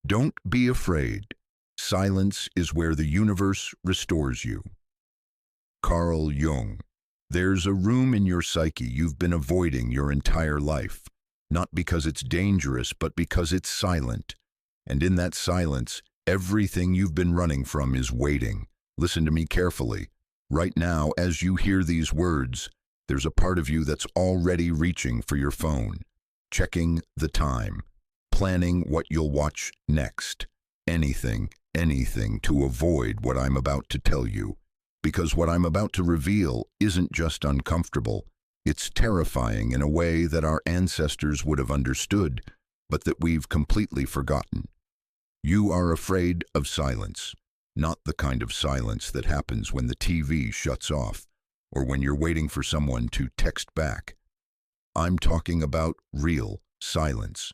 Don't be afraid. Silence is where the universe restores you. Carl Jung. There's a room in your psyche you've been avoiding your entire life, not because it's dangerous, but because it's silent. And in that silence, everything you've been running from is waiting. Listen to me carefully. Right now, as you hear these words, there's a part of you that's already reaching for your phone, checking the time, planning what you'll watch next. Anything to avoid what I'm about to tell you. Because what I'm about to reveal isn't just uncomfortable, it's terrifying in a way that our ancestors would have understood, but that we've completely forgotten. You are afraid of silence, not the kind of silence that happens when the TV shuts off or when you're waiting for someone to text back. I'm talking about real silence,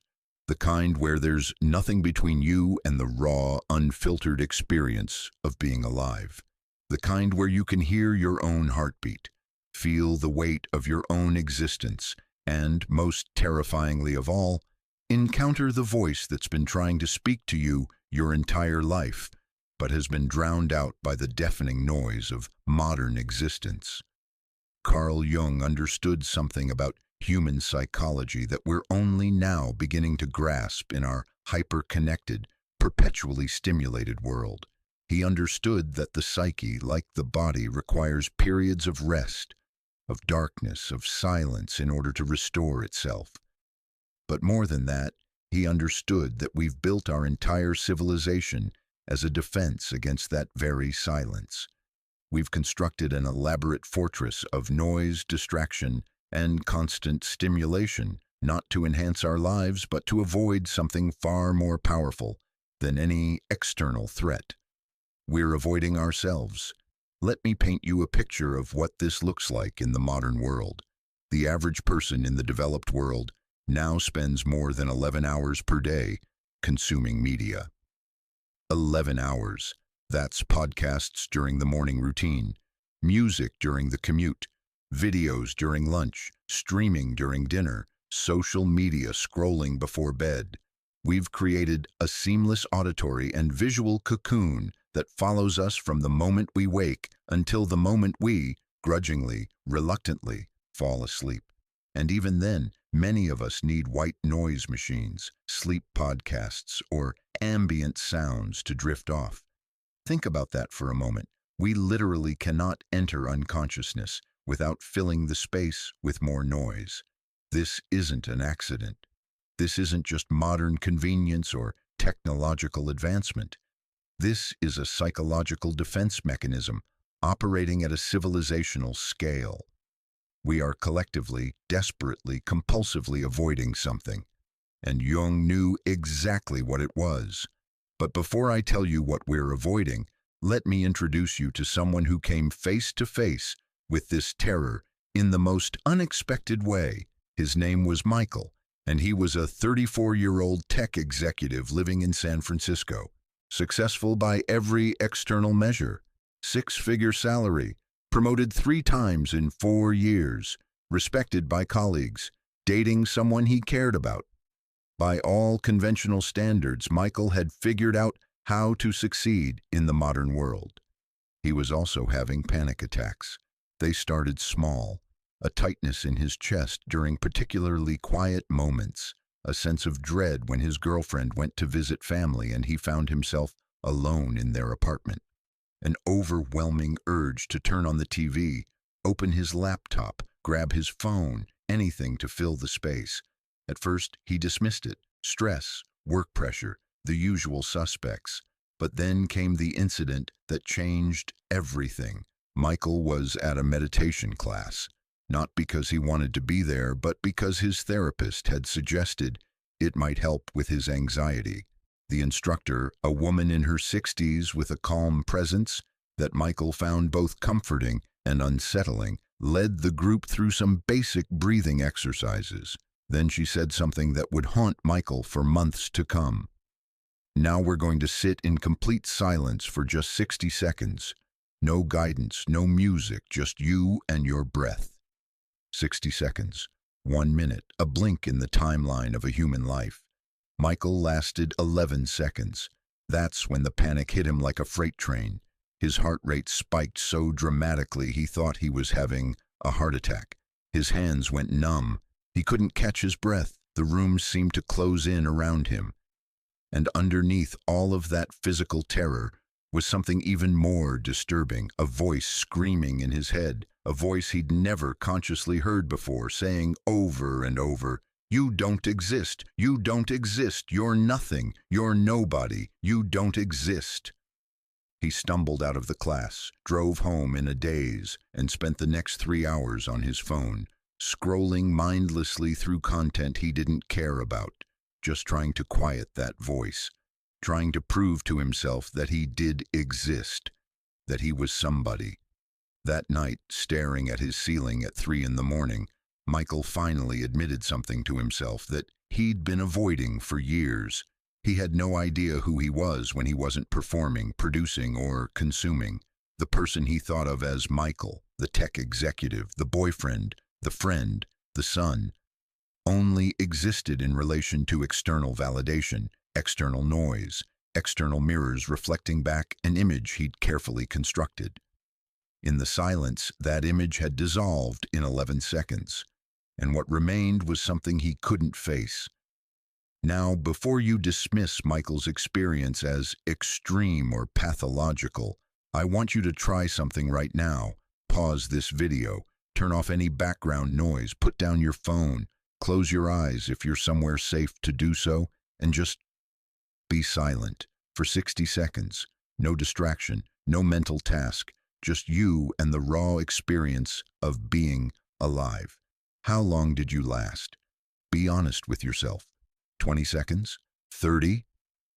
the kind where there's nothing between you and the raw, unfiltered experience of being alive. The kind where you can hear your own heartbeat, feel the weight of your own existence, and, most terrifyingly of all, encounter the voice that's been trying to speak to you your entire life, but has been drowned out by the deafening noise of modern existence. Carl Jung understood something about human psychology that we're only now beginning to grasp in our hyperconnected, perpetually stimulated world. He understood that the psyche, like the body, requires periods of rest, of darkness, of silence in order to restore itself. But more than that, he understood that we've built our entire civilization as a defense against that very silence. We've constructed an elaborate fortress of noise, distraction, and constant stimulation, not to enhance our lives, but to avoid something far more powerful than any external threat. We're avoiding ourselves. Let me paint you a picture of what this looks like in the modern world. The average person in the developed world now spends more than 11 hours per day consuming media. 11 hours. That's podcasts during the morning routine, music during the commute, videos during lunch, streaming during dinner, social media scrolling before bed. We've created a seamless auditory and visual cocoon that follows us from the moment we wake until the moment we, grudgingly, reluctantly, fall asleep. And even then, many of us need white noise machines, sleep podcasts, or ambient sounds to drift off. Think about that for a moment. We literally cannot enter unconsciousness without filling the space with more noise. This isn't an accident. This isn't just modern convenience or technological advancement. This is a psychological defense mechanism operating at a civilizational scale. We are collectively, desperately, compulsively avoiding something, and Jung knew exactly what it was. But before I tell you what we're avoiding, let me introduce you to someone who came face to face with this terror in the most unexpected way. His name was Michael, and he was a 34-year-old tech executive living in San Francisco. Successful by every external measure, 6-figure salary, promoted 3 times in 4 years, respected by colleagues, dating someone he cared about. By all conventional standards, Michael had figured out how to succeed in the modern world. He was also having panic attacks. They started small, a tightness in his chest during particularly quiet moments, a sense of dread when his girlfriend went to visit family and he found himself alone in their apartment. An overwhelming urge to turn on the TV, open his laptop, grab his phone, anything to fill the space. At first, he dismissed it. Stress, work pressure, the usual suspects. But then came the incident that changed everything. Michael was at a meditation class. Not because he wanted to be there, but because his therapist had suggested it might help with his anxiety. The instructor, a woman in her 60s with a calm presence that Michael found both comforting and unsettling, led the group through some basic breathing exercises. Then she said something that would haunt Michael for months to come. Now we're going to sit in complete silence for just 60 seconds. No guidance, no music, just you and your breath. 60 seconds, 1 minute, a blink in the timeline of a human life. Michael lasted 11 seconds. That's when the panic hit him like a freight train. His heart rate spiked so dramatically he thought he was having a heart attack. His hands went numb. He couldn't catch his breath. The room seemed to close in around him. And underneath all of that physical terror was something even more disturbing, a voice screaming in his head, a voice he'd never consciously heard before, saying over and over, "You don't exist, you don't exist, you're nothing, you're nobody, you don't exist." He stumbled out of the class, drove home in a daze, and spent the next 3 hours on his phone, scrolling mindlessly through content he didn't care about, just trying to quiet that voice, trying to prove to himself that he did exist, that he was somebody. That night, staring at his ceiling at 3 in the morning, Michael finally admitted something to himself that he'd been avoiding for years. He had no idea who he was when he wasn't performing, producing, or consuming. The person he thought of as Michael, the tech executive, the boyfriend, the friend, the son, only existed in relation to external validation, external noise, external mirrors reflecting back an image he'd carefully constructed. In the silence, that image had dissolved in 11 seconds, and what remained was something he couldn't face. Now, before you dismiss Michael's experience as extreme or pathological, I want you to try something right now. Pause this video, turn off any background noise, put down your phone, close your eyes if you're somewhere safe to do so, and just be silent for 60 seconds. No distraction, no mental task, just you and the raw experience of being alive. How long did you last? Be honest with yourself. 20 seconds? 30?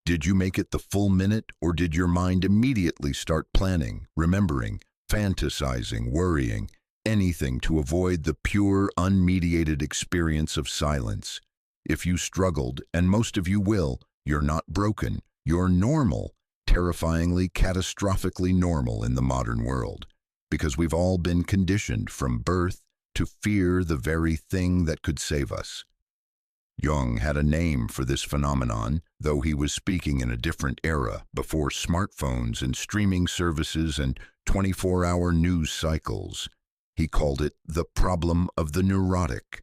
Did you make it the full minute, or did your mind immediately start planning, remembering, fantasizing, worrying, anything to avoid the pure, unmediated experience of silence? If you struggled, and most of you will, you're not broken, you're normal, terrifyingly, catastrophically normal in the modern world, because we've all been conditioned from birth to fear the very thing that could save us. Jung had a name for this phenomenon, though he was speaking in a different era, before smartphones and streaming services and 24-hour news cycles. He called it the problem of the neurotic.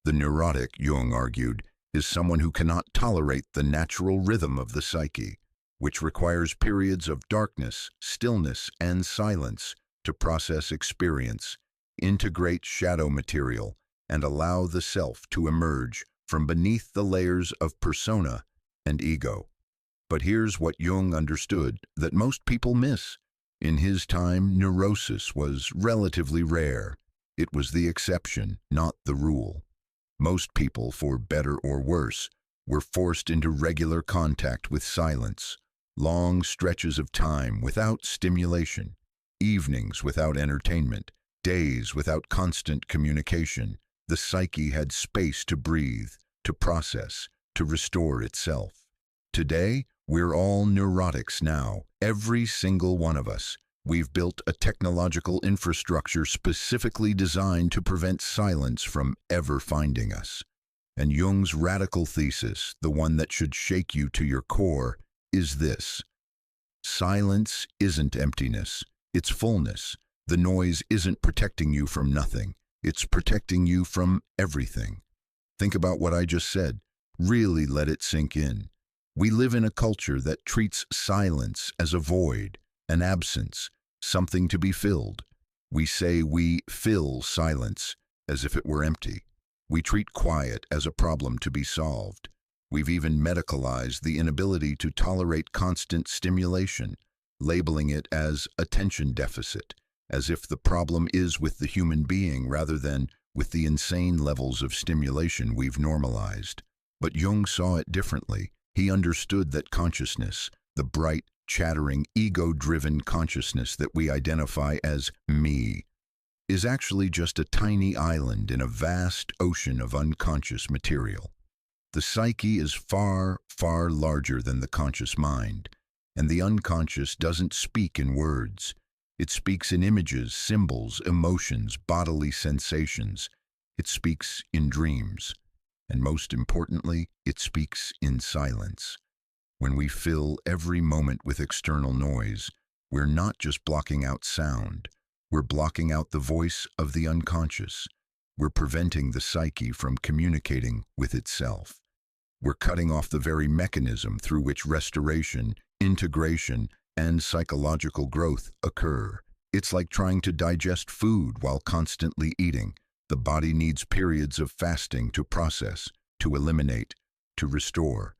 The neurotic, Jung argued, is someone who cannot tolerate the natural rhythm of the psyche, which requires periods of darkness, stillness, and silence to process experience, integrate shadow material, and allow the self to emerge from beneath the layers of persona and ego. But here's what Jung understood that most people miss. In his time, neurosis was relatively rare. It was the exception, not the rule. Most people, for better or worse, were forced into regular contact with silence, long stretches of time without stimulation, evenings without entertainment, days without constant communication. The psyche had space to breathe, to process, to restore itself. Today, we're all neurotics now, every single one of us. We've built a technological infrastructure specifically designed to prevent silence from ever finding us. And Jung's radical thesis, the one that should shake you to your core, is this: silence isn't emptiness, it's fullness. The noise isn't protecting you from nothing, it's protecting you from everything. Think about what I just said. Really let it sink in. We live in a culture that treats silence as a void, an absence, something to be filled. We say we fill silence as if it were empty. We treat quiet as a problem to be solved. We've even medicalized the inability to tolerate constant stimulation, labeling it as attention deficit, as if the problem is with the human being rather than with the insane levels of stimulation we've normalized. But Jung saw it differently. He understood that consciousness, the bright, chattering, ego-driven consciousness that we identify as me, is actually just a tiny island in a vast ocean of unconscious material. The psyche is far, far larger than the conscious mind, and the unconscious doesn't speak in words. It speaks in images, symbols, emotions, bodily sensations. It speaks in dreams. And most importantly, it speaks in silence. When we fill every moment with external noise, we're not just blocking out sound, we're blocking out the voice of the unconscious. We're preventing the psyche from communicating with itself. We're cutting off the very mechanism through which restoration, integration, and psychological growth occur. It's like trying to digest food while constantly eating. The body needs periods of fasting to process, to eliminate, to restore.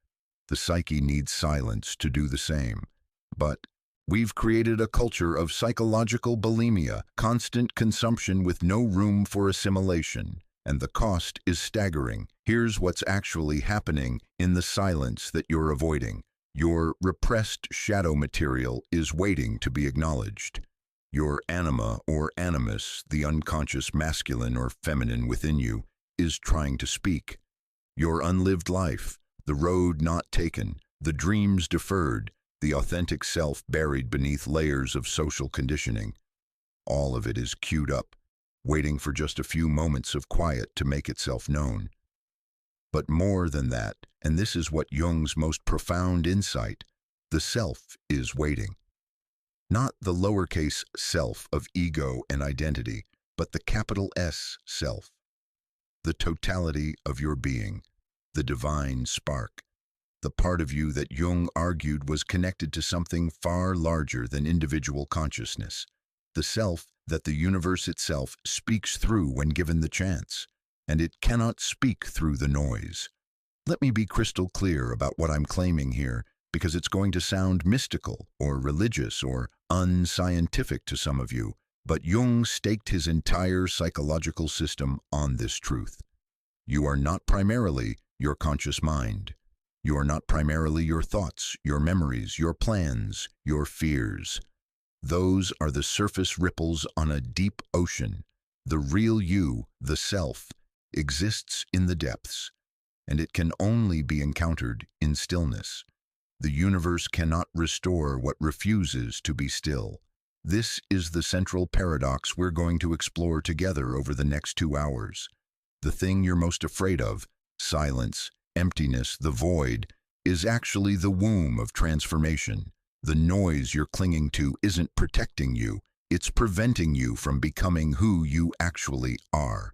The psyche needs silence to do the same. But we've created a culture of psychological bulimia, constant consumption with no room for assimilation. And the cost is staggering. Here's what's actually happening in the silence that you're avoiding. Your repressed shadow material is waiting to be acknowledged. Your anima or animus, the unconscious masculine or feminine within you, is trying to speak. Your unlived life, the road not taken, the dreams deferred, the authentic self buried beneath layers of social conditioning. All of it is queued up, waiting for just a few moments of quiet to make itself known. But more than that, and this is what Jung's most profound insight, the self is waiting. Not the lowercase self of ego and identity, but the capital S self. The totality of your being, the divine spark, the part of you that Jung argued was connected to something far larger than individual consciousness, the self that the universe itself speaks through when given the chance, and it cannot speak through the noise. Let me be crystal clear about what I'm claiming here, because it's going to sound mystical or religious or unscientific to some of you, but Jung staked his entire psychological system on this truth. You are not primarily your conscious mind. You are not primarily your thoughts, your memories, your plans, your fears. Those are the surface ripples on a deep ocean. The real you, the self, exists in the depths, and it can only be encountered in stillness. The universe cannot restore what refuses to be still. This is the central paradox we're going to explore together over the next 2 hours. The thing you're most afraid of, silence, emptiness, the void, is actually the womb of transformation. The noise you're clinging to isn't protecting you, it's preventing you from becoming who you actually are.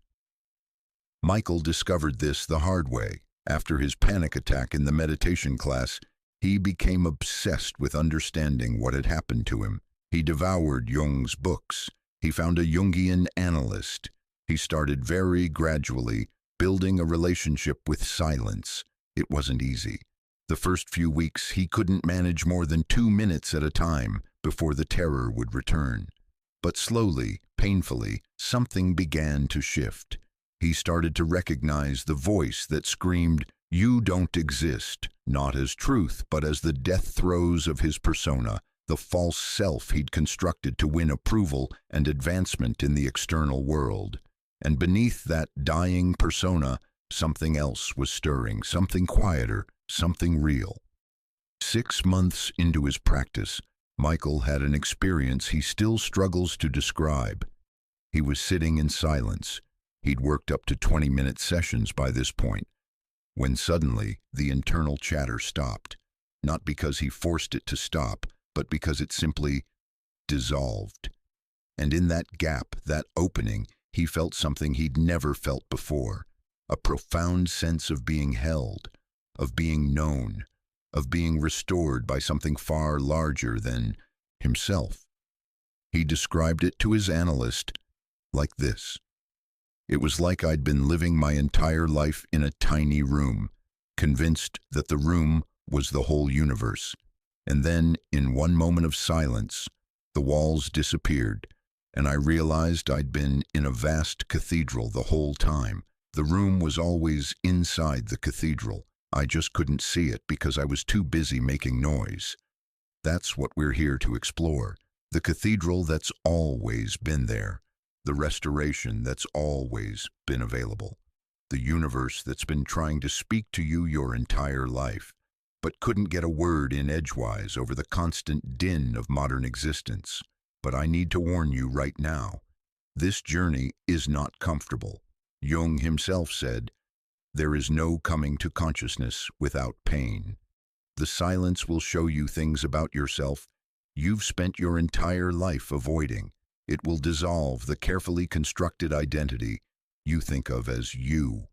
Michael discovered this the hard way. After his panic attack in the meditation class, he became obsessed with understanding what had happened to him. He devoured Jung's books. He found a Jungian analyst. He started very gradually, building a relationship with silence. It wasn't easy. The first few weeks, he couldn't manage more than 2 minutes at a time before the terror would return. But slowly, painfully, something began to shift. He started to recognize the voice that screamed, "You don't exist," not as truth, but as the death throes of his persona, the false self he'd constructed to win approval and advancement in the external world. And beneath that dying persona, something else was stirring, something quieter, something real. 6 months into his practice, Michael had an experience he still struggles to describe. He was sitting in silence. He'd worked up to 20-minute sessions by this point, when suddenly the internal chatter stopped, not because he forced it to stop, but because it simply dissolved. And in that gap, that opening, he felt something he'd never felt before, a profound sense of being held, of being known, of being restored by something far larger than himself. He described it to his analyst like this. It was like I'd been living my entire life in a tiny room, convinced that the room was the whole universe. And then, in one moment of silence, the walls disappeared, and I realized I'd been in a vast cathedral the whole time. The room was always inside the cathedral. I just couldn't see it because I was too busy making noise. That's what we're here to explore. The cathedral that's always been there. The restoration that's always been available. The universe that's been trying to speak to you your entire life, but couldn't get a word in edgewise over the constant din of modern existence. But I need to warn you right now, this journey is not comfortable. Jung himself said, There is no coming to consciousness without pain. The silence will show you things about yourself you've spent your entire life avoiding. It will dissolve the carefully constructed identity you think of as you.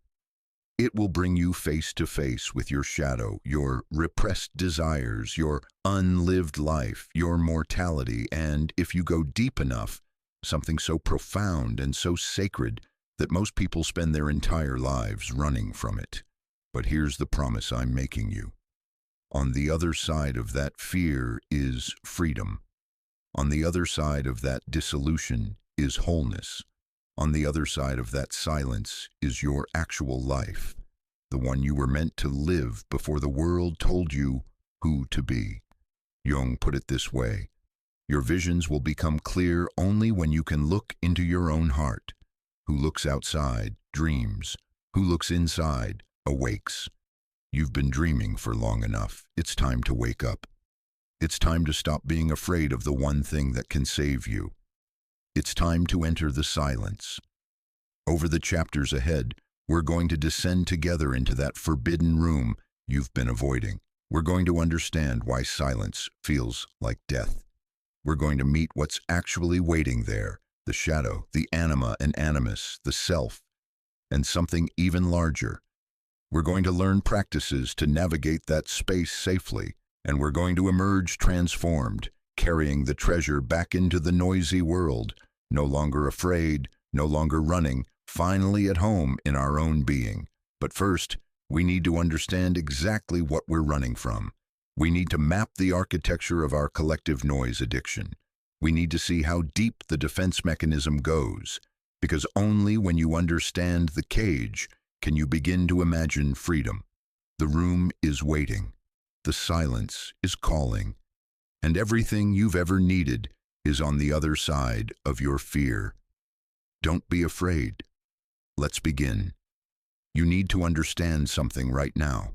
It will bring you face to face with your shadow, your repressed desires, your unlived life, your mortality, and, if you go deep enough, something so profound and so sacred that most people spend their entire lives running from it. But here's the promise I'm making you. On the other side of that fear is freedom. On the other side of that dissolution is wholeness. On the other side of that silence is your actual life, the one you were meant to live before the world told you who to be. Jung put it this way: your visions will become clear only when you can look into your own heart. Who looks outside dreams. Who looks inside awakes. You've been dreaming for long enough. It's time to wake up. It's time to stop being afraid of the one thing that can save you. It's time to enter the silence. Over the chapters ahead, we're going to descend together into that forbidden room you've been avoiding. We're going to understand why silence feels like death. We're going to meet what's actually waiting there, the shadow, the anima and animus, the self, and something even larger. We're going to learn practices to navigate that space safely, and we're going to emerge transformed, carrying the treasure back into the noisy world, no longer afraid, no longer running, finally at home in our own being. But first, we need to understand exactly what we're running from. We need to map the architecture of our collective noise addiction. We need to see how deep the defense mechanism goes, because only when you understand the cage can you begin to imagine freedom. The room is waiting. The silence is calling. And everything you've ever needed is on the other side of your fear. Don't be afraid. Let's begin. You need to understand something right now,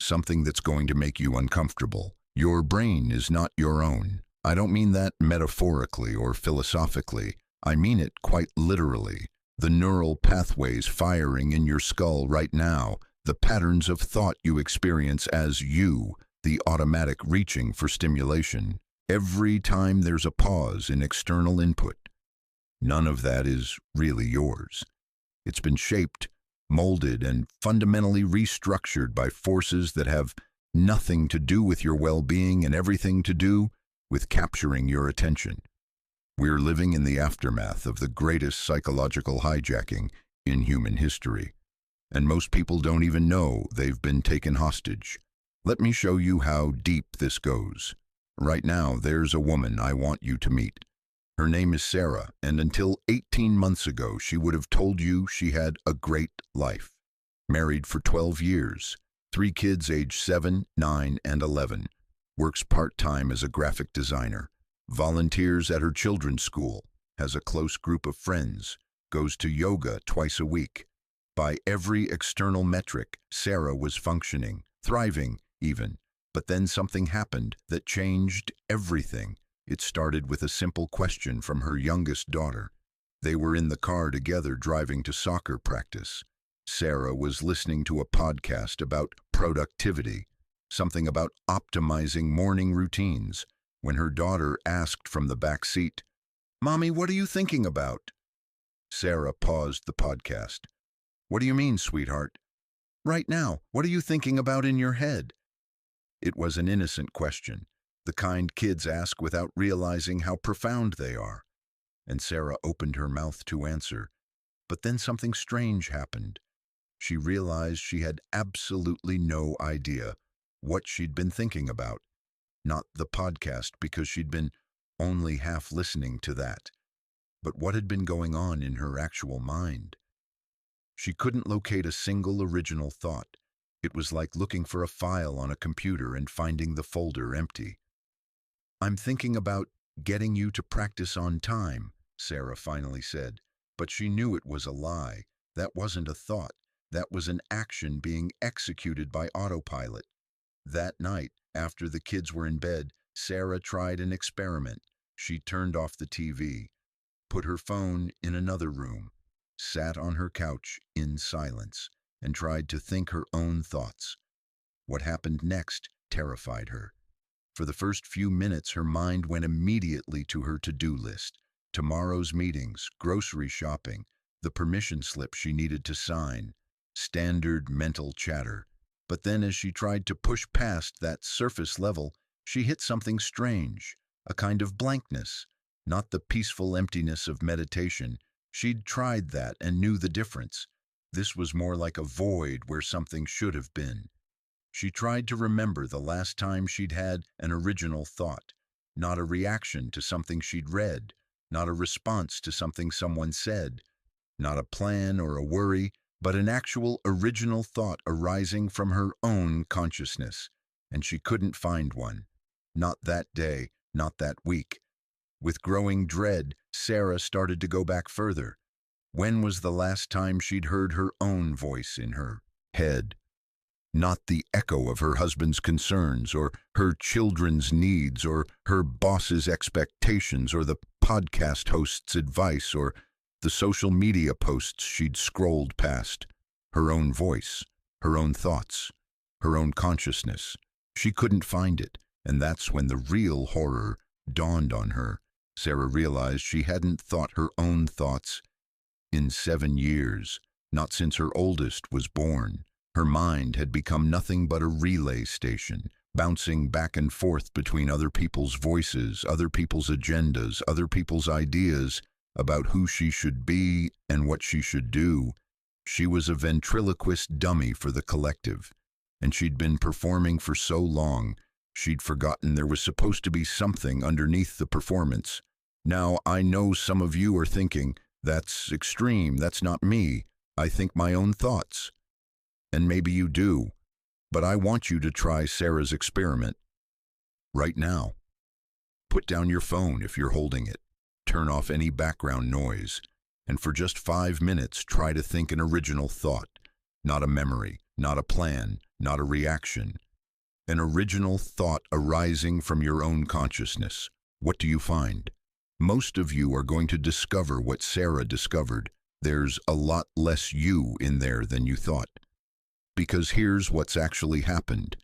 something that's going to make you uncomfortable. Your brain is not your own. I don't mean that metaphorically or philosophically. I mean it quite literally. The neural pathways firing in your skull right now, the patterns of thought you experience as you, the automatic reaching for stimulation. Every time there's a pause in external input, none of that is really yours. It's been shaped, molded, and fundamentally restructured by forces that have nothing to do with your well-being and everything to do with capturing your attention. We're living in the aftermath of the greatest psychological hijacking in human history, and most people don't even know they've been taken hostage. Let me show you how deep this goes. Right now, there's a woman I want you to meet. Her name is Sarah, and until 18 months ago, she would have told you she had a great life. Married for 12 years, 3 kids aged 7, 9, and 11, works part-time as a graphic designer, volunteers at her children's school, has a close group of friends, goes to yoga twice a week. By every external metric, Sarah was functioning, thriving even. But then something happened that changed everything. It started with a simple question from her youngest daughter. They were in the car together driving to soccer practice. Sarah was listening to a podcast about productivity, something about optimizing morning routines, when her daughter asked from the back seat, "Mommy, what are you thinking about?" Sarah paused the podcast. "What do you mean, sweetheart?" "Right now, what are you thinking about in your head?" It was an innocent question, the kind kids ask without realizing how profound they are. And Sarah opened her mouth to answer. But then something strange happened. She realized she had absolutely no idea what she'd been thinking about. Not the podcast, because she'd been only half listening to that, but what had been going on in her actual mind. She couldn't locate a single original thought. It was like looking for a file on a computer and finding the folder empty. "I'm thinking about getting you to practice on time," Sarah finally said, but she knew it was a lie. That wasn't a thought. That was an action being executed by autopilot. That night, after the kids were in bed, Sarah tried an experiment. She turned off the TV, put her phone in another room, sat on her couch in silence, and tried to think her own thoughts. What happened next terrified her. For the first few minutes, her mind went immediately to her to-do list. Tomorrow's meetings, grocery shopping, the permission slip she needed to sign. Standard mental chatter. But then as she tried to push past that surface level, she hit something strange, a kind of blankness. Not the peaceful emptiness of meditation. She'd tried that and knew the difference. This was more like a void where something should have been. She tried to remember the last time she'd had an original thought, not a reaction to something she'd read, not a response to something someone said, not a plan or a worry, but an actual original thought arising from her own consciousness. And she couldn't find one. Not that day, not that week. With growing dread, Sarah started to go back further. When was the last time she'd heard her own voice in her head? Not the echo of her husband's concerns, or her children's needs, or her boss's expectations, or the podcast host's advice, or the social media posts she'd scrolled past. Her own voice, her own thoughts, her own consciousness. She couldn't find it, and that's when the real horror dawned on her. Sarah realized she hadn't thought her own thoughts in 7 years, not since her oldest was born. Her mind had become nothing but a relay station, bouncing back and forth between other people's voices, other people's agendas, other people's ideas about who she should be and what she should do. She was a ventriloquist dummy for the collective, and she'd been performing for so long, she'd forgotten there was supposed to be something underneath the performance. Now, I know some of you are thinking, that's extreme, that's not me. I think my own thoughts. And maybe you do, but I want you to try Sarah's experiment right now. Put down your phone if you're holding it. Turn off any background noise, and for just 5 minutes, try to think an original thought, not a memory, not a plan, not a reaction. An original thought arising from your own consciousness. What do you find? Most of you are going to discover what Sarah discovered. There's a lot less you in there than you thought. Because here's what's actually happened.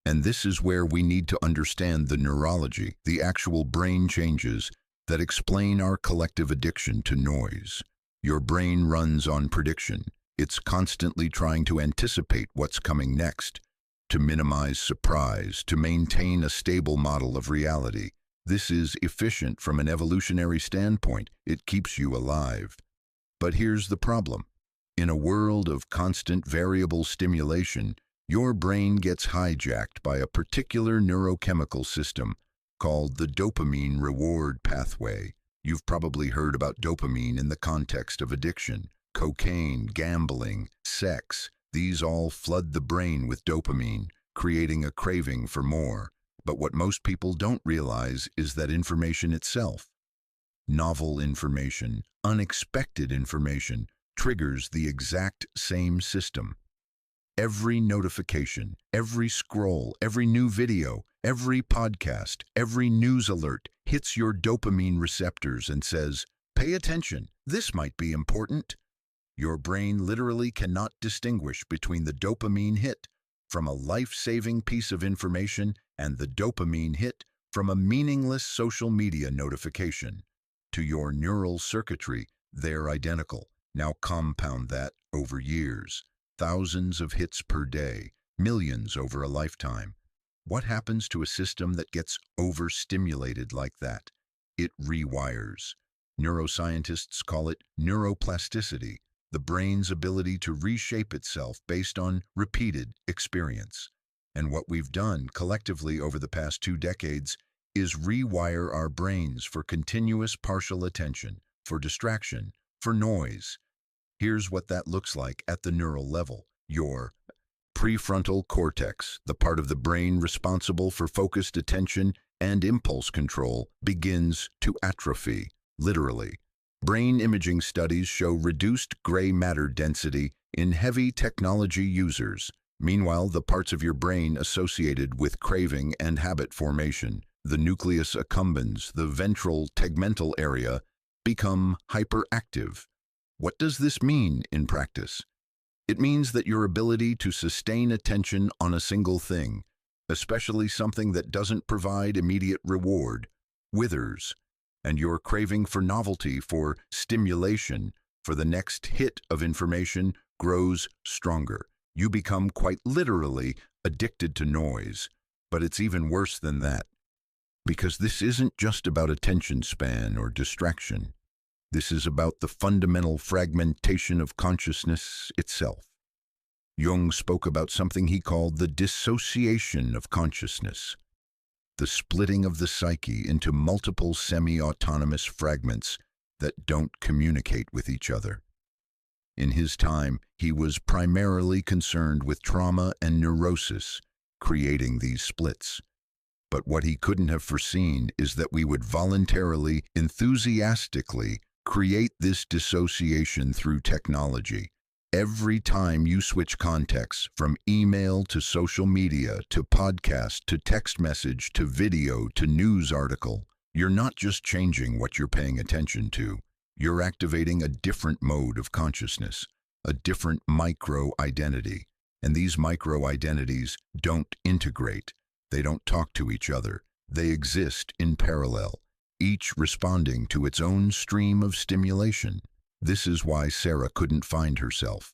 And this is where we need to understand the neurology, the actual brain changes that explain our collective addiction to noise. Your brain runs on prediction. It's constantly trying to anticipate what's coming next, to minimize surprise, to maintain a stable model of reality. This is efficient from an evolutionary standpoint. It keeps you alive. But here's the problem. In a world of constant variable stimulation, your brain gets hijacked by a particular neurochemical system called the dopamine reward pathway. You've probably heard about dopamine in the context of addiction. Cocaine, gambling, sex, these all flood the brain with dopamine, creating a craving for more. But what most people don't realize is that information itself, novel information, unexpected information, triggers the exact same system. Every notification, every scroll, every new video, every podcast, every news alert hits your dopamine receptors and says, "Pay attention, this might be important." Your brain literally cannot distinguish between the dopamine hit from a life-saving piece of information and the dopamine hit from a meaningless social media notification. To your neural circuitry, they're identical. Now compound that over years. Thousands of hits per day, millions over a lifetime. What happens to a system that gets overstimulated like that? It rewires. Neuroscientists call it neuroplasticity, the brain's ability to reshape itself based on repeated experience. And what we've done collectively over the past 2 decades is rewire our brains for continuous partial attention, for distraction, for noise. Here's what that looks like at the neural level. Your prefrontal cortex, the part of the brain responsible for focused attention and impulse control, begins to atrophy, literally. Brain imaging studies show reduced gray matter density in heavy technology users. Meanwhile, the parts of your brain associated with craving and habit formation, the nucleus accumbens, the ventral tegmental area, become hyperactive. What does this mean in practice? It means that your ability to sustain attention on a single thing, especially something that doesn't provide immediate reward, withers, and your craving for novelty, for stimulation, for the next hit of information grows stronger. You become quite literally addicted to noise. But it's even worse than that, because this isn't just about attention span or distraction. This is about the fundamental fragmentation of consciousness itself. Jung spoke about something he called the dissociation of consciousness, the splitting of the psyche into multiple semi-autonomous fragments that don't communicate with each other. In his time, he was primarily concerned with trauma and neurosis, creating these splits. But what he couldn't have foreseen is that we would voluntarily, enthusiastically create this dissociation through technology. Every time you switch contexts, from email to social media to podcast to text message to video to news article, you're not just changing what you're paying attention to. You're activating a different mode of consciousness, a different micro-identity. And these micro-identities don't integrate. They don't talk to each other. They exist in parallel, each responding to its own stream of stimulation. This is why Sarah couldn't find herself.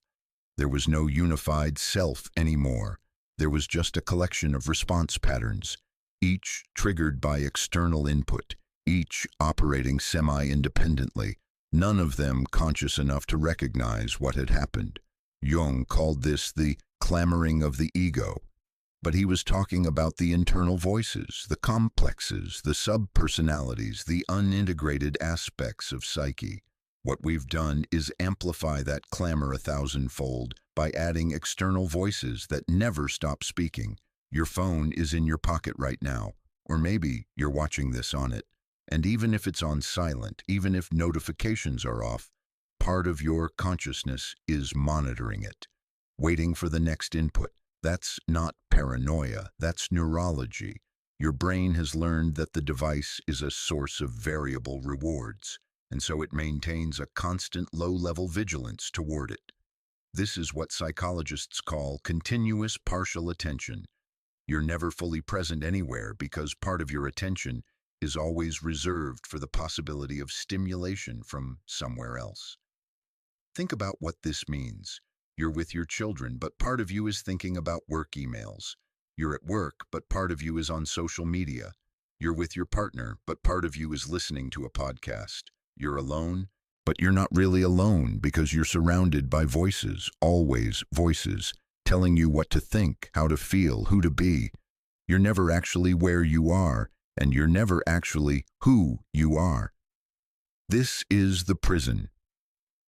There was no unified self anymore. There was just a collection of response patterns, each triggered by external input, each operating semi-independently, none of them conscious enough to recognize what had happened. Jung called this the clamoring of the ego, but he was talking about the internal voices, the complexes, the subpersonalities, the unintegrated aspects of psyche. What we've done is amplify that clamor 1,000-fold by adding external voices that never stop speaking. Your phone is in your pocket right now, or maybe you're watching this on it. And even if it's on silent, even if notifications are off, part of your consciousness is monitoring it, waiting for the next input. That's not paranoia, that's neurology. Your brain has learned that the device is a source of variable rewards, and so it maintains a constant low-level vigilance toward it. This is what psychologists call continuous partial attention. You're never fully present anywhere because part of your attention is always reserved for the possibility of stimulation from somewhere else. Think about what this means. You're with your children, but part of you is thinking about work emails. You're at work, but part of you is on social media. You're with your partner, but part of you is listening to a podcast. You're alone, but you're not really alone because you're surrounded by voices, always voices, telling you what to think, how to feel, who to be. You're never actually where you are, and you're never actually who you are. This is the prison.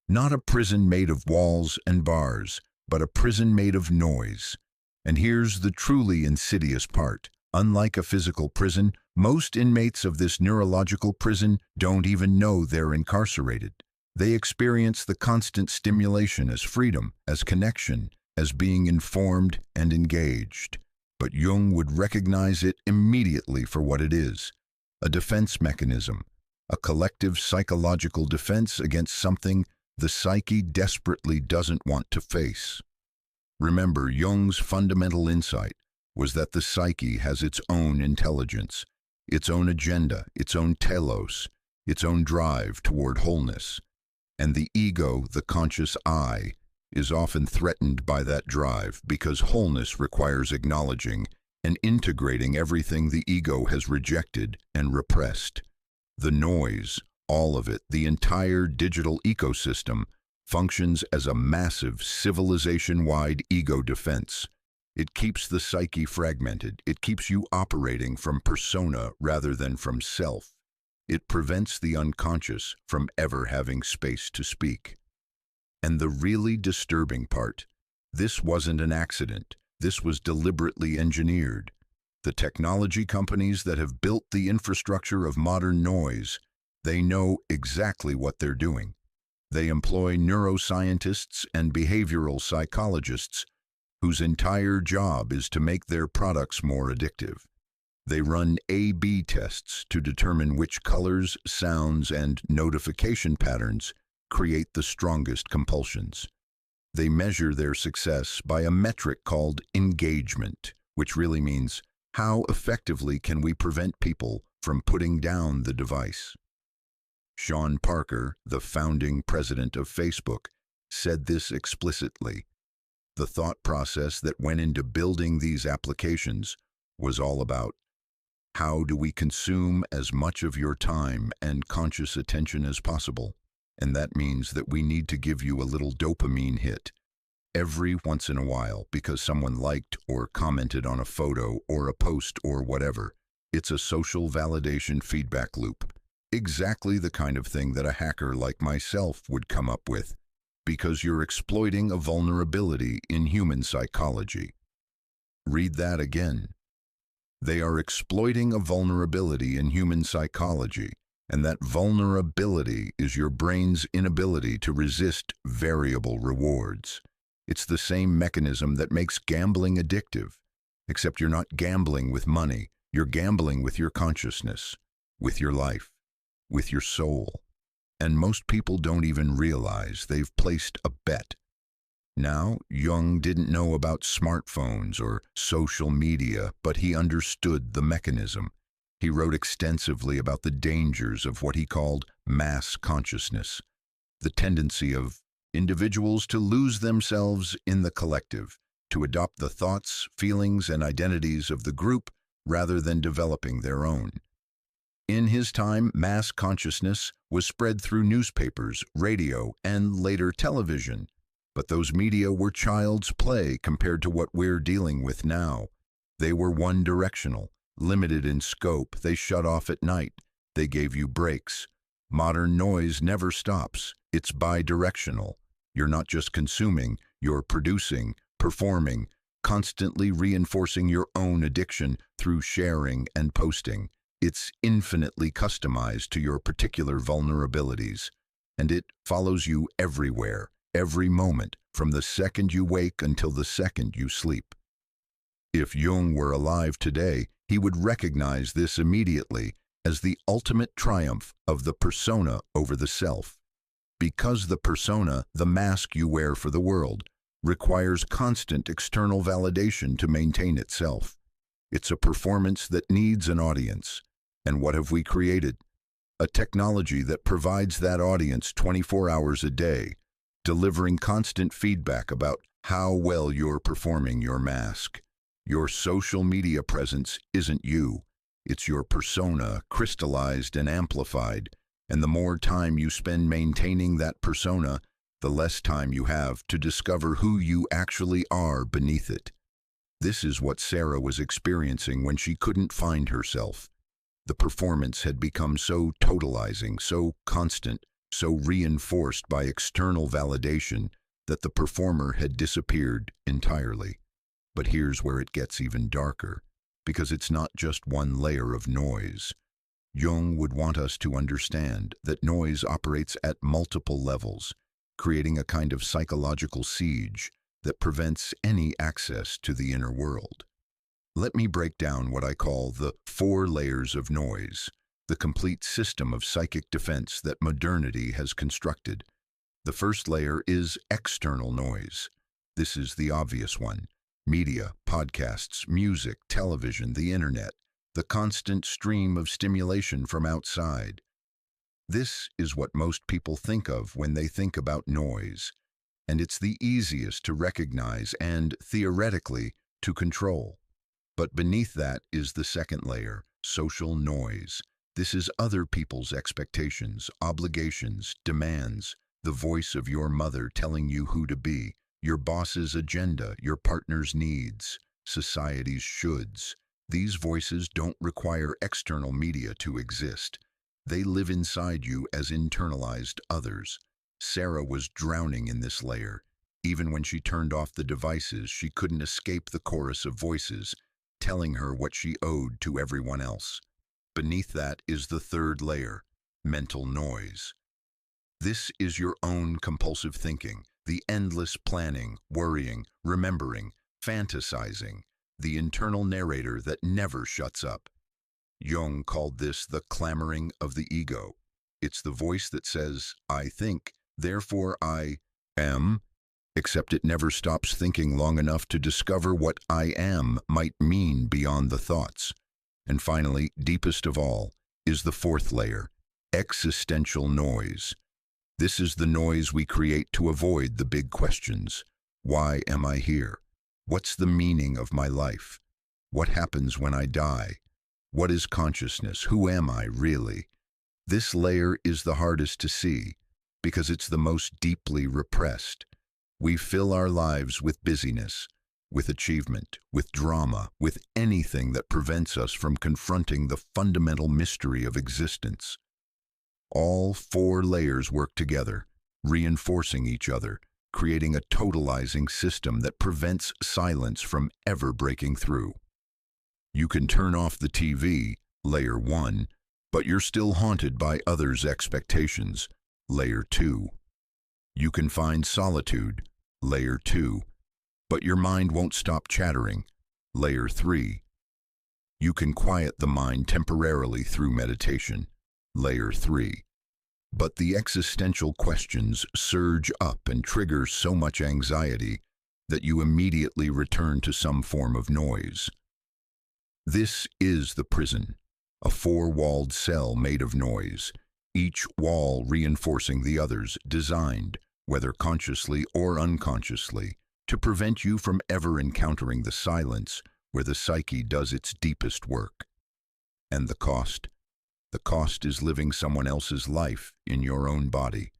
Not a prison made of walls and bars, but a prison made of noise. And here's the truly insidious part. Unlike a physical prison, most inmates of this neurological prison don't even know they're incarcerated. They experience the constant stimulation as freedom, as connection, as being informed and engaged. But Jung would recognize it immediately for what it is: a defense mechanism, a collective psychological defense against something the psyche desperately doesn't want to face. Remember, Jung's fundamental insight was that the psyche has its own intelligence, its own agenda, its own telos, its own drive toward wholeness. And the ego, the conscious I, is often threatened by that drive because wholeness requires acknowledging and integrating everything the ego has rejected and repressed. The noise, all of it, the entire digital ecosystem, functions as a massive civilization-wide ego defense. It keeps the psyche fragmented. It keeps you operating from persona rather than from self. It prevents the unconscious from ever having space to speak. And the really disturbing part, this wasn't an accident. This was deliberately engineered. The technology companies that have built the infrastructure of modern noise, they know exactly what they're doing. They employ neuroscientists and behavioral psychologists whose entire job is to make their products more addictive. They run A/B tests to determine which colors, sounds, and notification patterns create the strongest compulsions. They measure their success by a metric called engagement, which really means how effectively can we prevent people from putting down the device. Sean Parker, the founding president of Facebook, said this explicitly. The thought process that went into building these applications was all about how do we consume as much of your time and conscious attention as possible? And that means that we need to give you a little dopamine hit every once in a while because someone liked or commented on a photo or a post or whatever. It's a social validation feedback loop. Exactly the kind of thing that a hacker like myself would come up with, because you're exploiting a vulnerability in human psychology. Read that again. They are exploiting a vulnerability in human psychology, and that vulnerability is your brain's inability to resist variable rewards. It's the same mechanism that makes gambling addictive, except you're not gambling with money, you're gambling with your consciousness, with your life, with your soul. And most people don't even realize they've placed a bet. Now, Jung didn't know about smartphones or social media, but he understood the mechanism. He wrote extensively about the dangers of what he called mass consciousness, the tendency of individuals to lose themselves in the collective, to adopt the thoughts, feelings, and identities of the group rather than developing their own. In his time, mass consciousness was spread through newspapers, radio, and later television. But those media were child's play compared to what we're dealing with now. They were one-directional, limited in scope. They shut off at night. They gave you breaks. Modern noise never stops. It's bi-directional. You're not just consuming, you're producing, performing, constantly reinforcing your own addiction through sharing and posting. It's infinitely customized to your particular vulnerabilities, and it follows you everywhere. Every moment, from the second you wake until the second you sleep. If Jung were alive today, he would recognize this immediately as the ultimate triumph of the persona over the self. Because the persona, the mask you wear for the world, requires constant external validation to maintain itself. It's a performance that needs an audience. And what have we created? A technology that provides that audience 24 hours a day, delivering constant feedback about how well you're performing your mask. Your social media presence isn't you. It's your persona, crystallized and amplified. And the more time you spend maintaining that persona, the less time you have to discover who you actually are beneath it. This is what Sarah was experiencing when she couldn't find herself. The performance had become so totalizing, so constant, so reinforced by external validation that the performer had disappeared entirely. But here's where it gets even darker, because it's not just one layer of noise. Jung would want us to understand that noise operates at multiple levels, creating a kind of psychological siege that prevents any access to the inner world. Let me break down what I call the 4 layers of noise, the complete system of psychic defense that modernity has constructed. The first layer is external noise. This is the obvious one. Media, podcasts, music, television, the internet, the constant stream of stimulation from outside. This is what most people think of when they think about noise, and it's the easiest to recognize and, theoretically, to control. But beneath that is the second layer, social noise. This is other people's expectations, obligations, demands, the voice of your mother telling you who to be, your boss's agenda, your partner's needs, society's shoulds. These voices don't require external media to exist. They live inside you as internalized others. Sarah was drowning in this layer. Even when she turned off the devices, she couldn't escape the chorus of voices, telling her what she owed to everyone else. Beneath that is the third layer, mental noise. This is your own compulsive thinking, the endless planning, worrying, remembering, fantasizing, the internal narrator that never shuts up. Jung called this the clamoring of the ego. It's the voice that says, I think, therefore I am, except it never stops thinking long enough to discover what I am might mean beyond the thoughts. And finally, deepest of all, is the fourth layer, existential noise. This is the noise we create to avoid the big questions. Why am I here? What's the meaning of my life? What happens when I die? What is consciousness? Who am I really? This layer is the hardest to see because it's the most deeply repressed. We fill our lives with busyness, with achievement, with drama, with anything that prevents us from confronting the fundamental mystery of existence. All four layers work together, reinforcing each other, creating a totalizing system that prevents silence from ever breaking through. You can turn off the TV, layer 1, but you're still haunted by others' expectations, layer 2. You can find solitude, layer 2, but your mind won't stop chattering, layer 3. You can quiet the mind temporarily through meditation, layer 3. But the existential questions surge up and trigger so much anxiety that you immediately return to some form of noise. This is the prison, a four-walled cell made of noise, each wall reinforcing the others, designed, whether consciously or unconsciously, to prevent you from ever encountering the silence where the psyche does its deepest work. And the cost? The cost is living someone else's life in your own body.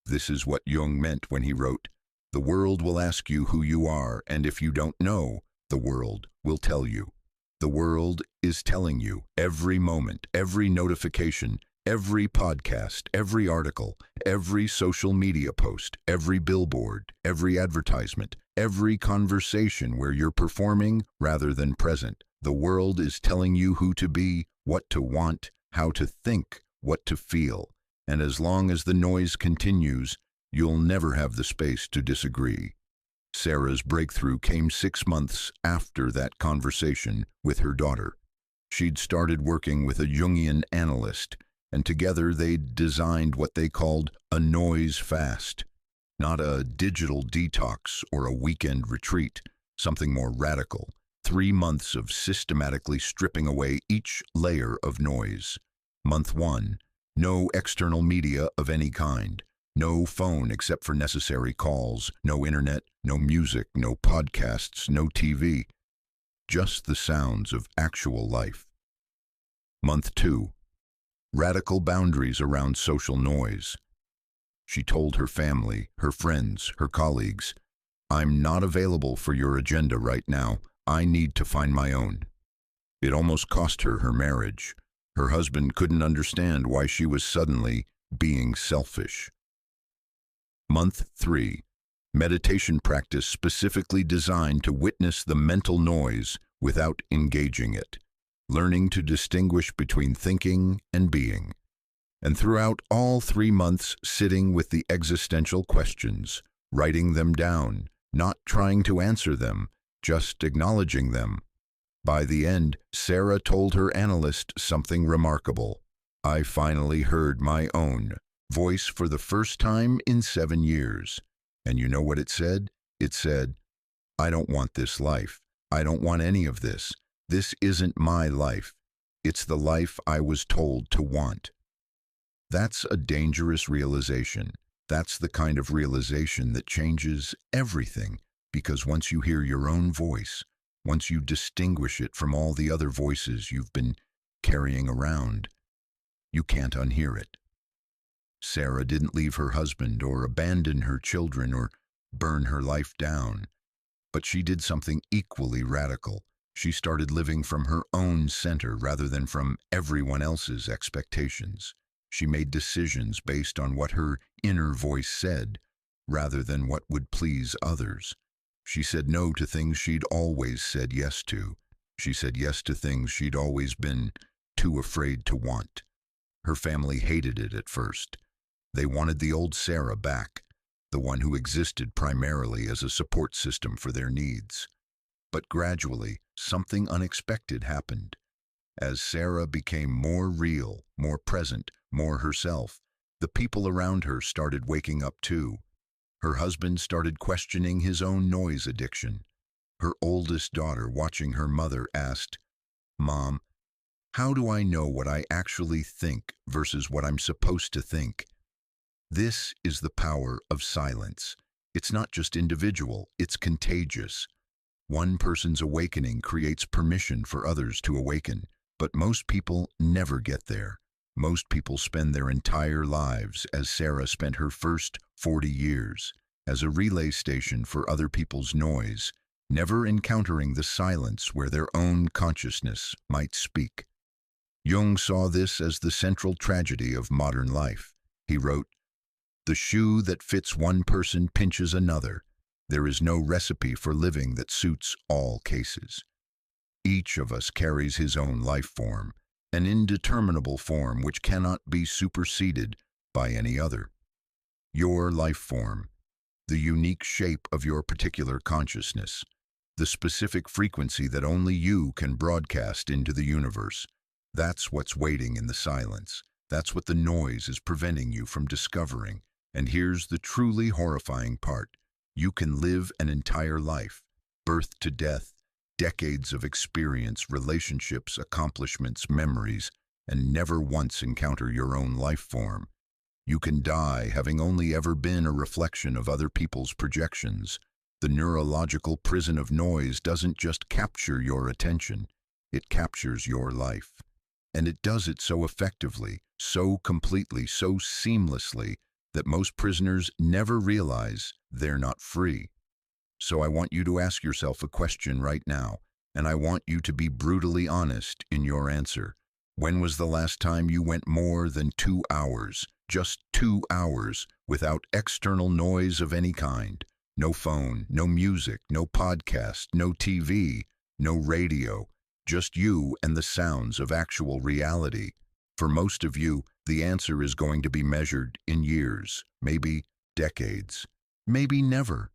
This is what Jung meant when he wrote, "The world will ask you who you are, and if you don't know, the world will tell you." The world is telling you every moment, every notification, every podcast, every article, every social media post, every billboard, every advertisement, every conversation where you're performing rather than present. The world is telling you who to be, what to want, how to think, what to feel. And as long as the noise continues, you'll never have the space to disagree. Sarah's breakthrough came 6 months after that conversation with her daughter. She'd started working with a Jungian analyst, and together they'd designed what they called a noise fast. Not a digital detox or a weekend retreat, something more radical. 3 months of systematically stripping away each layer of noise. Month 1, no external media of any kind. No phone except for necessary calls, no internet, no music, no podcasts, no TV. Just the sounds of actual life. Month 2, radical boundaries around social noise. She told her family, her friends, her colleagues, "I'm not available for your agenda right now. I need to find my own." It almost cost her her marriage. Her husband couldn't understand why she was suddenly being selfish. Month 3, meditation practice specifically designed to witness the mental noise without engaging it, learning to distinguish between thinking and being. And throughout all 3 months sitting with the existential questions, writing them down, not trying to answer them, just acknowledging them. By the end, Sarah told her analyst something remarkable. "I finally heard my own voice for the first time in 7 years. And you know what it said? It said, I don't want this life. I don't want any of this. This isn't my life. It's the life I was told to want." That's a dangerous realization. That's the kind of realization that changes everything, because once you hear your own voice, once you distinguish it from all the other voices you've been carrying around, you can't unhear it. Sarah didn't leave her husband or abandon her children or burn her life down, but she did something equally radical. She started living from her own center rather than from everyone else's expectations. She made decisions based on what her inner voice said, rather than what would please others. She said no to things she'd always said yes to. She said yes to things she'd always been too afraid to want. Her family hated it at first. They wanted the old Sarah back, the one who existed primarily as a support system for their needs. But gradually, something unexpected happened. As Sarah became more real, more present, more herself, the people around her started waking up too. Her husband started questioning his own noise addiction. Her oldest daughter, watching her mother, asked, "Mom, how do I know what I actually think versus what I'm supposed to think?" This is the power of silence. It's not just individual, it's contagious. One person's awakening creates permission for others to awaken, but most people never get there. Most people spend their entire lives, as Sarah spent her first 40 years, as a relay station for other people's noise, never encountering the silence where their own consciousness might speak. Jung saw this as the central tragedy of modern life. He wrote, "The shoe that fits one person pinches another. There is no recipe for living that suits all cases." Each of us carries his own life form, an indeterminable form which cannot be superseded by any other. Your life form, the unique shape of your particular consciousness, the specific frequency that only you can broadcast into the universe. That's what's waiting in the silence. That's what the noise is preventing you from discovering. And here's the truly horrifying part. You can live an entire life, birth to death, decades of experience, relationships, accomplishments, memories, and never once encounter your own life form. You can die having only ever been a reflection of other people's projections. The neurological prison of noise doesn't just capture your attention, it captures your life. And it does it so effectively, so completely, so seamlessly, that most prisoners never realize they're not free. So I want you to ask yourself a question right now, and I want you to be brutally honest in your answer. When was the last time you went more than 2 hours, just 2 hours, without external noise of any kind? No phone, no music, no podcast, no TV, no radio, just you and the sounds of actual reality. For most of you, the answer is going to be measured in years, maybe decades, maybe never.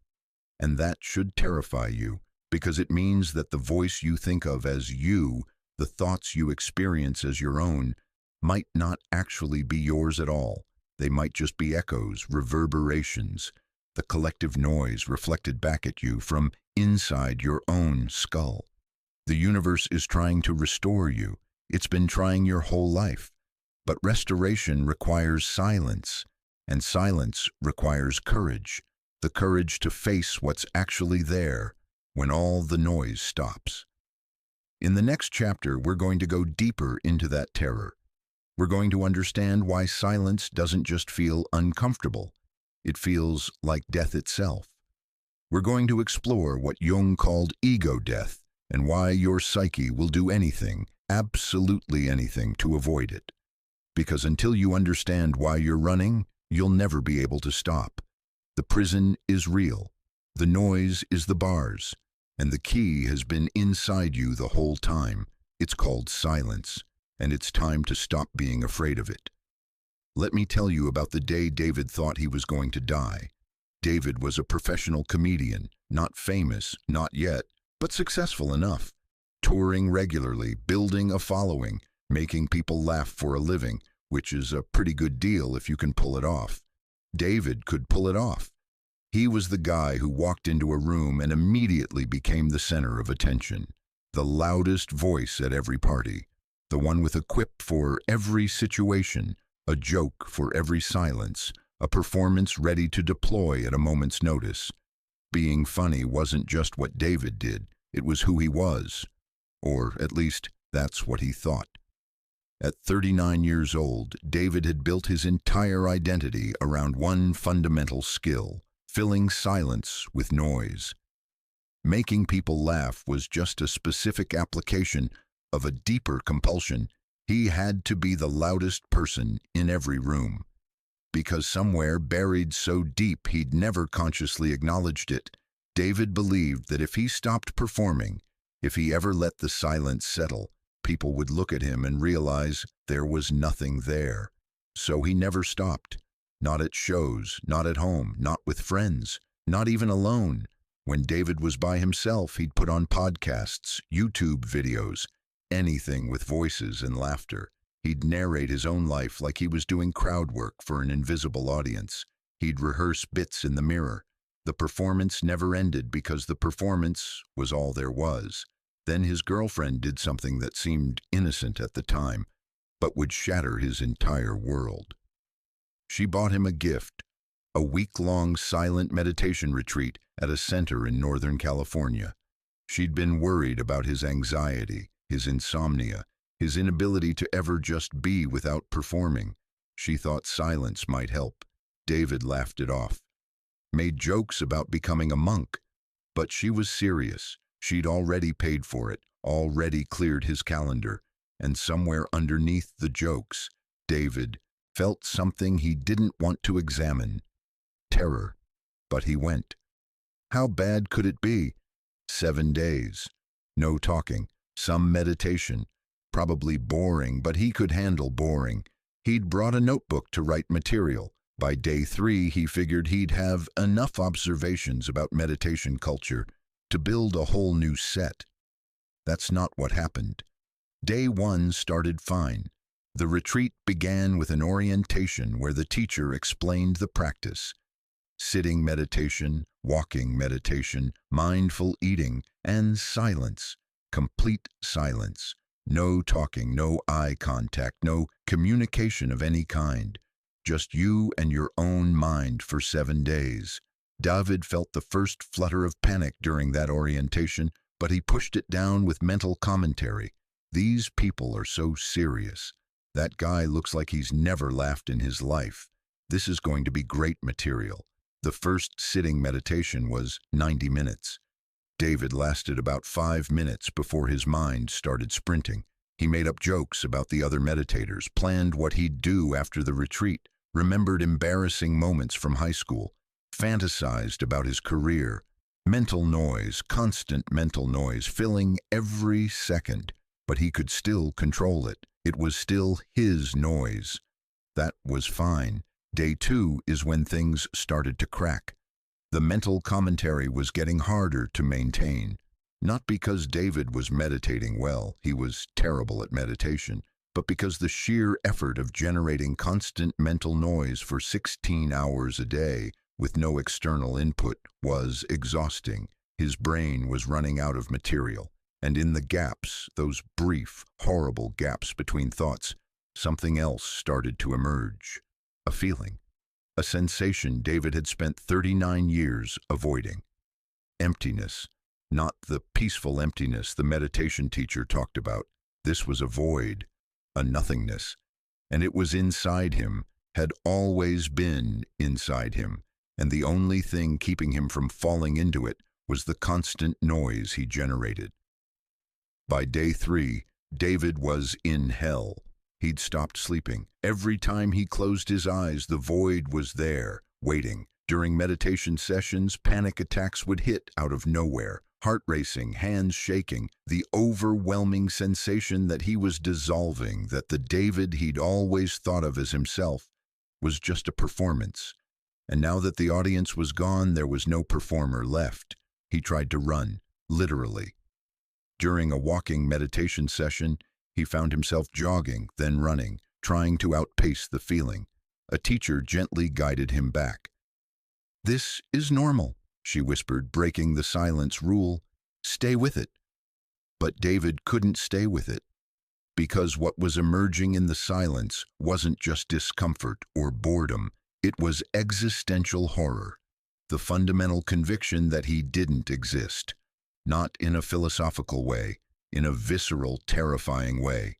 And that should terrify you, because it means that the voice you think of as you, the thoughts you experience as your own, might not actually be yours at all. They might just be echoes, reverberations, the collective noise reflected back at you from inside your own skull. The universe is trying to restore you. It's been trying your whole life. But restoration requires silence, and silence requires courage, the courage to face what's actually there when all the noise stops. In the next chapter, we're going to go deeper into that terror. We're going to understand why silence doesn't just feel uncomfortable. It feels like death itself. We're going to explore what Jung called ego death and why your psyche will do anything, absolutely anything, to avoid it. Because until you understand why you're running, you'll never be able to stop. The prison is real. The noise is the bars. And the key has been inside you the whole time. It's called silence. And it's time to stop being afraid of it. Let me tell you about the day David thought he was going to die. David was a professional comedian, not famous, not yet, but successful enough. Touring regularly, building a following, making people laugh for a living, which is a pretty good deal if you can pull it off. David could pull it off. He was the guy who walked into a room and immediately became the center of attention. The loudest voice at every party. The one with a quip for every situation, a joke for every silence, a performance ready to deploy at a moment's notice. Being funny wasn't just what David did, it was who he was. Or at least, that's what he thought. At 39 years old, David had built his entire identity around one fundamental skill, filling silence with noise. Making people laugh was just a specific application of a deeper compulsion. He had to be the loudest person in every room. Because somewhere buried so deep he'd never consciously acknowledged it, David believed that if he stopped performing, if he ever let the silence settle, people would look at him and realize there was nothing there. So he never stopped. Not at shows, not at home, not with friends, not even alone. When David was by himself, he'd put on podcasts, YouTube videos, anything with voices and laughter. He'd narrate his own life like he was doing crowd work for an invisible audience. He'd rehearse bits in the mirror. The performance never ended because the performance was all there was. Then his girlfriend did something that seemed innocent at the time, but would shatter his entire world. She bought him a gift, a week-long silent meditation retreat at a center in Northern California. She'd been worried about his anxiety, his insomnia, his inability to ever just be without performing. She thought silence might help. David laughed it off, made jokes about becoming a monk. But she was serious. She'd already paid for it, already cleared his calendar. And somewhere underneath the jokes, David felt something he didn't want to examine. Terror. But he went. How bad could it be? 7 days. No talking. Some meditation. Probably boring, but he could handle boring. He'd brought a notebook to write material. By day 3, he figured he'd have enough observations about meditation culture to build a whole new set. That's not what happened. Day 1 started fine. The retreat began with an orientation where the teacher explained the practice. Sitting meditation, walking meditation, mindful eating, and silence. Complete silence. No talking, no eye contact, no communication of any kind. Just you and your own mind for 7 days. David felt the first flutter of panic during that orientation, but he pushed it down with mental commentary. These people are so serious. That guy looks like he's never laughed in his life. This is going to be great material. The first sitting meditation was 90 minutes. David lasted about 5 minutes before his mind started sprinting. He made up jokes about the other meditators, planned what he'd do after the retreat, remembered embarrassing moments from high school, fantasized about his career. Mental noise, constant mental noise, filling every second. But he could still control it. It was still his noise. That was fine. Day 2 is when things started to crack. The mental commentary was getting harder to maintain. Not because David was meditating well, he was terrible at meditation, but because the sheer effort of generating constant mental noise for 16 hours a day with no external input was exhausting. His brain was running out of material. And in the gaps, those brief, horrible gaps between thoughts, something else started to emerge. A feeling. A sensation David had spent 39 years avoiding. Emptiness. Not the peaceful emptiness the meditation teacher talked about. This was a void, a nothingness. And it was inside him, had always been inside him. And the only thing keeping him from falling into it was the constant noise he generated. By day 3, David was in hell. He'd stopped sleeping. Every time he closed his eyes, the void was there, waiting. During meditation sessions, panic attacks would hit out of nowhere. Heart racing, hands shaking, the overwhelming sensation that he was dissolving, that the David he'd always thought of as himself was just a performance. And now that the audience was gone, there was no performer left. He tried to run, literally. During a walking meditation session, he found himself jogging, then running, trying to outpace the feeling. A teacher gently guided him back. "This is normal," she whispered, breaking the silence rule. "Stay with it." But David couldn't stay with it, because what was emerging in the silence wasn't just discomfort or boredom. It was existential horror, the fundamental conviction that he didn't exist. Not in a philosophical way, in a visceral, terrifying way.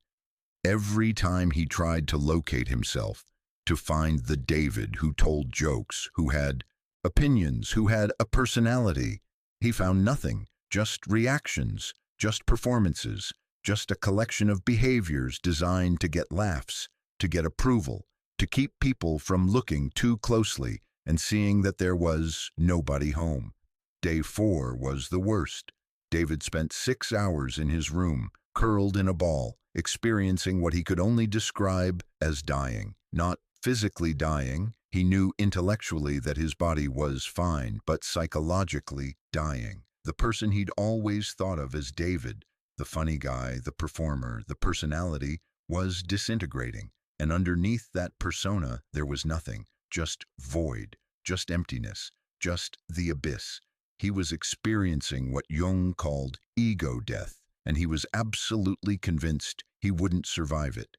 Every time he tried to locate himself, to find the David who told jokes, who had opinions, who had a personality, he found nothing, just reactions, just performances, just a collection of behaviors designed to get laughs, to get approval, to keep people from looking too closely and seeing that there was nobody home. Day 4 was the worst. David spent 6 hours in his room, curled in a ball, experiencing what he could only describe as dying. Not physically dying, he knew intellectually that his body was fine, but psychologically dying. The person he'd always thought of as David, the funny guy, the performer, the personality, was disintegrating. And underneath that persona, there was nothing, just void. just emptiness, just the abyss. He was experiencing what Jung called ego death, and he was absolutely convinced he wouldn't survive it.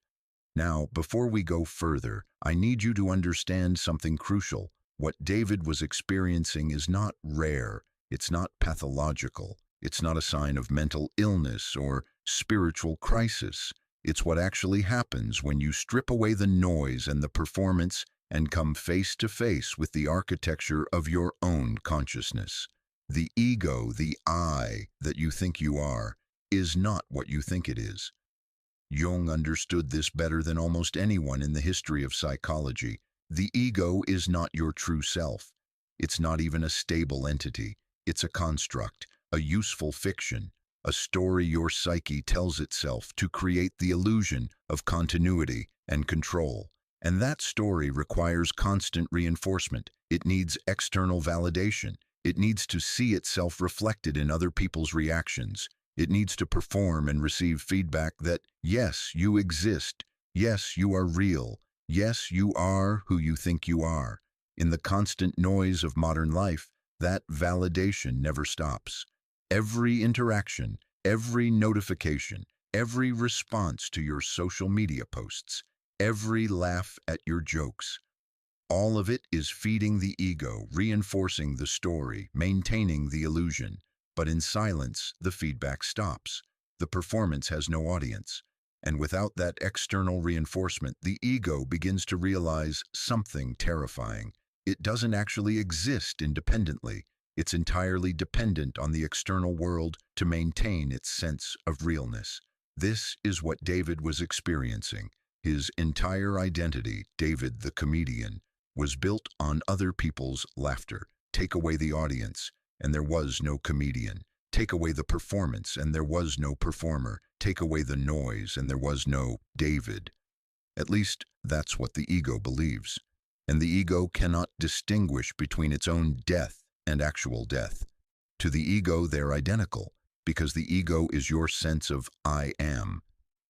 Now, before we go further, I need you to understand something crucial. What David was experiencing is not rare, it's not pathological, it's not a sign of mental illness or spiritual crisis. It's what actually happens when you strip away the noise and the performance and come face to face with the architecture of your own consciousness. The ego, the I that you think you are, is not what you think it is. Jung understood this better than almost anyone in the history of psychology. The ego is not your true self. It's not even a stable entity. It's a construct, a useful fiction, a story your psyche tells itself to create the illusion of continuity and control. And that story requires constant reinforcement. It needs external validation. It needs to see itself reflected in other people's reactions. It needs to perform and receive feedback that, yes, you exist. Yes, you are real. Yes, you are who you think you are. In the constant noise of modern life, that validation never stops. Every interaction, every notification, every response to your social media posts, every laugh at your jokes, all of it is feeding the ego, reinforcing the story, maintaining the illusion. But in silence, the feedback stops. The performance has no audience. And without that external reinforcement, the ego begins to realize something terrifying. It doesn't actually exist independently. It's entirely dependent on the external world to maintain its sense of realness. This is what David was experiencing. His entire identity, David the comedian, was built on other people's laughter. Take away the audience, and there was no comedian. Take away the performance, and there was no performer. Take away the noise, and there was no David. At least, that's what the ego believes. And the ego cannot distinguish between its own death and actual death. To the ego, they're identical, because the ego is your sense of I am.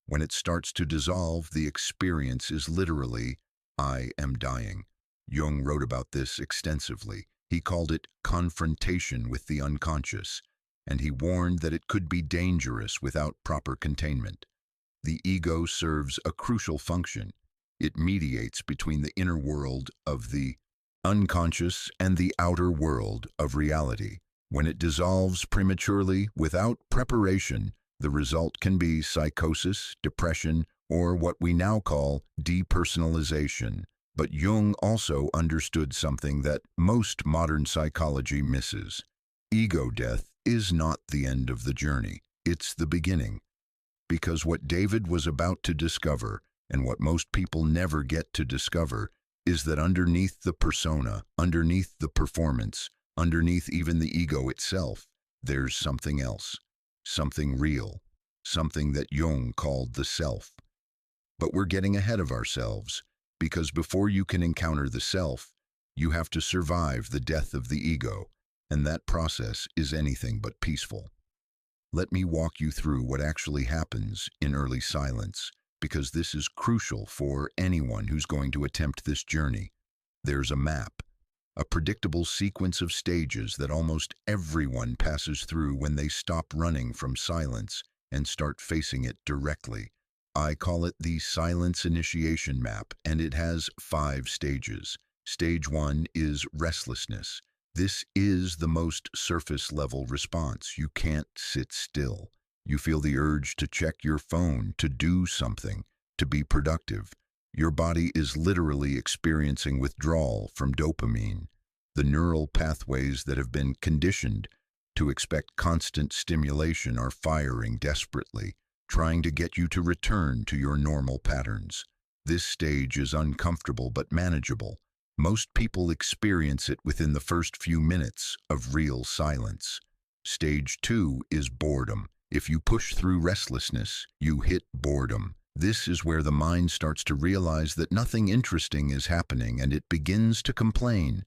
When it starts to dissolve, the experience is literally, I am dying. Jung wrote about this extensively. He called it confrontation with the unconscious, and he warned that it could be dangerous without proper containment. The ego serves a crucial function. It mediates between the inner world of the unconscious and the outer world of reality. When it dissolves prematurely, without preparation, the result can be psychosis, depression, or what we now call depersonalization. But Jung also understood something that most modern psychology misses. Ego death is not the end of the journey. It's the beginning. Because what David was about to discover, and what most people never get to discover, is that underneath the persona, underneath the performance, underneath even the ego itself, there's something else, something real, something that Jung called the self. But we're getting ahead of ourselves, because before you can encounter the self, you have to survive the death of the ego, and that process is anything but peaceful. Let me walk you through what actually happens in early silence, because this is crucial for anyone who's going to attempt this journey. There's a map, a predictable sequence of stages that almost everyone passes through when they stop running from silence and start facing it directly. I call it the silence initiation map, and it has 5 stages. Stage 1 is restlessness. This is the most surface-level response. You can't sit still. You feel the urge to check your phone, to do something, to be productive. Your body is literally experiencing withdrawal from dopamine, the neural pathways that have been conditioned to expect constant stimulation are firing desperately, trying to get you to return to your normal patterns. This stage is uncomfortable but manageable. Most people experience it within the first few minutes of real silence. Stage 2 is boredom. If you push through restlessness, you hit boredom. This is where the mind starts to realize that nothing interesting is happening, and it begins to complain.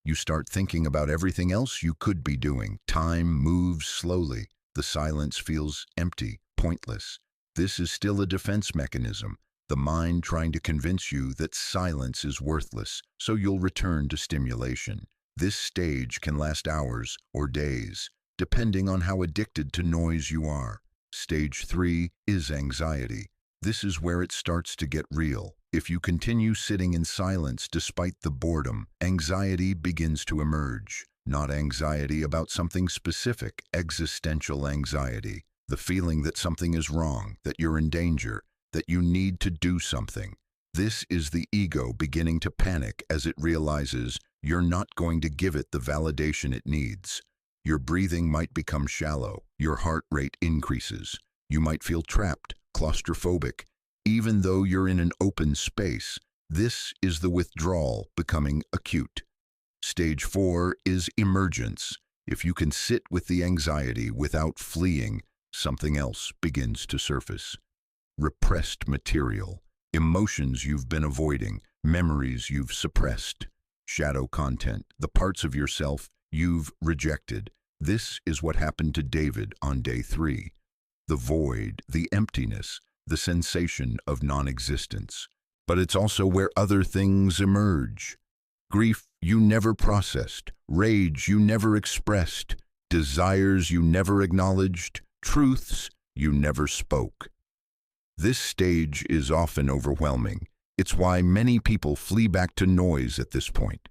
You start thinking about everything else you could be doing. Time moves slowly. The silence feels empty, pointless. This is still a defense mechanism. the mind trying to convince you that silence is worthless, so you'll return to stimulation. This stage can last hours or days, depending on how addicted to noise you are. Stage 3 is anxiety. This is where it starts to get real. If you continue sitting in silence despite the boredom, anxiety begins to emerge. Not anxiety about something specific, existential anxiety. The feeling that something is wrong, that you're in danger, that you need to do something. This is the ego beginning to panic as it realizes you're not going to give it the validation it needs. Your breathing might become shallow, your heart rate increases. You might feel trapped, claustrophobic, even though you're in an open space. This is the withdrawal becoming acute. Stage 4 is emergence. If you can sit with the anxiety without fleeing, something else begins to surface. Repressed material, emotions you've been avoiding, memories you've suppressed, shadow content, the parts of yourself you've rejected. This is what happened to David on day 3. The void, the emptiness, the sensation of non-existence. But it's also where other things emerge. Grief you never processed, rage you never expressed, desires you never acknowledged, truths you never spoke. This stage is often overwhelming. It's why many people flee back to noise at this point.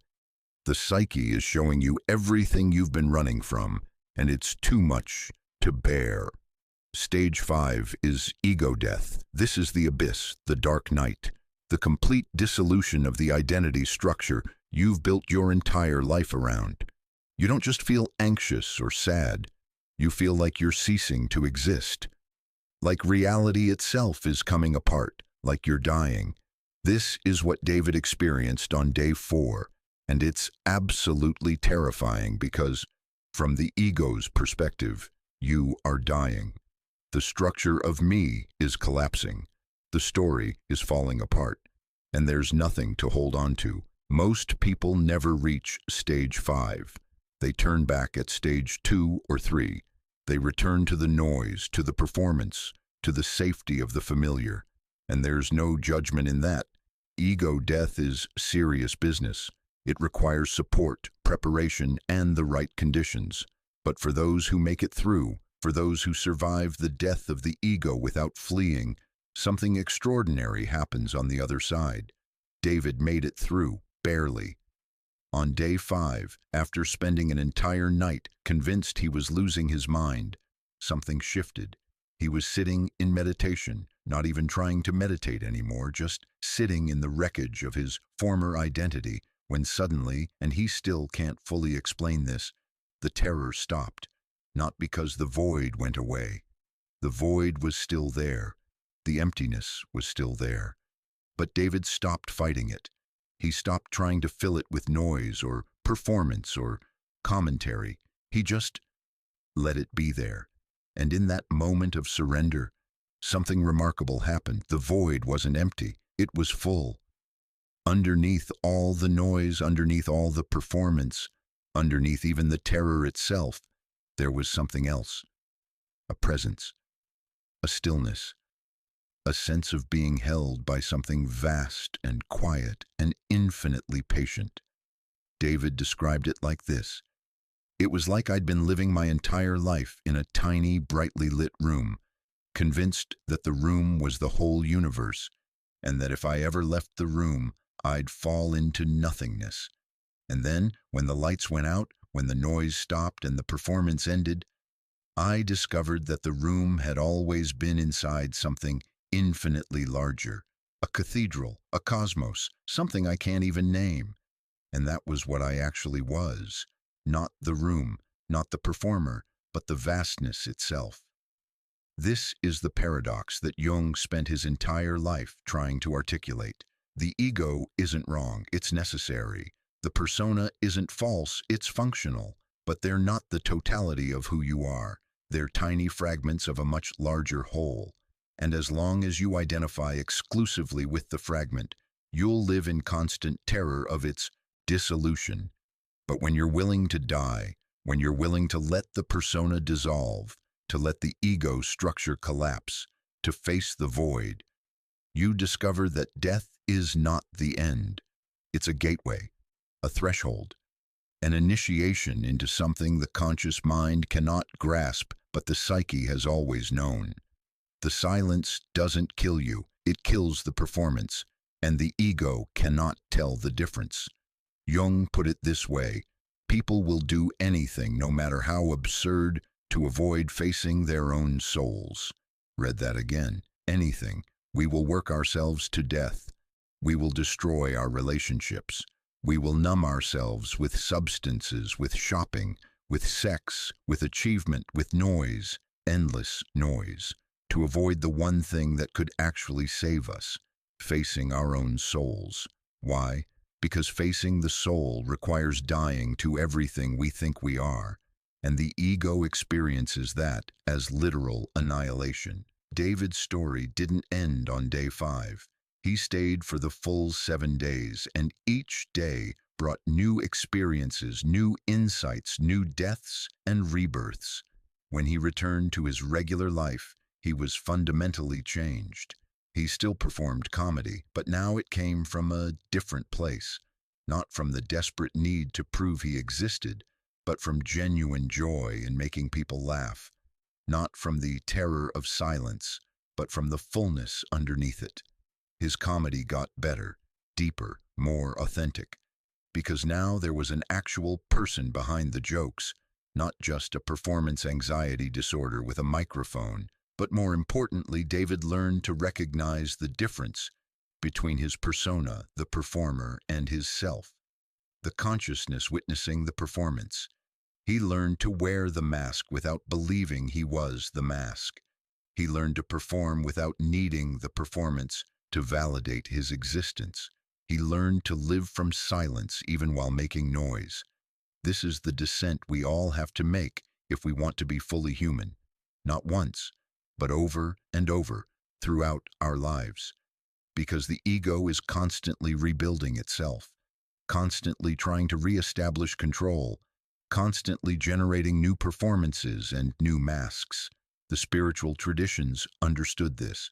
The psyche is showing you everything you've been running from, and it's too much to bear. Stage 5 is ego death. This is the abyss, the dark night, the complete dissolution of the identity structure you've built your entire life around. You don't just feel anxious or sad. You feel like you're ceasing to exist. Like reality itself is coming apart, like you're dying. This is what David experienced on day 4, and it's absolutely terrifying because, from the ego's perspective, you are dying. The structure of me is collapsing. The story is falling apart, and there's nothing to hold on to. Most people never reach stage 5. They turn back at stage 2 or 3. They return to the noise, to the performance, to the safety of the familiar. And there's no judgment in that. Ego death is serious business. It requires support, preparation, and the right conditions. But for those who make it through, for those who survive the death of the ego without fleeing, something extraordinary happens on the other side. David made it through, barely. On day 5, after spending an entire night convinced he was losing his mind, something shifted. He was sitting in meditation, not even trying to meditate anymore, just sitting in the wreckage of his former identity, when suddenly, and he still can't fully explain this, the terror stopped. Not because the void went away. The void was still there. The emptiness was still there. But David stopped fighting it. He stopped trying to fill it with noise or performance or commentary. He just let it be there. And in that moment of surrender, something remarkable happened. The void wasn't empty. It was full. Underneath all the noise, underneath all the performance, underneath even the terror itself, there was something else. A presence. A stillness. A sense of being held by something vast and quiet and infinitely patient. David described it like this. It was like I'd been living my entire life in a tiny, brightly lit room, convinced that the room was the whole universe, and that if I ever left the room, I'd fall into nothingness. And then, when the lights went out, when the noise stopped and the performance ended, I discovered that the room had always been inside something infinitely larger, a cathedral, a cosmos, something I can't even name. And that was what I actually was. Not the room, not the performer, but the vastness itself. This is the paradox that Jung spent his entire life trying to articulate. The ego isn't wrong, it's necessary. The persona isn't false, it's functional. But they're not the totality of who you are. They're tiny fragments of a much larger whole. And as long as you identify exclusively with the fragment, you'll live in constant terror of its dissolution. But when you're willing to die, when you're willing to let the persona dissolve, to let the ego structure collapse, to face the void, you discover that death is not the end. It's a gateway, a threshold, an initiation into something the conscious mind cannot grasp, but the psyche has always known. The silence doesn't kill you, it kills the performance, and the ego cannot tell the difference. Jung put it this way: people will do anything, no matter how absurd, to avoid facing their own souls. Read that again. Anything. We will work ourselves to death. We will destroy our relationships. We will numb ourselves with substances, with shopping, with sex, with achievement, with noise, endless noise, to avoid the one thing that could actually save us, facing our own souls. Why? Because facing the soul requires dying to everything we think we are, and the ego experiences that as literal annihilation. David's story didn't end on day 5. He stayed for the full 7 days, and each day brought new experiences, new insights, new deaths and rebirths. When he returned to his regular life, he was fundamentally changed. He still performed comedy, but now it came from a different place, not from the desperate need to prove he existed, but from genuine joy in making people laugh, not from the terror of silence, but from the fullness underneath it. His comedy got better, deeper, more authentic, because now there was an actual person behind the jokes, not just a performance anxiety disorder with a microphone. But more importantly, David learned to recognize the difference between his persona, the performer, and his self, the consciousness witnessing the performance. He learned to wear the mask without believing he was the mask. He learned to perform without needing the performance to validate his existence. He learned to live from silence even while making noise. This is the descent we all have to make if we want to be fully human, not once, but over and over throughout our lives. Because the ego is constantly rebuilding itself, constantly trying to reestablish control, constantly generating new performances and new masks. The spiritual traditions understood this.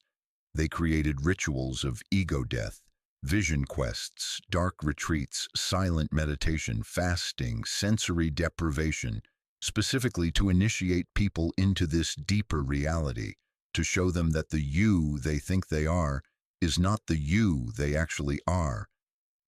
They created rituals of ego death, vision quests, dark retreats, silent meditation, fasting, sensory deprivation, specifically to initiate people into this deeper reality, to show them that the you they think they are is not the you they actually are.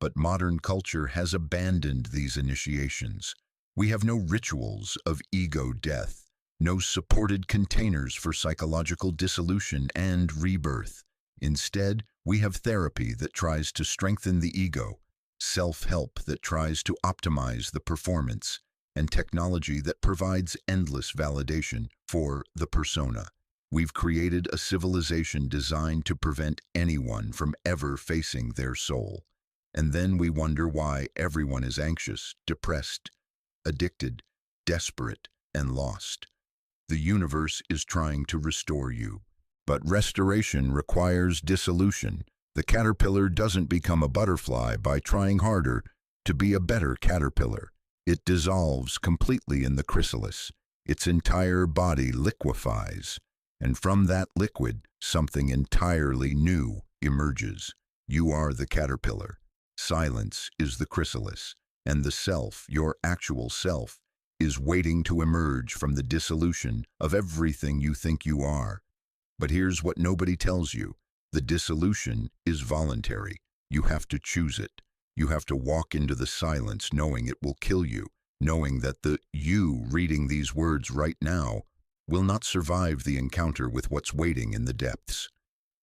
But modern culture has abandoned these initiations. We have no rituals of ego death, no supported containers for psychological dissolution and rebirth. Instead, we have therapy that tries to strengthen the ego, self-help that tries to optimize the performance, and technology that provides endless validation for the persona. We've created a civilization designed to prevent anyone from ever facing their soul. And then we wonder why everyone is anxious, depressed, addicted, desperate, and lost. The universe is trying to restore you. But restoration requires dissolution. The caterpillar doesn't become a butterfly by trying harder to be a better caterpillar. It dissolves completely in the chrysalis. Its entire body liquefies. And from that liquid, something entirely new emerges. You are the caterpillar. Silence is the chrysalis. And the self, your actual self, is waiting to emerge from the dissolution of everything you think you are. But here's what nobody tells you. The dissolution is voluntary. You have to choose it. You have to walk into the silence knowing it will kill you, knowing that the you reading these words right now will not survive the encounter with what's waiting in the depths.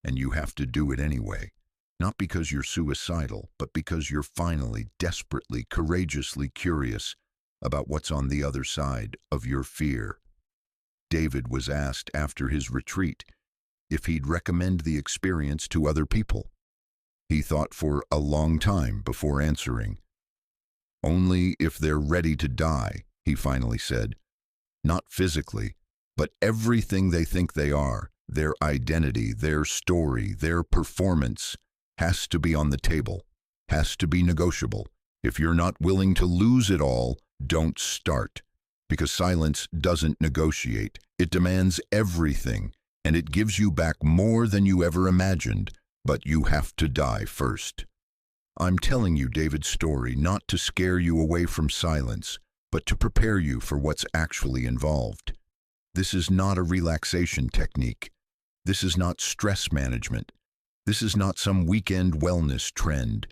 And you have to do it anyway. Not because you're suicidal, but because you're finally, desperately, courageously curious about what's on the other side of your fear. David was asked after his retreat if he'd recommend the experience to other people. He thought for a long time before answering. Only if they're ready to die, he finally said. Not physically, but everything they think they are, their identity, their story, their performance, has to be on the table, has to be negotiable. If you're not willing to lose it all, don't start. Because silence doesn't negotiate. It demands everything, and it gives you back more than you ever imagined. but you have to die first. I'm telling you David's story not to scare you away from silence, but to prepare you for what's actually involved. This is not a relaxation technique. This is not stress management. This is not some weekend wellness trend.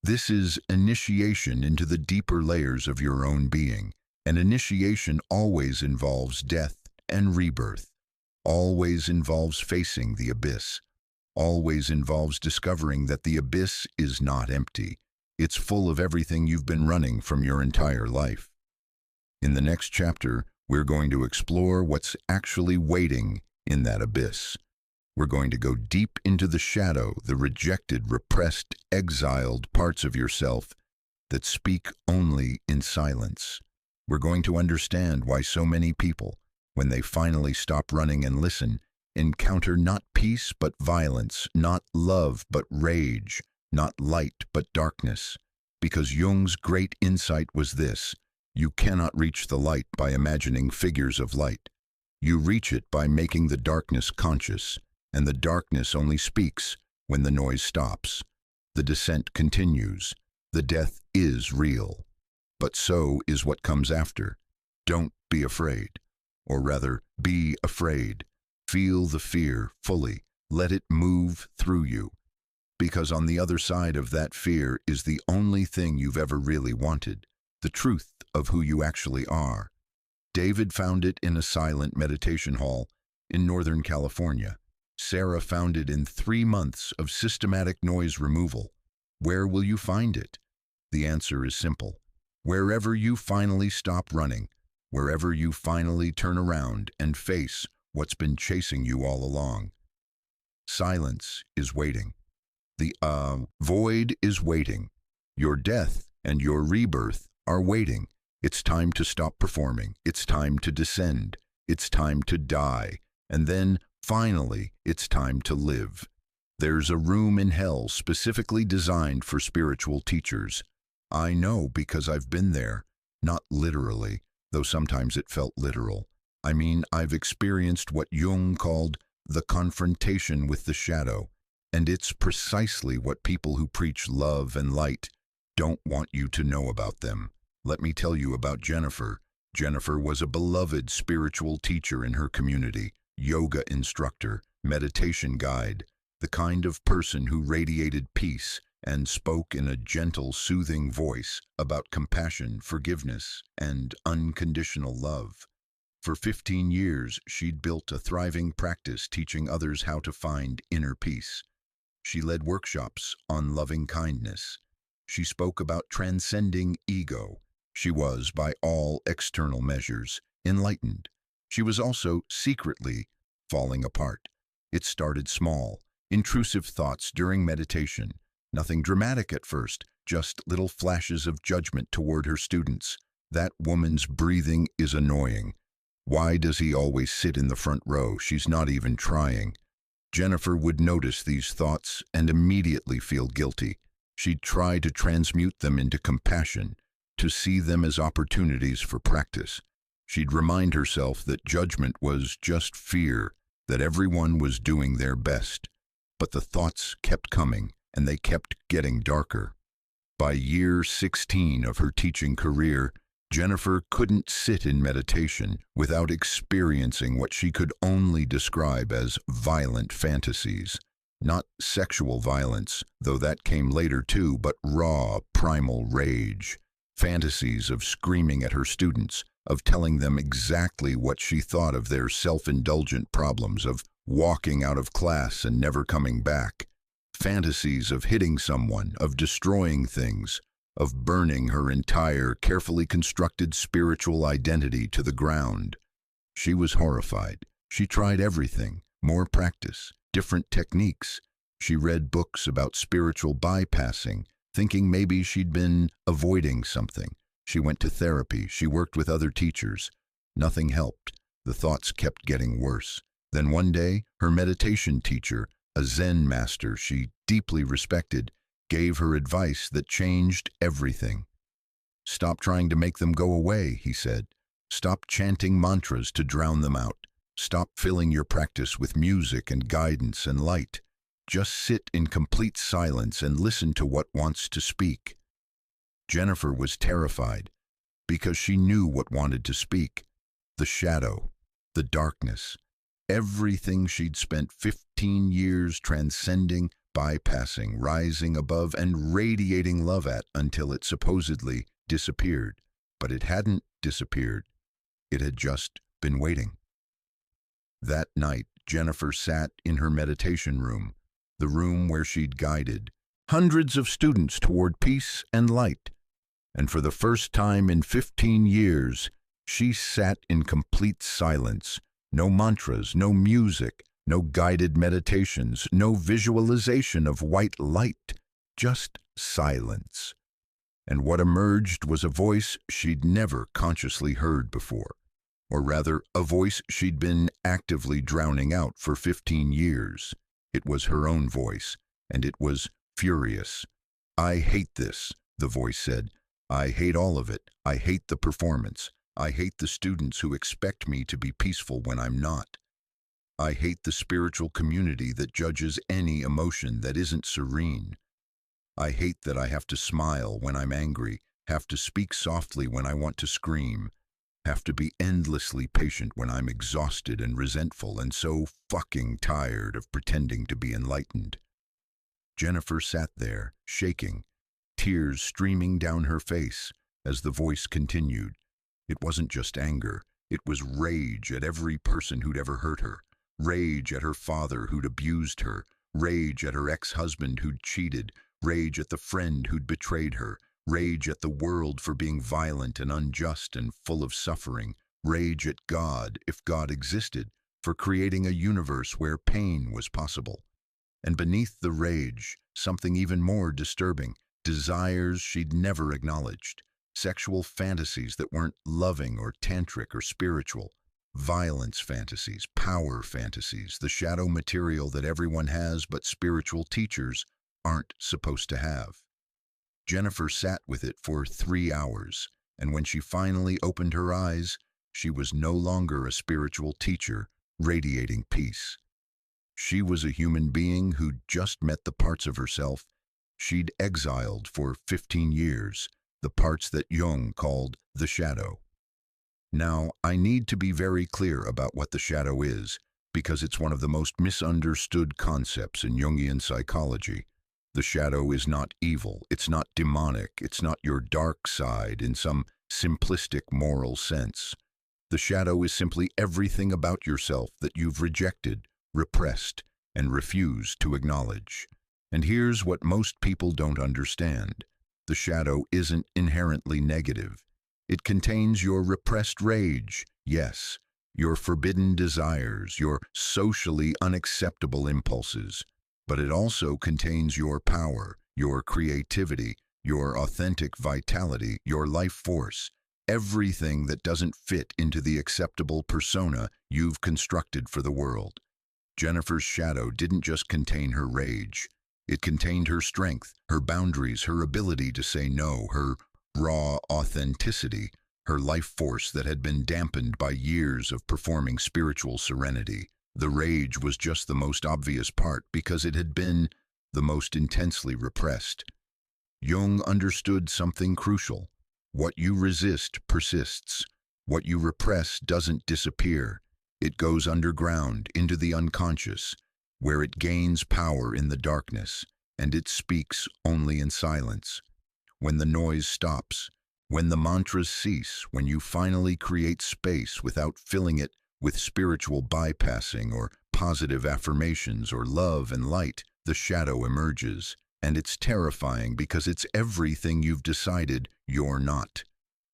This is initiation into the deeper layers of your own being. And initiation always involves death and rebirth, always involves facing the abyss, always involves discovering that the abyss is not empty. It's full of everything you've been running from your entire life. In the next chapter, we're going to explore what's actually waiting in that abyss. We're going to go deep into the shadow, the rejected, repressed, exiled parts of yourself that speak only in silence. We're going to understand why so many people, when they finally stop running and listen, encounter not peace but violence, not love but rage, not light but darkness. Because Jung's great insight was this: you cannot reach the light by imagining figures of light. You reach it by making the darkness conscious, and the darkness only speaks when the noise stops. The descent continues. The death is real. But so is what comes after. Don't be afraid. Or rather, be afraid. Feel the fear fully. Let it move through you. Because on the other side of that fear is the only thing you've ever really wanted, the truth of who you actually are. David found it in a silent meditation hall in Northern California. Sarah found it in 3 months of systematic noise removal. Where will you find it? The answer is simple. Wherever you finally stop running, wherever you finally turn around and face what's been chasing you all along. Silence is waiting. The void is waiting. Your death and your rebirth are waiting. It's time to stop performing. It's time to descend. It's time to die. And then, finally, it's time to live. There's a room in hell specifically designed for spiritual teachers. I know because I've been there, not literally, though sometimes it felt literal. I mean, I've experienced what Jung called the confrontation with the shadow, and it's precisely what people who preach love and light don't want you to know about them. Let me tell you about Jennifer. Jennifer was a beloved spiritual teacher in her community, yoga instructor, meditation guide, the kind of person who radiated peace and spoke in a gentle, soothing voice about compassion, forgiveness, and unconditional love. For 15 years, she'd built a thriving practice teaching others how to find inner peace. She led workshops on loving kindness. She spoke about transcending ego. She was, by all external measures, enlightened. She was also secretly falling apart. It started small, intrusive thoughts during meditation. Nothing dramatic at first, just little flashes of judgment toward her students. That woman's breathing is annoying. Why does he always sit in the front row? She's not even trying. Jennifer would notice these thoughts and immediately feel guilty. She'd try to transmute them into compassion, to see them as opportunities for practice. She'd remind herself that judgment was just fear, that everyone was doing their best. But the thoughts kept coming, and they kept getting darker. By year 16 of her teaching career, Jennifer couldn't sit in meditation without experiencing what she could only describe as violent fantasies. Not sexual violence, though that came later too, but raw, primal rage. Fantasies of screaming at her students, of telling them exactly what she thought of their self-indulgent problems, of walking out of class and never coming back. Fantasies of hitting someone, of destroying things, of burning her entire, carefully constructed spiritual identity to the ground. She was horrified. She tried everything, more practice, different techniques. She read books about spiritual bypassing, thinking maybe she'd been avoiding something. She went to therapy. She worked with other teachers. Nothing helped. The thoughts kept getting worse. Then one day, her meditation teacher, a Zen master she deeply respected, gave her advice that changed everything. "Stop trying to make them go away," he said. "Stop chanting mantras to drown them out. Stop filling your practice with music and guidance and light. Just sit in complete silence and listen to what wants to speak. Jennifer was terrified because she knew what wanted to speak. The shadow, the darkness, everything she'd spent 15 years transcending, bypassing, rising above, and radiating love at until it supposedly disappeared. But it hadn't disappeared. It had just been waiting. That night, Jennifer sat in her meditation room, the room where she'd guided hundreds of students toward peace and light. And for the first time in 15 years, she sat in complete silence. No mantras, no music, no guided meditations, no visualization of white light, just silence. And what emerged was a voice she'd never consciously heard before. Or rather, a voice she'd been actively drowning out for 15 years. It was her own voice, and it was furious. "I hate this," the voice said. "I hate all of it. I hate the performance. I hate the students who expect me to be peaceful when I'm not. I hate the spiritual community that judges any emotion that isn't serene. I hate that I have to smile when I'm angry, have to speak softly when I want to scream, have to be endlessly patient when I'm exhausted and resentful and so fucking tired of pretending to be enlightened." Jennifer sat there, shaking, tears streaming down her face as the voice continued. It wasn't just anger, it was rage at every person who'd ever hurt her, rage at her father who'd abused her, rage at her ex-husband who'd cheated, rage at the friend who'd betrayed her, rage at the world for being violent and unjust and full of suffering, rage at God, if God existed, for creating a universe where pain was possible. And beneath the rage, something even more disturbing, desires she'd never acknowledged, sexual fantasies that weren't loving or tantric or spiritual, violence fantasies, power fantasies, the shadow material that everyone has but spiritual teachers aren't supposed to have. Jennifer sat with it for 3 hours, and when she finally opened her eyes, she was no longer a spiritual teacher radiating peace. She was a human being who'd just met the parts of herself she'd exiled for 15 years, the parts that Jung called the shadow. Now, I need to be very clear about what the shadow is, because it's one of the most misunderstood concepts in Jungian psychology. The shadow is not evil, it's not demonic, it's not your dark side in some simplistic moral sense. The shadow is simply everything about yourself that you've rejected, repressed, and refused to acknowledge. And here's what most people don't understand. The shadow isn't inherently negative. It contains your repressed rage, yes, your forbidden desires, your socially unacceptable impulses. But it also contains your power, your creativity, your authentic vitality, your life force, everything that doesn't fit into the acceptable persona you've constructed for the world. Jennifer's shadow didn't just contain her rage. It contained her strength, her boundaries, her ability to say no, her raw authenticity, her life force that had been dampened by years of performing spiritual serenity. The rage was just the most obvious part because it had been the most intensely repressed. Jung understood something crucial. What you resist persists. What you repress doesn't disappear. It goes underground, into the unconscious, where it gains power in the darkness, and it speaks only in silence. When the noise stops, when the mantras cease, when you finally create space without filling it with spiritual bypassing or positive affirmations or love and light, the shadow emerges. And it's terrifying because it's everything you've decided you're not.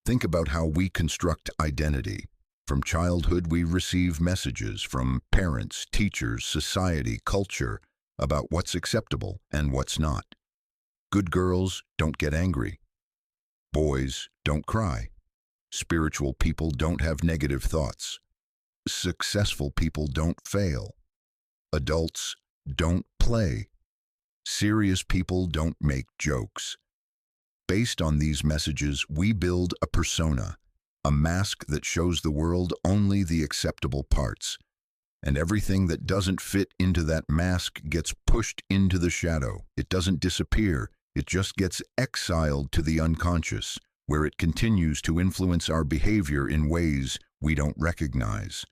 Think about how we construct identity. From childhood, we receive messages from parents, teachers, society, culture about what's acceptable and what's not. Good girls don't get angry. Boys don't cry. Spiritual people don't have negative thoughts. Successful people don't fail. Adults don't play. Serious people don't make jokes. Based on these messages, we build a persona, a mask that shows the world only the acceptable parts. And everything that doesn't fit into that mask gets pushed into the shadow. It doesn't disappear. It just gets exiled to the unconscious, where it continues to influence our behavior in ways we don't recognize.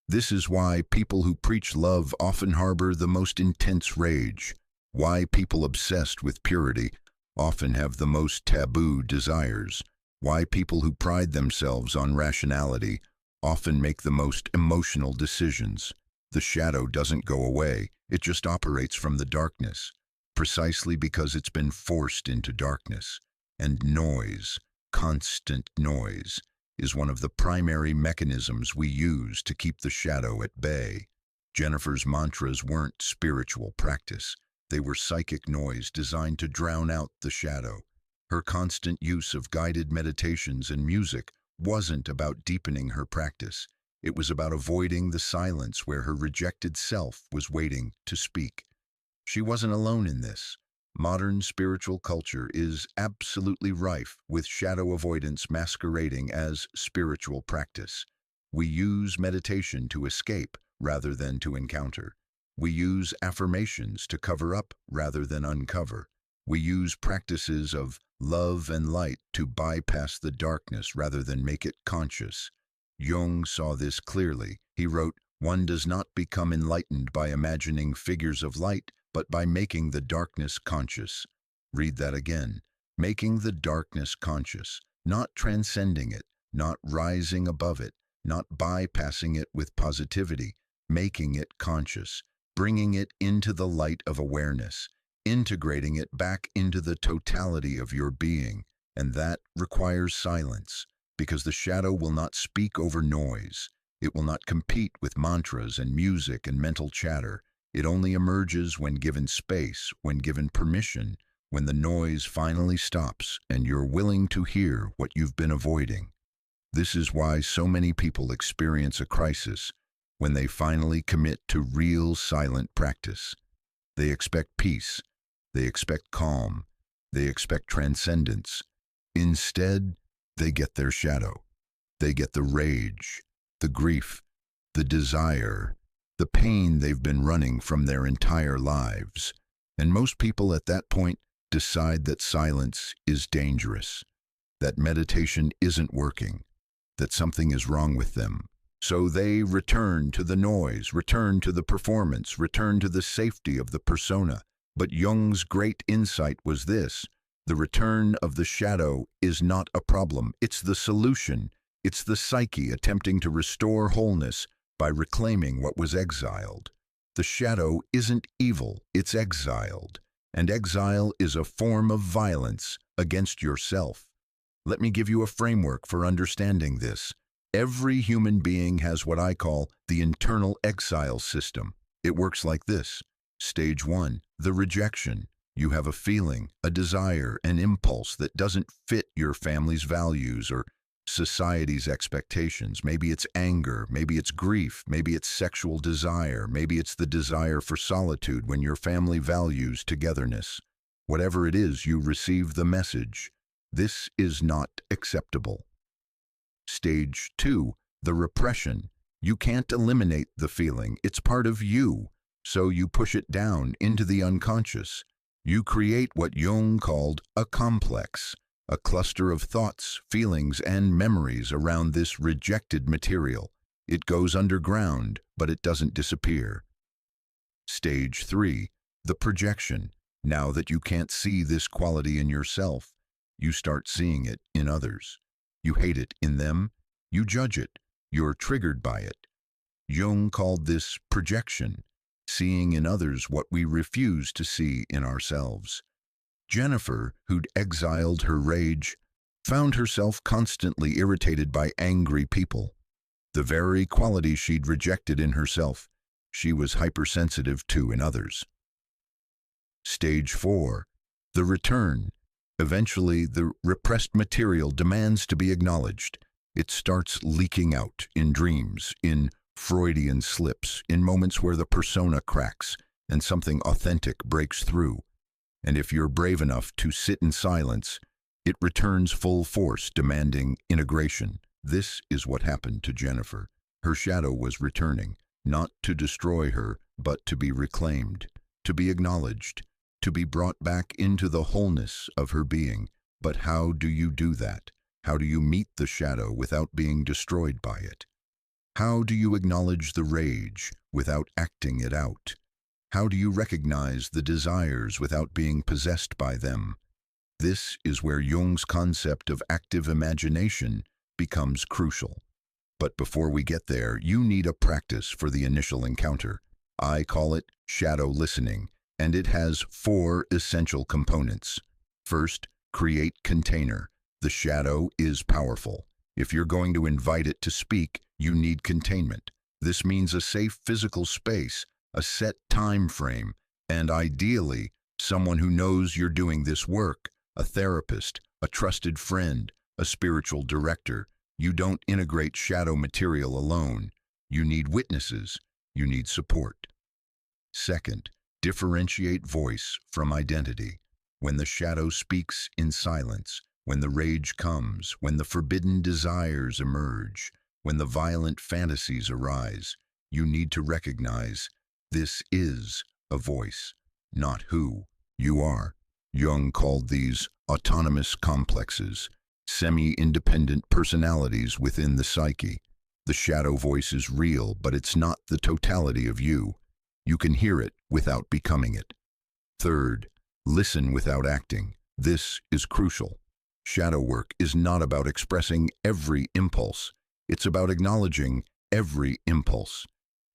This is why people who preach love often harbor the most intense rage, why people obsessed with purity often have the most taboo desires, why people who pride themselves on rationality often make the most emotional decisions. The shadow doesn't go away, it just operates from the darkness, precisely because it's been forced into darkness. And noise, constant noise, is one of the primary mechanisms we use to keep the shadow at bay. Jennifer's mantras weren't spiritual practice. They were psychic noise designed to drown out the shadow. Her constant use of guided meditations and music wasn't about deepening her practice. It was about avoiding the silence where her rejected self was waiting to speak. She wasn't alone in this. Modern spiritual culture is absolutely rife with shadow avoidance masquerading as spiritual practice. We use meditation to escape rather than to encounter. We use affirmations to cover up rather than uncover. We use practices of love and light to bypass the darkness rather than make it conscious. Jung saw this clearly. He wrote, "One does not become enlightened by imagining figures of light, but by making the darkness conscious." Read that again. Making the darkness conscious, not transcending it, not rising above it, not bypassing it with positivity, making it conscious, bringing it into the light of awareness, integrating it back into the totality of your being. And that requires silence, because the shadow will not speak over noise. It will not compete with mantras and music and mental chatter. It only emerges when given space, when given permission, when the noise finally stops and you're willing to hear what you've been avoiding. This is why so many people experience a crisis when they finally commit to real silent practice. They expect peace, they expect calm, they expect transcendence. Instead, they get their shadow. They get the rage, the grief, the desire, the pain they've been running from their entire lives. And most people at that point decide that silence is dangerous, that meditation isn't working, that something is wrong with them. So they return to the noise, return to the performance, return to the safety of the persona. But Jung's great insight was this: the return of the shadow is not a problem, it's the solution. It's the psyche attempting to restore wholeness by reclaiming what was exiled. The shadow isn't evil, it's exiled. And exile is a form of violence against yourself. Let me give you a framework for understanding this. Every human being has what I call the internal exile system. It works like this. Stage 1, the rejection. You have a feeling, a desire, an impulse that doesn't fit your family's values or society's expectations. Maybe it's anger, maybe it's grief, maybe it's sexual desire, maybe it's the desire for solitude when your family values togetherness. Whatever it is, you receive the message: this is not acceptable. Stage 2, the repression. You can't eliminate the feeling, it's part of you, so you push it down into the unconscious. You create what Jung called a complex, a cluster of thoughts, feelings, and memories around this rejected material. It goes underground, but it doesn't disappear. Stage 3, the projection. Now that you can't see this quality in yourself, you start seeing it in others. You hate it in them, you judge it, you're triggered by it. Jung called this projection, seeing in others what we refuse to see in ourselves. Jennifer, who'd exiled her rage, found herself constantly irritated by angry people. The very qualities she'd rejected in herself, she was hypersensitive to in others. Stage 4, the return. Eventually, the repressed material demands to be acknowledged. It starts leaking out in dreams, in Freudian slips, in moments where the persona cracks and something authentic breaks through. And if you're brave enough to sit in silence, it returns full force, demanding integration. This is what happened to Jennifer. Her shadow was returning, not to destroy her, but to be reclaimed, to be acknowledged, to be brought back into the wholeness of her being. But how do you do that? How do you meet the shadow without being destroyed by it? How do you acknowledge the rage without acting it out? How do you recognize the desires without being possessed by them? This is where Jung's concept of active imagination becomes crucial. But before we get there, you need a practice for the initial encounter. I call it shadow listening, and it has 4 essential components. First, create container. The shadow is powerful. If you're going to invite it to speak, you need containment. This means a safe physical space, a set time frame, and ideally, someone who knows you're doing this work, a therapist, a trusted friend, a spiritual director. You don't integrate shadow material alone. You need witnesses. You need support. Second, differentiate voice from identity. When the shadow speaks in silence, when the rage comes, when the forbidden desires emerge, when the violent fantasies arise, you need to recognize this is a voice, not who you are. Jung called these autonomous complexes, semi-independent personalities within the psyche. The shadow voice is real, but it's not the totality of you. You can hear it without becoming it. Third, listen without acting. This is crucial. Shadow work is not about expressing every impulse. It's about acknowledging every impulse.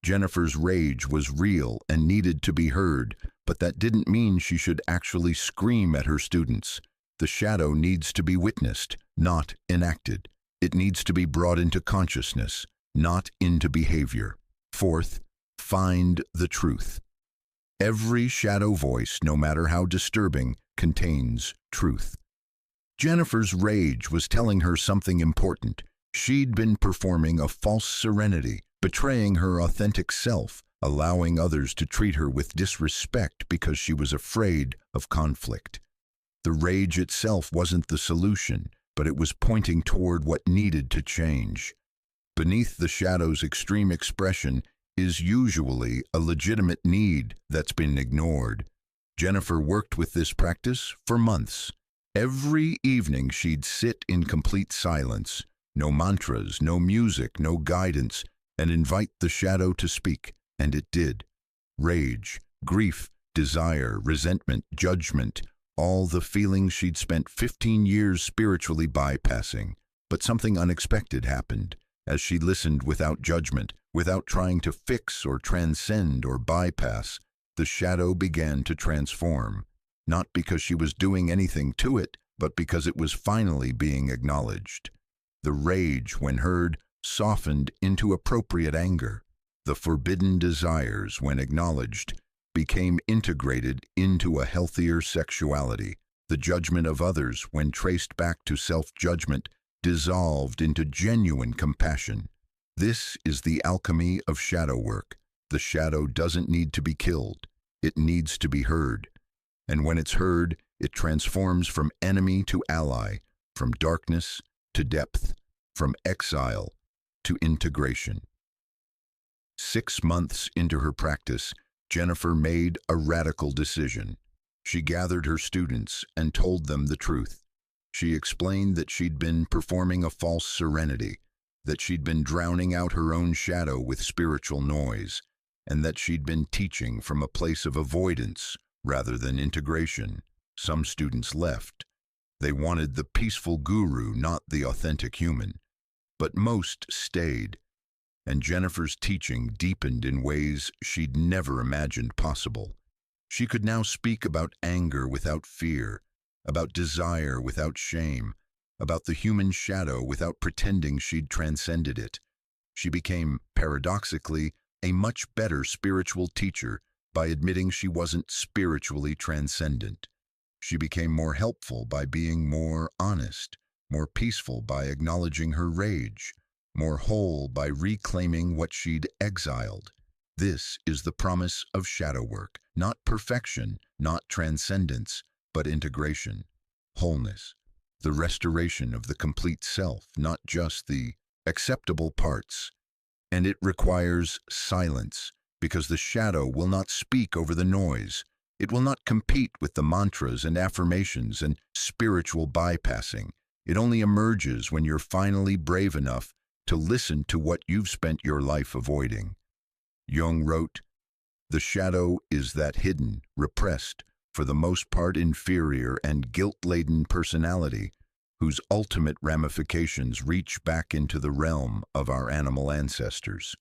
Jennifer's rage was real and needed to be heard, but that didn't mean she should actually scream at her students. The shadow needs to be witnessed, not enacted. It needs to be brought into consciousness, not into behavior. Fourth, find the truth. Every shadow voice, no matter how disturbing, contains truth. Jennifer's rage was telling her something important. She'd been performing a false serenity, betraying her authentic self, allowing others to treat her with disrespect because she was afraid of conflict. The rage itself wasn't the solution, but it was pointing toward what needed to change. Beneath the shadow's extreme expression is usually a legitimate need that's been ignored. Jennifer worked with this practice for months. Every evening she'd sit in complete silence, no mantras, no music, no guidance, and invite the shadow to speak, and it did. Rage, grief, desire, resentment, judgment, all the feelings she'd spent 15 years spiritually bypassing. But something unexpected happened. As she listened without judgment, without trying to fix or transcend or bypass, the shadow began to transform. Not because she was doing anything to it, but because it was finally being acknowledged. The rage, when heard, softened into appropriate anger. The forbidden desires, when acknowledged, became integrated into a healthier sexuality. The judgment of others, when traced back to self-judgment, dissolved into genuine compassion. This is the alchemy of shadow work. The shadow doesn't need to be killed. It needs to be heard. And when it's heard, it transforms from enemy to ally, from darkness to depth, from exile to integration. 6 months into her practice, Jennifer made a radical decision. She gathered her students and told them the truth. She explained that she'd been performing a false serenity, that she'd been drowning out her own shadow with spiritual noise, and that she'd been teaching from a place of avoidance rather than integration. Some students left. They wanted the peaceful guru, not the authentic human. But most stayed, and Jennifer's teaching deepened in ways she'd never imagined possible. She could now speak about anger without fear, about desire without shame, about the human shadow without pretending she'd transcended it. She became, paradoxically, a much better spiritual teacher by admitting she wasn't spiritually transcendent. She became more helpful by being more honest, more peaceful by acknowledging her rage, more whole by reclaiming what she'd exiled. This is the promise of shadow work, not perfection, not transcendence, but integration, wholeness, the restoration of the complete self, not just the acceptable parts. And it requires silence, because the shadow will not speak over the noise. It will not compete with the mantras and affirmations and spiritual bypassing. It only emerges when you're finally brave enough to listen to what you've spent your life avoiding. Jung wrote, "The shadow is that hidden, repressed, for the most part inferior and guilt-laden personality whose ultimate ramifications reach back into the realm of our animal ancestors.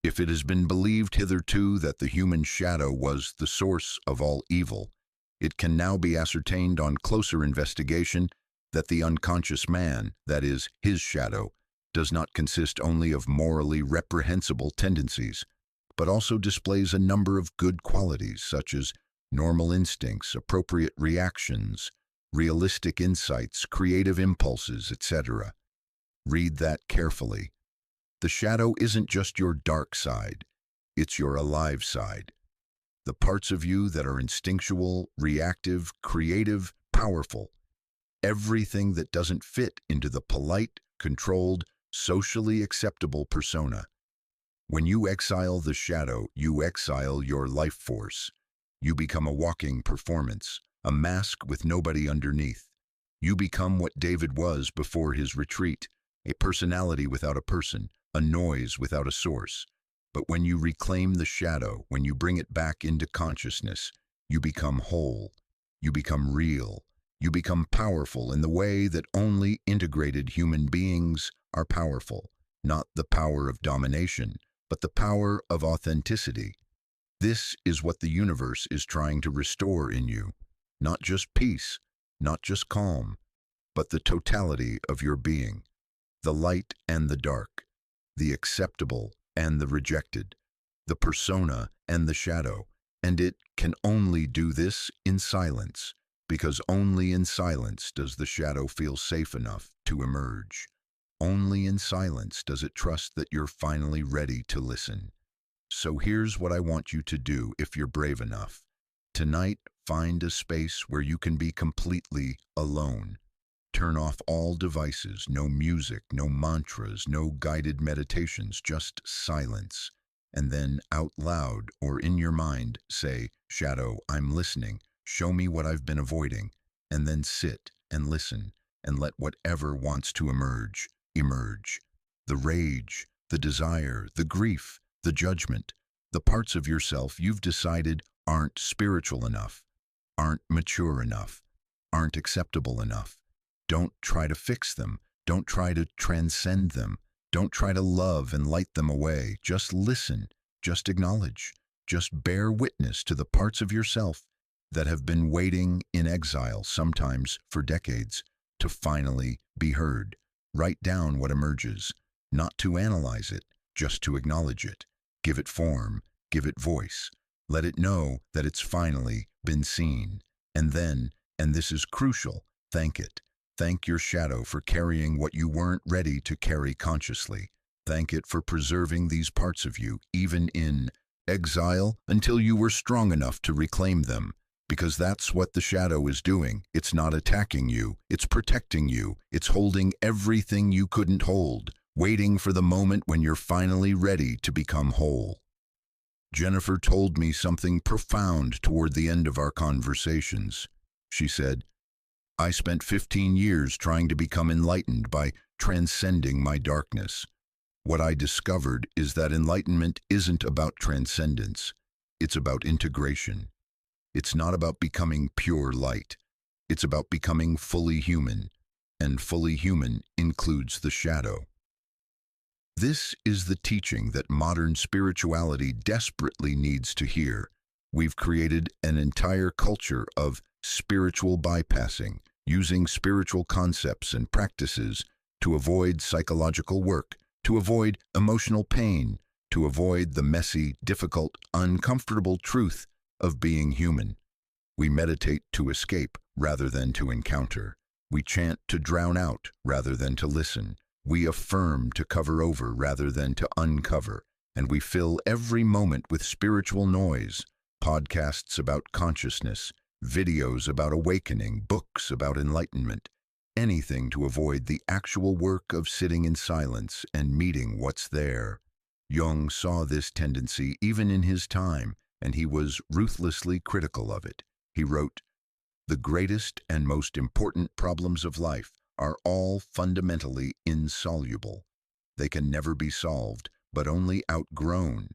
If it has been believed hitherto that the human shadow was the source of all evil, it can now be ascertained on closer investigation that the unconscious man, that is, his shadow, does not consist only of morally reprehensible tendencies, but also displays a number of good qualities such as normal instincts, appropriate reactions, realistic insights, creative impulses, etc. Read that carefully. The shadow isn't just your dark side, it's your alive side. The parts of you that are instinctual, reactive, creative, powerful. Everything that doesn't fit into the polite, controlled, socially acceptable persona. When you exile the shadow, you exile your life force. You become a walking performance, a mask with nobody underneath. You become what David was before his retreat, a personality without a person, a noise without a source. But when you reclaim the shadow, when you bring it back into consciousness, you become whole, you become real, you become powerful in the way that only integrated human beings are powerful, not the power of domination, but the power of authenticity. This is what the universe is trying to restore in you, not just peace, not just calm, but the totality of your being, the light and the dark, the acceptable and the rejected, the persona and the shadow, and it can only do this in silence, because only in silence does the shadow feel safe enough to emerge. Only in silence does it trust that you're finally ready to listen. So here's what I want you to do if you're brave enough. Tonight, find a space where you can be completely alone. Turn off all devices, no music, no mantras, no guided meditations, just silence. And then out loud or in your mind, say, "Shadow, I'm listening. Show me what I've been avoiding." And then sit and listen and let whatever wants to emerge, emerge. The rage, the desire, the grief, the judgment, the parts of yourself you've decided aren't spiritual enough, aren't mature enough, aren't acceptable enough. Don't try to fix them. Don't try to transcend them. Don't try to love and light them away. Just listen. Just acknowledge. Just bear witness to the parts of yourself that have been waiting in exile, sometimes for decades, to finally be heard. Write down what emerges, not to analyze it, just to acknowledge it. Give it form. Give it voice. Let it know that it's finally been seen. And then, and this is crucial, thank it. Thank your shadow for carrying what you weren't ready to carry consciously. Thank it for preserving these parts of you, even in exile, until you were strong enough to reclaim them. Because that's what the shadow is doing. It's not attacking you. It's protecting you. It's holding everything you couldn't hold, waiting for the moment when you're finally ready to become whole. Jennifer told me something profound toward the end of our conversations. She said, "I spent 15 years trying to become enlightened by transcending my darkness. What I discovered is that enlightenment isn't about transcendence. It's about integration. It's not about becoming pure light. It's about becoming fully human, and fully human includes the shadow." This is the teaching that modern spirituality desperately needs to hear. We've created an entire culture of spiritual bypassing, using spiritual concepts and practices to avoid psychological work, to avoid emotional pain, to avoid the messy, difficult, uncomfortable truth of being human. We meditate to escape rather than to encounter. We chant to drown out rather than to listen. We affirm to cover over rather than to uncover. And we fill every moment with spiritual noise, podcasts about consciousness, videos about awakening, books about enlightenment, anything to avoid the actual work of sitting in silence and meeting what's there. Jung saw this tendency even in his time, and he was ruthlessly critical of it. He wrote, "The greatest and most important problems of life are all fundamentally insoluble. They can never be solved, but only outgrown.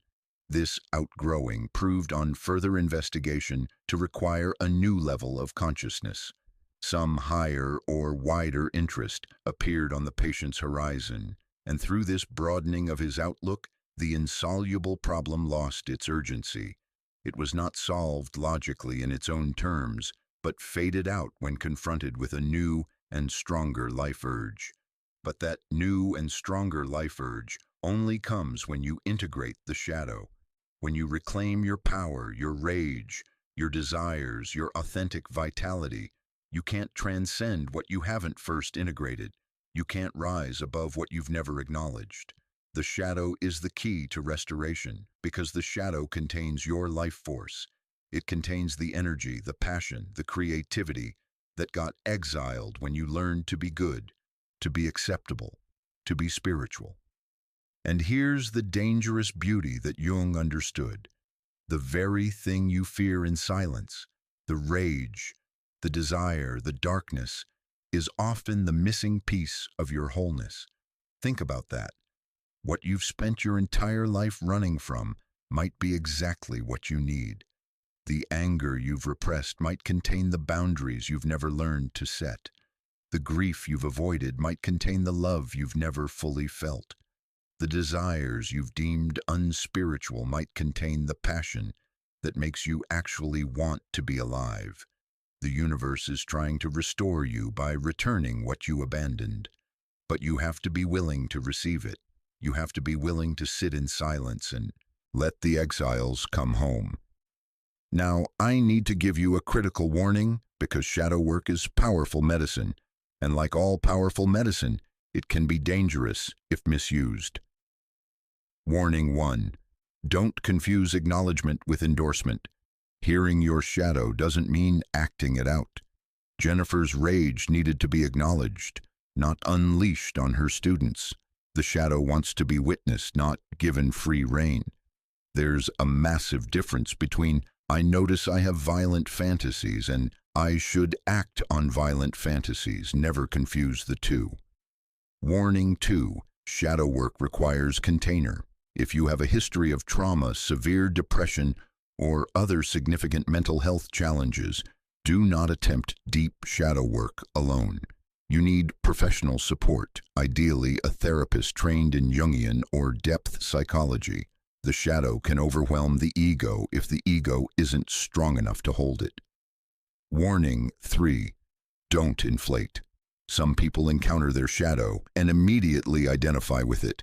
This outgrowing proved on further investigation to require a new level of consciousness. Some higher or wider interest appeared on the patient's horizon, and through this broadening of his outlook, the insoluble problem lost its urgency. It was not solved logically in its own terms, but faded out when confronted with a new and stronger life urge. But that new and stronger life urge only comes when you integrate the shadow, when you reclaim your power, your rage, your desires, your authentic vitality. You can't transcend what you haven't first integrated. You can't rise above what you've never acknowledged. The shadow is the key to restoration, because the shadow contains your life force. It contains the energy, the passion, the creativity that got exiled when you learned to be good, to be acceptable, to be spiritual. And here's the dangerous beauty that Jung understood. The very thing you fear in silence, the rage, the desire, the darkness, is often the missing piece of your wholeness. Think about that. What you've spent your entire life running from might be exactly what you need. The anger you've repressed might contain the boundaries you've never learned to set. The grief you've avoided might contain the love you've never fully felt. The desires you've deemed unspiritual might contain the passion that makes you actually want to be alive. The universe is trying to restore you by returning what you abandoned. But you have to be willing to receive it. You have to be willing to sit in silence and let the exiles come home. Now, I need to give you a critical warning, because shadow work is powerful medicine, and like all powerful medicine, it can be dangerous if misused. Warning 1. Don't confuse acknowledgment with endorsement. Hearing your shadow doesn't mean acting it out. Jennifer's rage needed to be acknowledged, not unleashed on her students. The shadow wants to be witnessed, not given free rein. There's a massive difference between "I notice I have violent fantasies" and "I should act on violent fantasies." Never confuse the two. Warning 2. Shadow work requires container. If you have a history of trauma, severe depression, or other significant mental health challenges, do not attempt deep shadow work alone. You need professional support, ideally a therapist trained in Jungian or depth psychology. The shadow can overwhelm the ego if the ego isn't strong enough to hold it. Warning 3. Don't inflate. Some people encounter their shadow and immediately identify with it.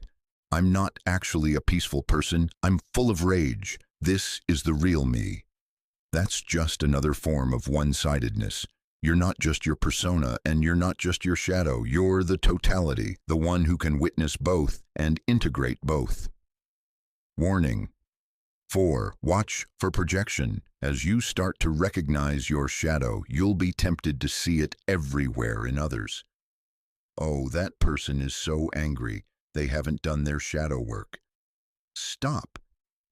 "I'm not actually a peaceful person. I'm full of rage. This is the real me." That's just another form of one-sidedness. You're not just your persona, and you're not just your shadow. You're the totality, the one who can witness both and integrate both. Warning 4. Watch for projection. As you start to recognize your shadow, you'll be tempted to see it everywhere in others. "Oh, that person is so angry. They haven't done their shadow work." Stop.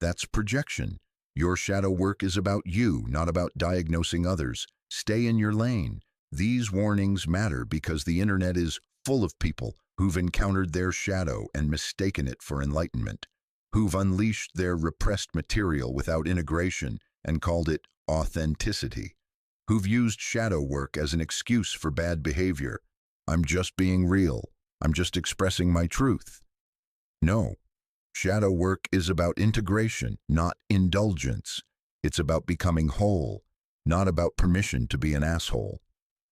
That's projection. Your shadow work is about you, not about diagnosing others. Stay in your lane. These warnings matter because the internet is full of people who've encountered their shadow and mistaken it for enlightenment, who've unleashed their repressed material without integration and called it authenticity, who've used shadow work as an excuse for bad behavior. "I'm just being real. I'm just expressing my truth." No. Shadow work is about integration, not indulgence. It's about becoming whole, not about permission to be an asshole.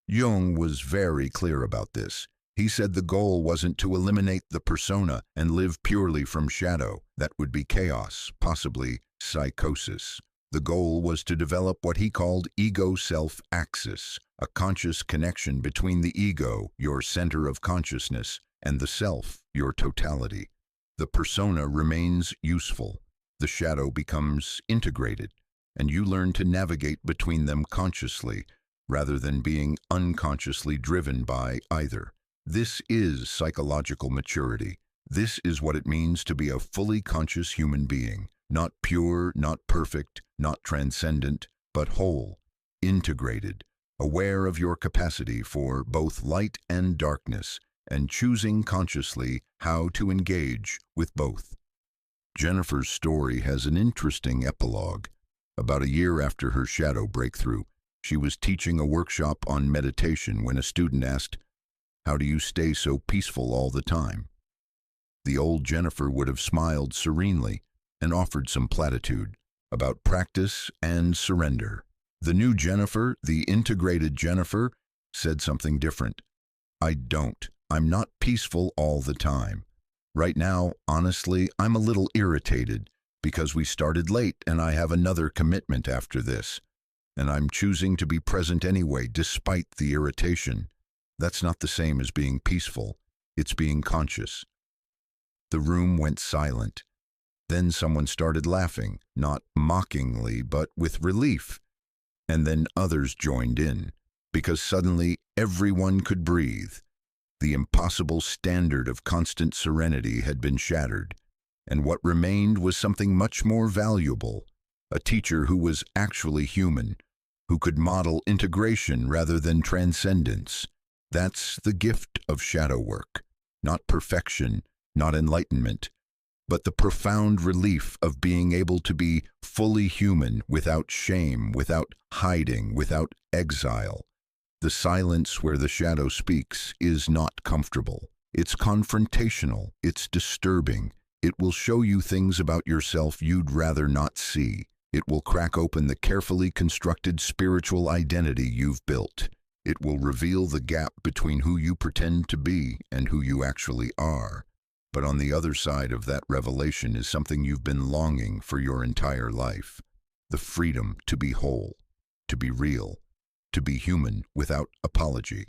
Jung was very clear about this. He said the goal wasn't to eliminate the persona and live purely from shadow. That would be chaos, possibly psychosis. The goal was to develop what he called ego-self axis, a conscious connection between the ego, your center of consciousness, and the self, your totality. The persona remains useful. The shadow becomes integrated, and you learn to navigate between them consciously, rather than being unconsciously driven by either. This is psychological maturity, This is what it means to be a fully conscious human being, not pure, not perfect, not transcendent, but whole, integrated, aware of your capacity for both light and darkness, and choosing consciously how to engage with both. Jennifer's story has an interesting epilogue. About a year after her shadow breakthrough, she was teaching a workshop on meditation when a student asked, "How do you stay so peaceful all the time?" The old Jennifer would have smiled serenely and offered some platitude about practice and surrender. The new Jennifer, the integrated Jennifer, said something different. I'm not peaceful all the time. Right now, honestly, I'm a little irritated because we started late and I have another commitment after this. And I'm choosing to be present anyway, despite the irritation. That's not the same as being peaceful. It's being conscious. The room went silent. Then someone started laughing, not mockingly, but with relief. And then others joined in, because suddenly everyone could breathe. The impossible standard of constant serenity had been shattered, and what remained was something much more valuable, a teacher who was actually human, who could model integration rather than transcendence. That's the gift of shadow work, not perfection, not enlightenment, but the profound relief of being able to be fully human without shame, without hiding, without exile. The silence where the shadow speaks is not comfortable. It's confrontational. It's disturbing. It will show you things about yourself you'd rather not see. It will crack open the carefully constructed spiritual identity you've built. It will reveal the gap between who you pretend to be and who you actually are. But on the other side of that revelation is something you've been longing for your entire life. The freedom to be whole, to be real, to be human without apology.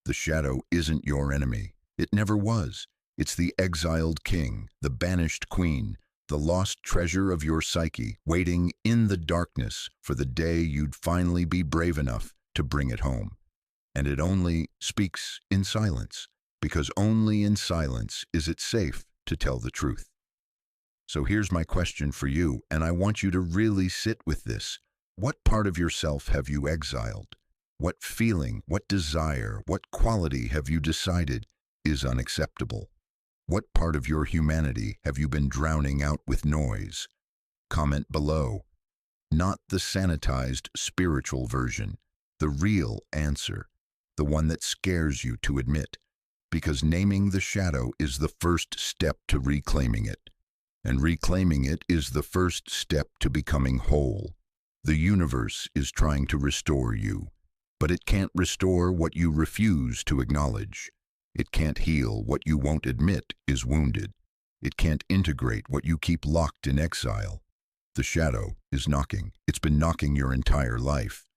The shadow isn't your enemy. It never was. It's the exiled king, the banished queen, the lost treasure of your psyche, waiting in the darkness for the day you'd finally be brave enough to bring it home. And it only speaks in silence, because only in silence is it safe to tell the truth. So here's my question for you, and I want you to really sit with this. What part of yourself have you exiled? What feeling, what desire, what quality have you decided is unacceptable? What part of your humanity have you been drowning out with noise? Comment below. Not the sanitized spiritual version, the real answer, the one that scares you to admit, because naming the shadow is the first step to reclaiming it, and reclaiming it is the first step to becoming whole. The universe is trying to restore you, but it can't restore what you refuse to acknowledge. It can't heal what you won't admit is wounded. It can't integrate what you keep locked in exile. The shadow is knocking. It's been knocking your entire life.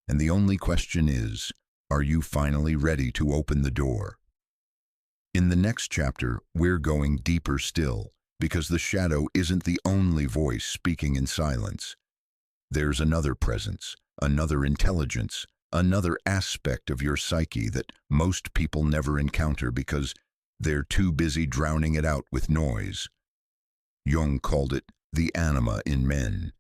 And the only question is, are you finally ready to open the door? In the next chapter, we're going deeper still, because the shadow isn't the only voice speaking in silence. There's another presence, another intelligence, another aspect of your psyche that most people never encounter because they're too busy drowning it out with noise. Jung called it the anima in men,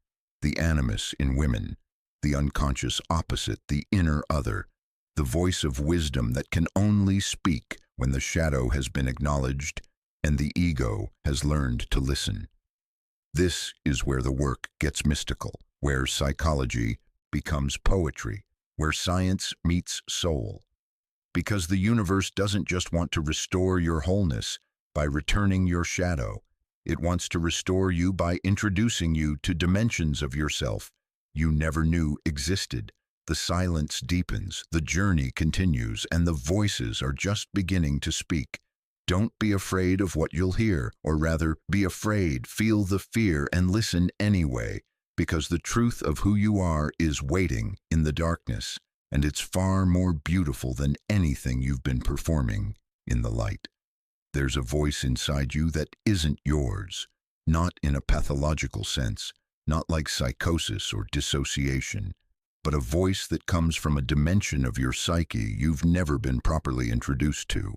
the animus in women, the unconscious opposite, the inner other, the voice of wisdom that can only speak when the shadow has been acknowledged and the ego has learned to listen. This is where the work gets mystical, where psychology becomes poetry, where science meets soul. Because the universe doesn't just want to restore your wholeness by returning your shadow. It wants to restore you by introducing you to dimensions of yourself you never knew existed. The silence deepens, the journey continues, and the voices are just beginning to speak. Don't be afraid of what you'll hear, or rather, be afraid, feel the fear, and listen anyway, because the truth of who you are is waiting in the darkness, and it's far more beautiful than anything you've been performing in the light. There's a voice inside you that isn't yours, not in a pathological sense, not like psychosis or dissociation, but a voice that comes from a dimension of your psyche you've never been properly introduced to,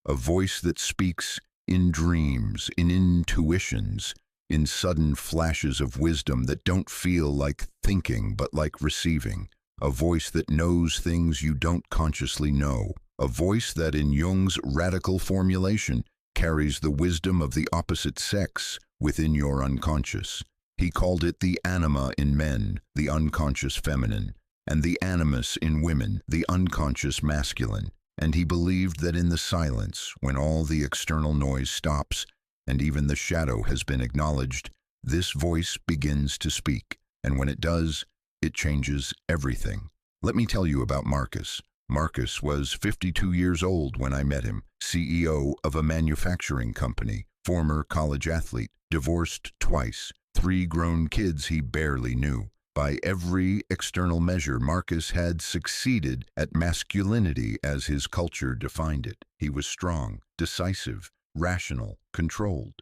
a voice that speaks in dreams, in intuitions, in sudden flashes of wisdom that don't feel like thinking but like receiving. A voice that knows things you don't consciously know. A voice that, in Jung's radical formulation, carries the wisdom of the opposite sex within your unconscious. He called it the anima in men, the unconscious feminine, and the animus in women, the unconscious masculine. And he believed that in the silence, when all the external noise stops, and even the shadow has been acknowledged, this voice begins to speak. And when it does, it changes everything. Let me tell you about Marcus. Marcus was 52 years old when I met him, CEO of a manufacturing company, former college athlete, divorced twice, 3 grown kids he barely knew. By every external measure, Marcus had succeeded at masculinity as his culture defined it. He was strong, decisive, rational, controlled.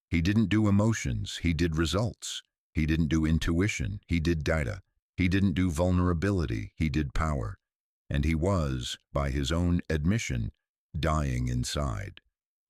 He didn't do emotions, he did results. He didn't do intuition, he did data. He didn't do vulnerability, he did power. And he was, by his own admission, dying inside.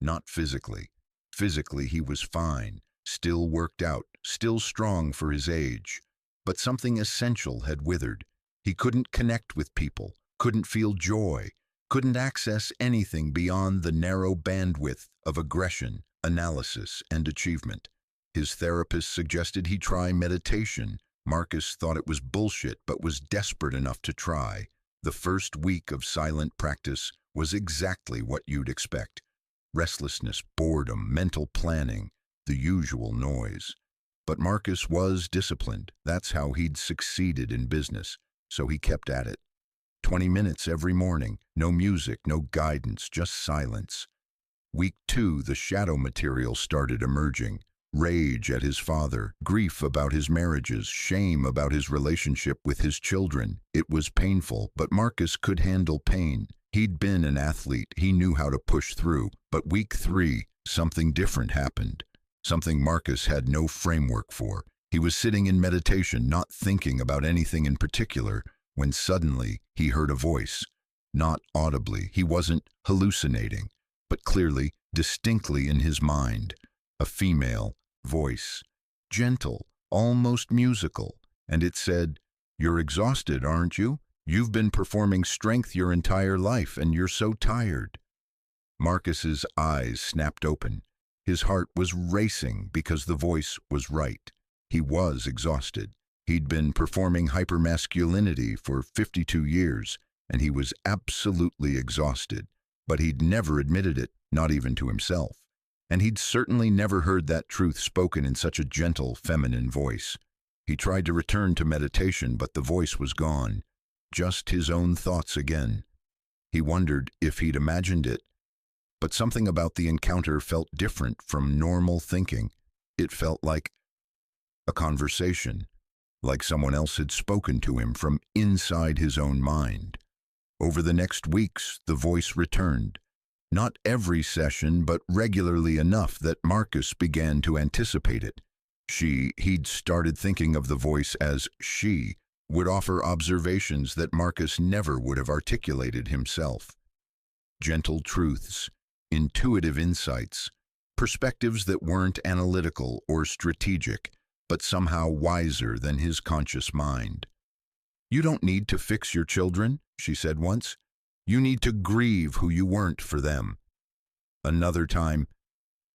Not physically. Physically he was fine, still worked out, still strong for his age. But something essential had withered. He couldn't connect with people, couldn't feel joy, couldn't access anything beyond the narrow bandwidth of aggression, analysis, and achievement. His therapist suggested he try meditation. Marcus thought it was bullshit, but was desperate enough to try. The first week of silent practice was exactly what you'd expect. Restlessness, boredom, mental planning, the usual noise. But Marcus was disciplined. That's how he'd succeeded in business, so he kept at it. 20 minutes every morning, no music, no guidance, just silence. Week 2, the shadow material started emerging. Rage at his father, grief about his marriages, shame about his relationship with his children. It was painful, but Marcus could handle pain. He'd been an athlete, he knew how to push through. But week 3, something different happened. Something Marcus had no framework for. He was sitting in meditation, not thinking about anything in particular, when suddenly he heard a voice. Not audibly, he wasn't hallucinating, but clearly, distinctly in his mind. A female voice, gentle, almost musical, and it said, "You're exhausted, aren't you? You've been performing strength your entire life, and you're so tired." Marcus's eyes snapped open. His heart was racing because the voice was right. He was exhausted. He'd been performing hypermasculinity for 52 years, and he was absolutely exhausted. But he'd never admitted it, not even to himself. And he'd certainly never heard that truth spoken in such a gentle, feminine voice. He tried to return to meditation, but the voice was gone. Just his own thoughts again. He wondered if he'd imagined it. But something about the encounter felt different from normal thinking. It felt like a conversation, like someone else had spoken to him from inside his own mind. Over the next weeks, the voice returned. Not every session, but regularly enough that Marcus began to anticipate it. He'd started thinking of the voice as she, would offer observations that Marcus never would have articulated himself. Gentle truths, intuitive insights, perspectives that weren't analytical or strategic, but somehow wiser than his conscious mind. "You don't need to fix your children," she said once. "You need to grieve who you weren't for them." Another time,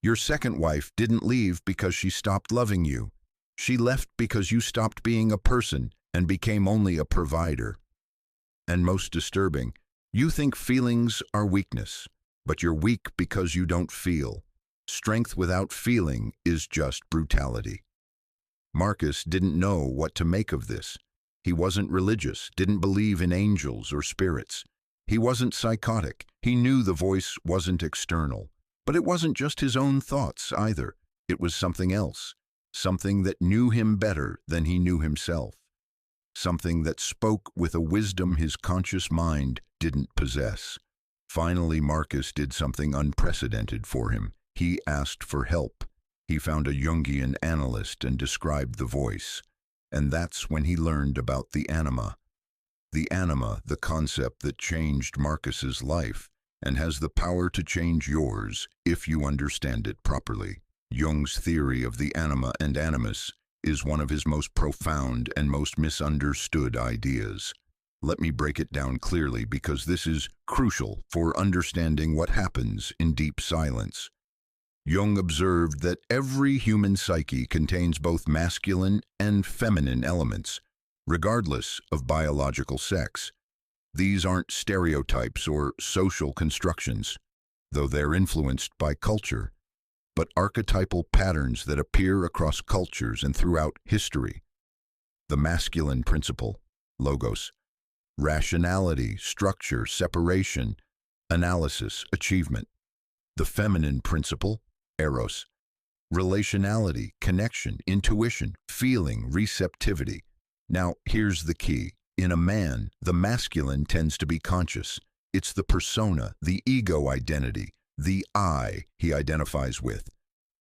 "Your second wife didn't leave because she stopped loving you. She left because you stopped being a person and became only a provider." And most disturbing, "You think feelings are weakness, but you're weak because you don't feel. Strength without feeling is just brutality." Marcus didn't know what to make of this. He wasn't religious, didn't believe in angels or spirits. He wasn't psychotic. He knew the voice wasn't external. But it wasn't just his own thoughts either. It was something else. Something that knew him better than he knew himself. Something that spoke with a wisdom his conscious mind didn't possess. Finally, Marcus did something unprecedented for him. He asked for help. He found a Jungian analyst and described the voice. And that's when he learned about the anima. The anima, the concept that changed Marcus's life. and has the power to change yours if you understand it properly. Jung's theory of the anima and animus is one of his most profound and most misunderstood ideas. Let me break it down clearly because this is crucial for understanding what happens in deep silence. Jung observed that every human psyche contains both masculine and feminine elements, regardless of biological sex. These aren't stereotypes or social constructions, though they're influenced by culture, but archetypal patterns that appear across cultures and throughout history. The masculine principle, logos, rationality, structure, separation, analysis, achievement. The feminine principle, eros, relationality, connection, intuition, feeling, receptivity. Now, here's the key. In a man, the masculine tends to be conscious. It's the persona, the ego identity, the I he identifies with.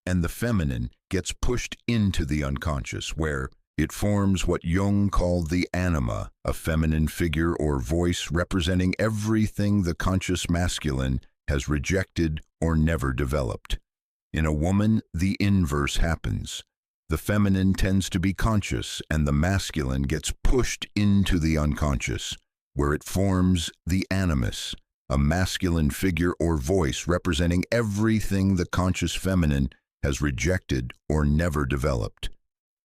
And the feminine gets pushed into the unconscious, where it forms what Jung called the anima, a feminine figure or voice representing everything the conscious masculine has rejected or never developed. In a woman, the inverse happens. The feminine tends to be conscious, and the masculine gets pushed into the unconscious, where it forms the animus, a masculine figure or voice representing everything the conscious feminine has rejected or never developed.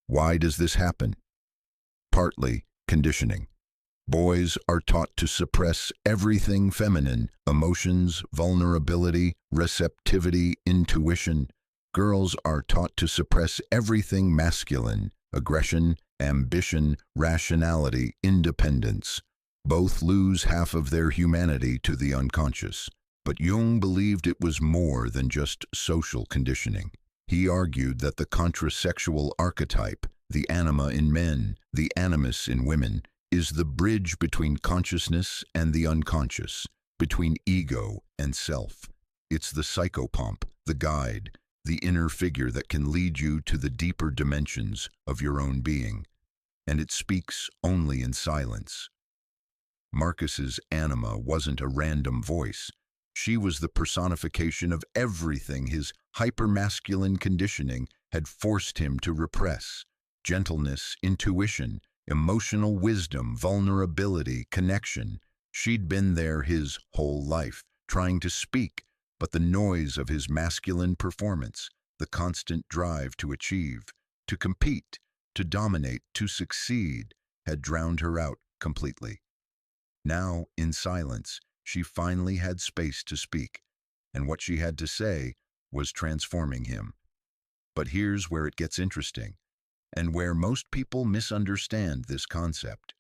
Why does this happen? Partly conditioning. Boys are taught to suppress everything feminine: emotions, vulnerability, receptivity, intuition. Girls are taught to suppress everything masculine: aggression, ambition, rationality, independence. Both lose half of their humanity to the unconscious. But Jung believed it was more than just social conditioning. He argued that the contrasexual archetype, the anima in men, the animus in women, is the bridge between consciousness and the unconscious, between ego and self. It's the psychopomp, the guide, the inner figure that can lead you to the deeper dimensions of your own being. And it speaks only in silence. Marcus's anima wasn't a random voice. She was the personification of everything his hypermasculine conditioning had forced him to repress: gentleness, intuition, emotional wisdom, vulnerability, connection. She'd been there his whole life, trying to speak, but the noise of his masculine performance, the constant drive to achieve, to compete, to dominate, to succeed, had drowned her out completely. Now, in silence, she finally had space to speak, and what she had to say was transforming him. But here's where it gets interesting, and where most people misunderstand this concept.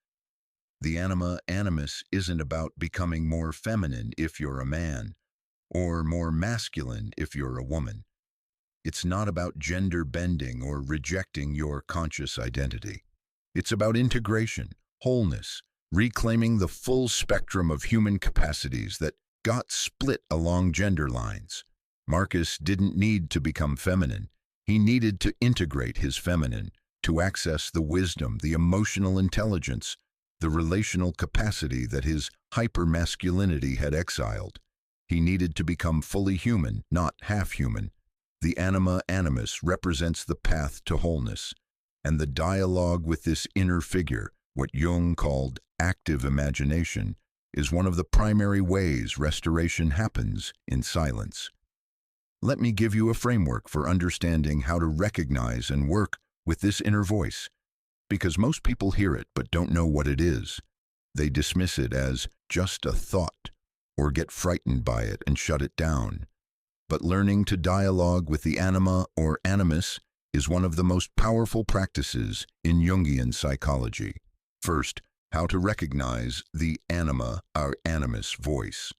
The anima animus isn't about becoming more feminine if you're a man, or more masculine if you're a woman. It's not about gender bending or rejecting your conscious identity. It's about integration, wholeness, reclaiming the full spectrum of human capacities that got split along gender lines. Marcus didn't need to become feminine. He needed to integrate his feminine, to access the wisdom, the emotional intelligence, the relational capacity that his hypermasculinity had exiled. He needed to become fully human, not half-human. The anima animus represents the path to wholeness, and the dialogue with this inner figure, what Jung called active imagination, is one of the primary ways restoration happens in silence. Let me give you a framework for understanding how to recognize and work with this inner voice, because most people hear it but don't know what it is. They dismiss it as just a thought, or get frightened by it and shut it down. But learning to dialogue with the anima or animus is one of the most powerful practices in Jungian psychology. First, how to recognize the anima or animus voice.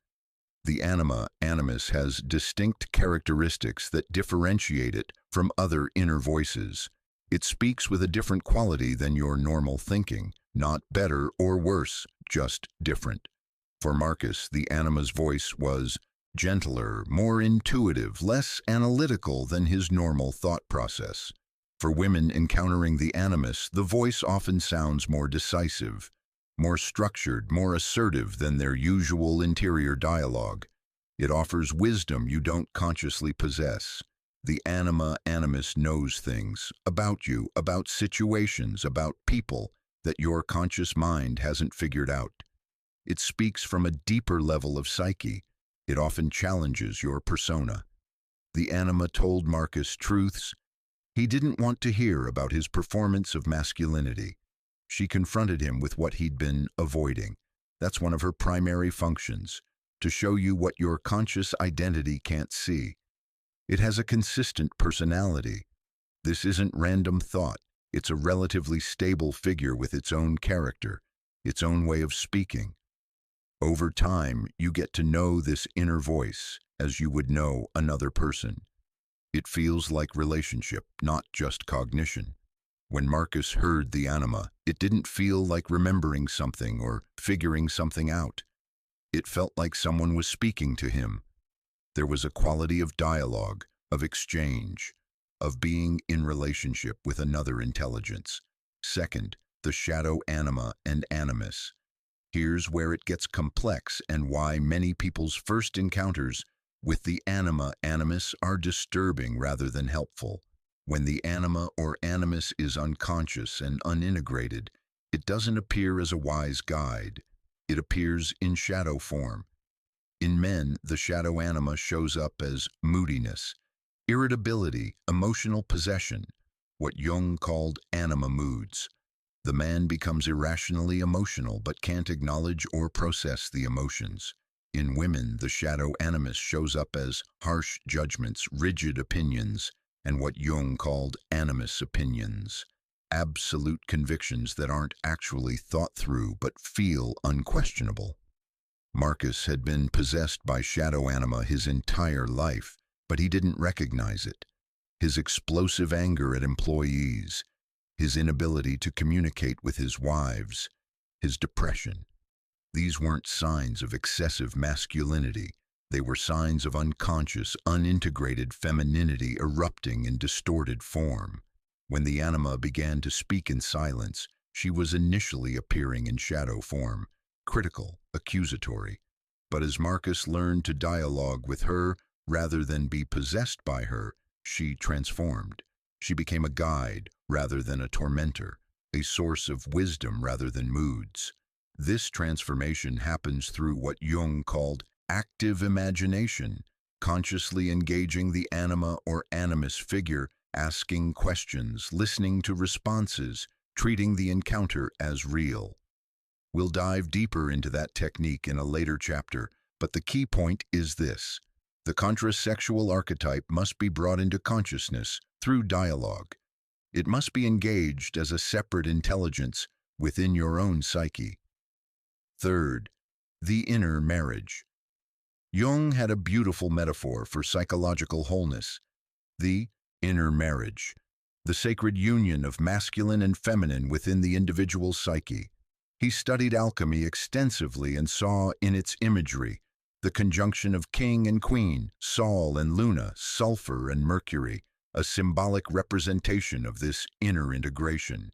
The anima animus has distinct characteristics that differentiate it from other inner voices. It speaks with a different quality than your normal thinking, not better or worse, just different. For Marcus, the anima's voice was gentler, more intuitive, less analytical than his normal thought process. For women encountering the animus, the voice often sounds more decisive, more structured, more assertive than their usual interior dialogue. It offers wisdom you don't consciously possess. The Anima Animus knows things about you, about situations, about people that your conscious mind hasn't figured out. It speaks from a deeper level of psyche. It often challenges your persona. The Anima told Marcus truths he didn't want to hear about his performance of masculinity. She confronted him with what he'd been avoiding. That's one of her primary functions, to show you what your conscious identity can't see. It has a consistent personality. This isn't random thought. It's a relatively stable figure with its own character, its own way of speaking. Over time, you get to know this inner voice as you would know another person. It feels like relationship, not just cognition. When Marcus heard the Anima, it didn't feel like remembering something or figuring something out. It felt like someone was speaking to him. There was a quality of dialogue, of exchange, of being in relationship with another intelligence. Second, the shadow Anima and Animus. Here's where it gets complex and why many people's first encounters with the Anima Animus are disturbing rather than helpful. When the Anima or Animus is unconscious and unintegrated, it doesn't appear as a wise guide. It appears in shadow form. In men, the shadow Anima shows up as moodiness, irritability, emotional possession, what Jung called anima moods. The man becomes irrationally emotional but can't acknowledge or process the emotions. In women, the shadow Animus shows up as harsh judgments, rigid opinions, and what Jung called Animus opinions, absolute convictions that aren't actually thought through but feel unquestionable. Marcus had been possessed by shadow Anima his entire life, but he didn't recognize it. His explosive anger at employees, his inability to communicate with his wives, his depression. These weren't signs of excessive masculinity. They were signs of unconscious, unintegrated femininity erupting in distorted form. When the Anima began to speak in silence, she was initially appearing in shadow form, critical, accusatory. But as Marcus learned to dialogue with her rather than be possessed by her, she transformed. She became a guide rather than a tormentor, a source of wisdom rather than moods. This transformation happens through what Jung called active imagination, consciously engaging the Anima or Animus figure, asking questions, listening to responses, treating the encounter as real. We'll dive deeper into that technique in a later chapter, but the key point is this. The contrasexual archetype must be brought into consciousness through dialogue. It must be engaged as a separate intelligence within your own psyche. Third, the inner marriage. Jung had a beautiful metaphor for psychological wholeness, the inner marriage, the sacred union of masculine and feminine within the individual psyche. He studied alchemy extensively and saw in its imagery the conjunction of king and queen, Sol and Luna, sulfur and mercury, a symbolic representation of this inner integration.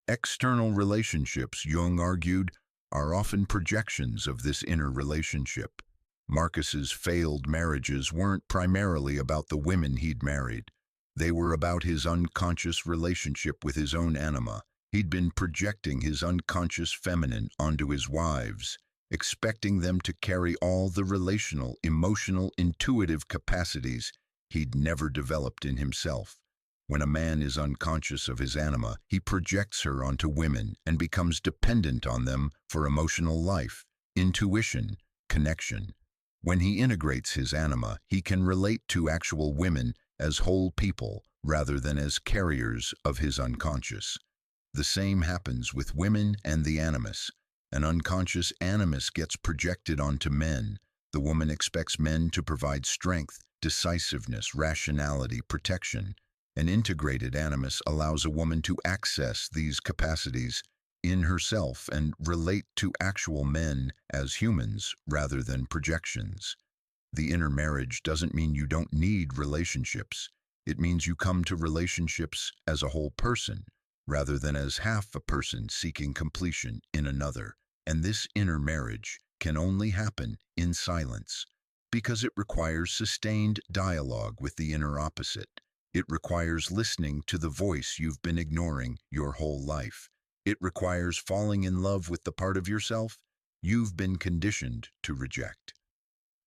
External relationships, Jung argued, are often projections of this inner relationship. Marcus's failed marriages weren't primarily about the women he'd married. They were about his unconscious relationship with his own Anima. He'd been projecting his unconscious feminine onto his wives, expecting them to carry all the relational, emotional, intuitive capacities he'd never developed in himself. When a man is unconscious of his Anima, he projects her onto women and becomes dependent on them for emotional life, intuition, connection. When he integrates his Anima, he can relate to actual women as whole people rather than as carriers of his unconscious. The same happens with women and the Animus. An unconscious Animus gets projected onto men. The woman expects men to provide strength, decisiveness, rationality, protection. An integrated Animus allows a woman to access these capacities in herself and relate to actual men as humans rather than projections. The inner marriage doesn't mean you don't need relationships. It means you come to relationships as a whole person rather than as half a person seeking completion in another. And this inner marriage can only happen in silence, Because it requires sustained dialogue with the inner opposite. It requires listening to the voice you've been ignoring your whole life. It requires falling in love with the part of yourself you've been conditioned to reject.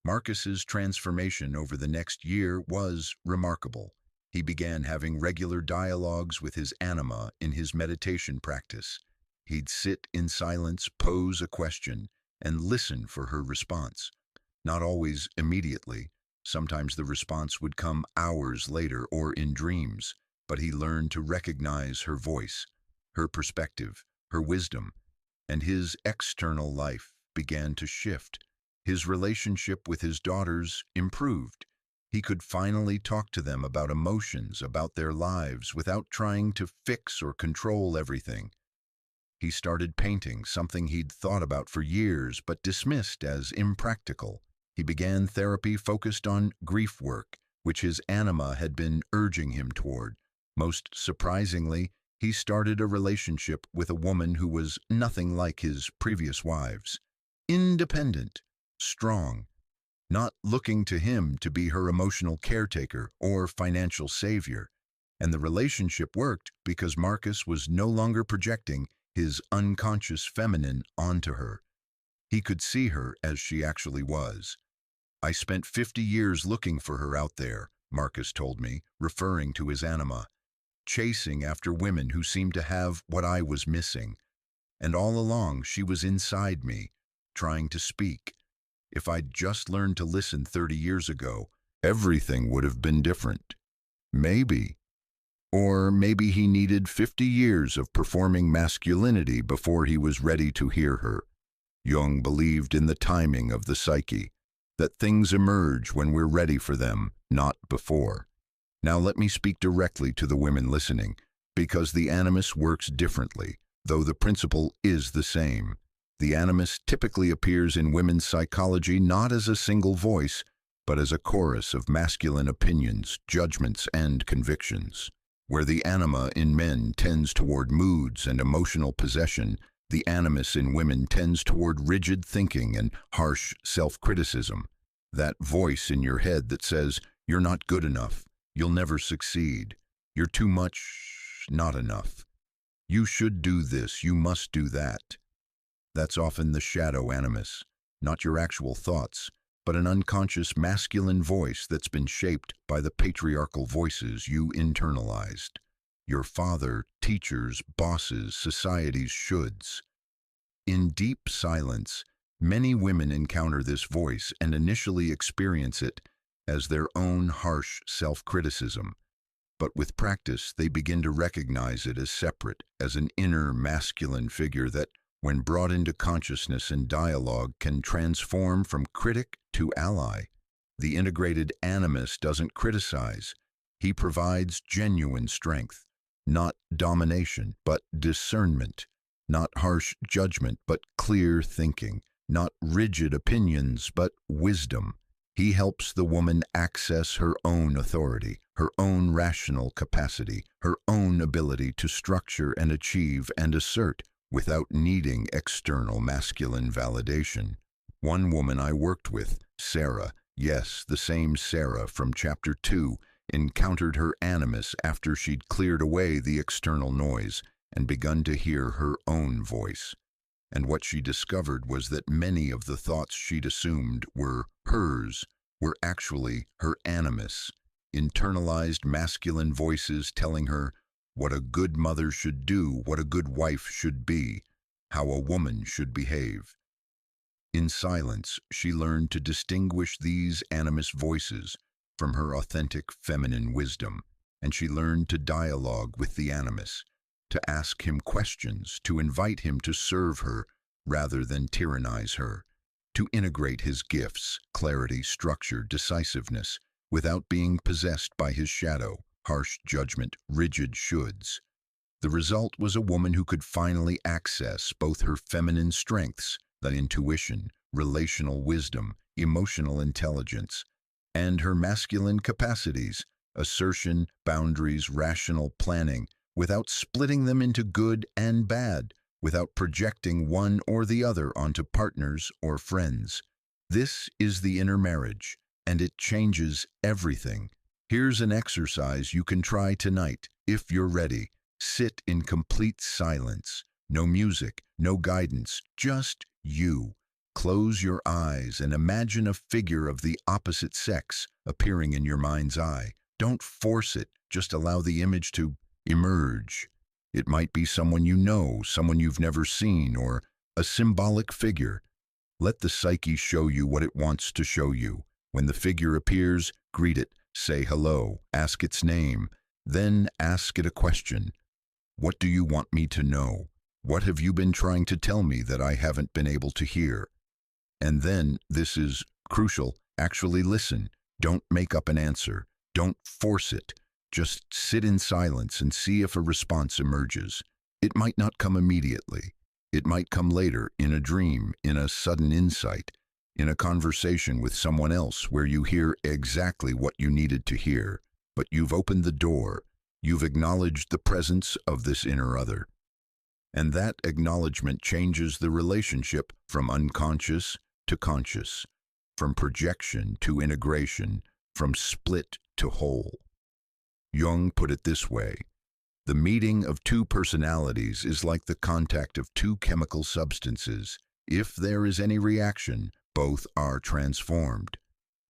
Marcus's transformation over the next year was remarkable. He began having regular dialogues with his anima in his meditation practice. He'd sit in silence, pose a question, and listen for her response. Not always immediately. Sometimes the response would come hours later or in dreams, but he learned to recognize her voice, her perspective, her wisdom, and his external life began to shift. His relationship with his daughters improved. He could finally talk to them about emotions, about their lives, without trying to fix or control everything. He started painting, something he'd thought about for years but dismissed as impractical. He began therapy focused on grief work, which his anima had been urging him toward. Most surprisingly, he started a relationship with a woman who was nothing like his previous wives. Independent, strong, not looking to him to be her emotional caretaker or financial savior. And the relationship worked because Marcus was no longer projecting his unconscious feminine onto her. He could see her as she actually was. "I spent 50 years looking for her out there," Marcus told me, referring to his anima, "chasing after women who seemed to have what I was missing. And all along she was inside me, trying to speak. If I'd just learned to listen 30 years ago, everything would have been different. Maybe. Or maybe he needed 50 years of performing masculinity before he was ready to hear her." Jung believed in the timing of the psyche, that things emerge when we're ready for them, not before. Now let me speak directly to the women listening, because the animus works differently, though the principle is the same. The animus typically appears in women's psychology not as a single voice, but as a chorus of masculine opinions, judgments, and convictions. Where the anima in men tends toward moods and emotional possession, the animus in women tends toward rigid thinking and harsh self-criticism. That voice in your head that says, "You're not good enough, you'll never succeed, you're too much, not enough. You should do this, you must do that." That's often the shadow animus, not your actual thoughts, but an unconscious masculine voice that's been shaped by the patriarchal voices you internalized. Your father, teachers, bosses, society's shoulds. In deep silence, many women encounter this voice and initially experience it as their own harsh self-criticism. But with practice, they begin to recognize it as separate, as an inner masculine figure that, when brought into consciousness and dialogue, can transform from critic to ally. The integrated animus doesn't criticize. He provides genuine strength, not domination, but discernment, not harsh judgment, but clear thinking, not rigid opinions, but wisdom. He helps the woman access her own authority, her own rational capacity, her own ability to structure and achieve and assert without needing external masculine validation. One woman I worked with, Sarah, yes, the same Sarah from Chapter 2, encountered her animus after she'd cleared away the external noise and begun to hear her own voice. And what she discovered was that many of the thoughts she'd assumed were hers were actually her animus, internalized masculine voices telling her what a good mother should do, what a good wife should be, how a woman should behave. In silence, she learned to distinguish these animus voices from her authentic feminine wisdom, and she learned to dialogue with the animus, to ask him questions, to invite him to serve her rather than tyrannize her, to integrate his gifts, clarity, structure, decisiveness, without being possessed by his shadow, harsh judgment, rigid shoulds. The result was a woman who could finally access both her feminine strengths, the intuition, relational wisdom, emotional intelligence, and her masculine capacities, assertion, boundaries, rational planning, without splitting them into good and bad, without projecting one or the other onto partners or friends. This is the inner marriage, and it changes everything. Here's an exercise you can try tonight. If you're ready, sit in complete silence. No music, no guidance, just you. Close your eyes and imagine a figure of the opposite sex appearing in your mind's eye. Don't force it, just allow the image to emerge. It might be someone you know, someone you've never seen, or a symbolic figure. Let the psyche show you what it wants to show you. When the figure appears, greet it, say hello, ask its name, then ask it a question. What do you want me to know? What have you been trying to tell me that I haven't been able to hear? And then, this is crucial, actually listen. Don't make up an answer. Don't force it. Just sit in silence and see if a response emerges. It might not come immediately. It might come later, in a dream, in a sudden insight, in a conversation with someone else where you hear exactly what you needed to hear. But you've opened the door. You've acknowledged the presence of this inner other. And that acknowledgement changes the relationship from unconscious to conscious, from projection to integration, from split to whole. Jung put it this way: the meeting of two personalities is like the contact of two chemical substances. If there is any reaction, both are transformed.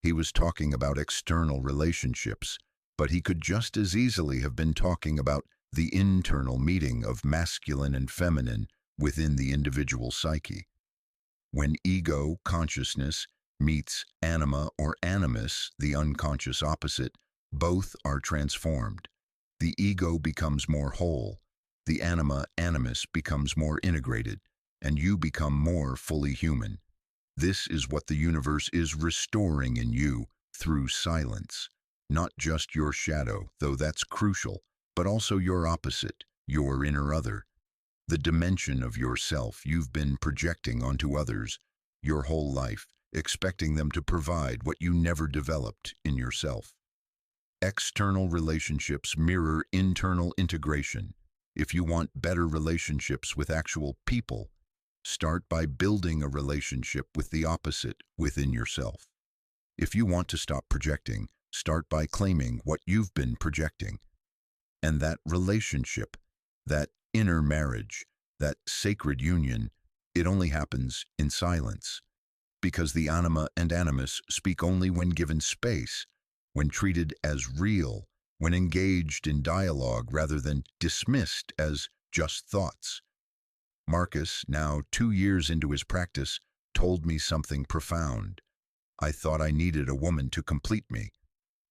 He was talking about external relationships, but he could just as easily have been talking about the internal meeting of masculine and feminine within the individual psyche. When ego, consciousness, meets anima or animus, the unconscious opposite, both are transformed. The ego becomes more whole, the anima, animus becomes more integrated, and you become more fully human. This is what the universe is restoring in you through silence. Not just your shadow, though that's crucial, but also your opposite, your inner other. The dimension of yourself you've been projecting onto others your whole life, expecting them to provide what you never developed in yourself. External relationships mirror internal integration. If you want better relationships with actual people, start by building a relationship with the opposite within yourself. If you want to stop projecting, start by claiming what you've been projecting. And that relationship, that inner marriage, that sacred union, it only happens in silence. Because the anima and animus speak only when given space, when treated as real, when engaged in dialogue rather than dismissed as just thoughts. Marcus, now 2 years into his practice, told me something profound. I thought I needed a woman to complete me.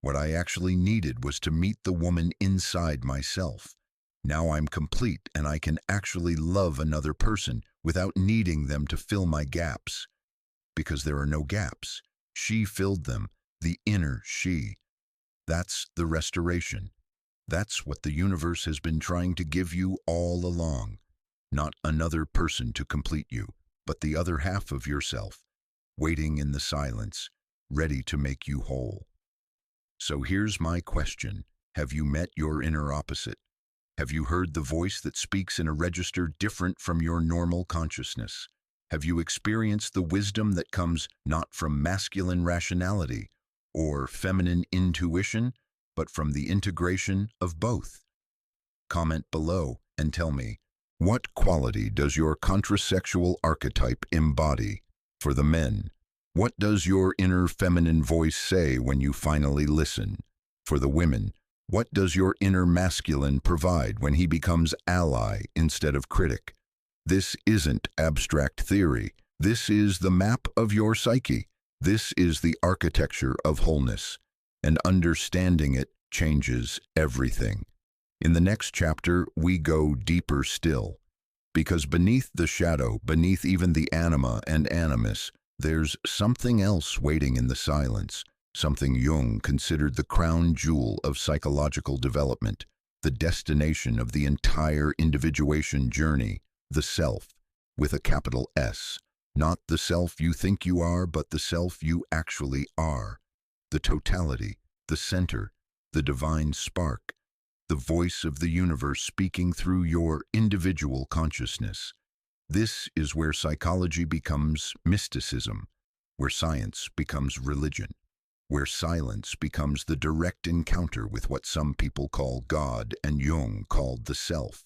What I actually needed was to meet the woman inside myself. Now I'm complete and I can actually love another person without needing them to fill my gaps. Because there are no gaps. She filled them, the inner she. That's the restoration. That's what the universe has been trying to give you all along. Not another person to complete you, but the other half of yourself, waiting in the silence, ready to make you whole. So here's my question. Have you met your inner opposite? Have you heard the voice that speaks in a register different from your normal consciousness? Have you experienced the wisdom that comes not from masculine rationality or feminine intuition, but from the integration of both? Comment below and tell me, what quality does your contrasexual archetype embody? For the men, what does your inner feminine voice say when you finally listen? For the women, what does your inner masculine provide when he becomes ally instead of critic? This isn't abstract theory. This is the map of your psyche. This is the architecture of wholeness. And understanding it changes everything. In the next chapter, we go deeper still. Because beneath the shadow, beneath even the anima and animus, there's something else waiting in the silence. Something Jung considered the crown jewel of psychological development, the destination of the entire individuation journey, the self, with a capital S. Not the self you think you are, but the self you actually are. The totality, the center, the divine spark, the voice of the universe speaking through your individual consciousness. This is where psychology becomes mysticism. where science becomes religion, where silence becomes the direct encounter with what some people call God and Jung called the self.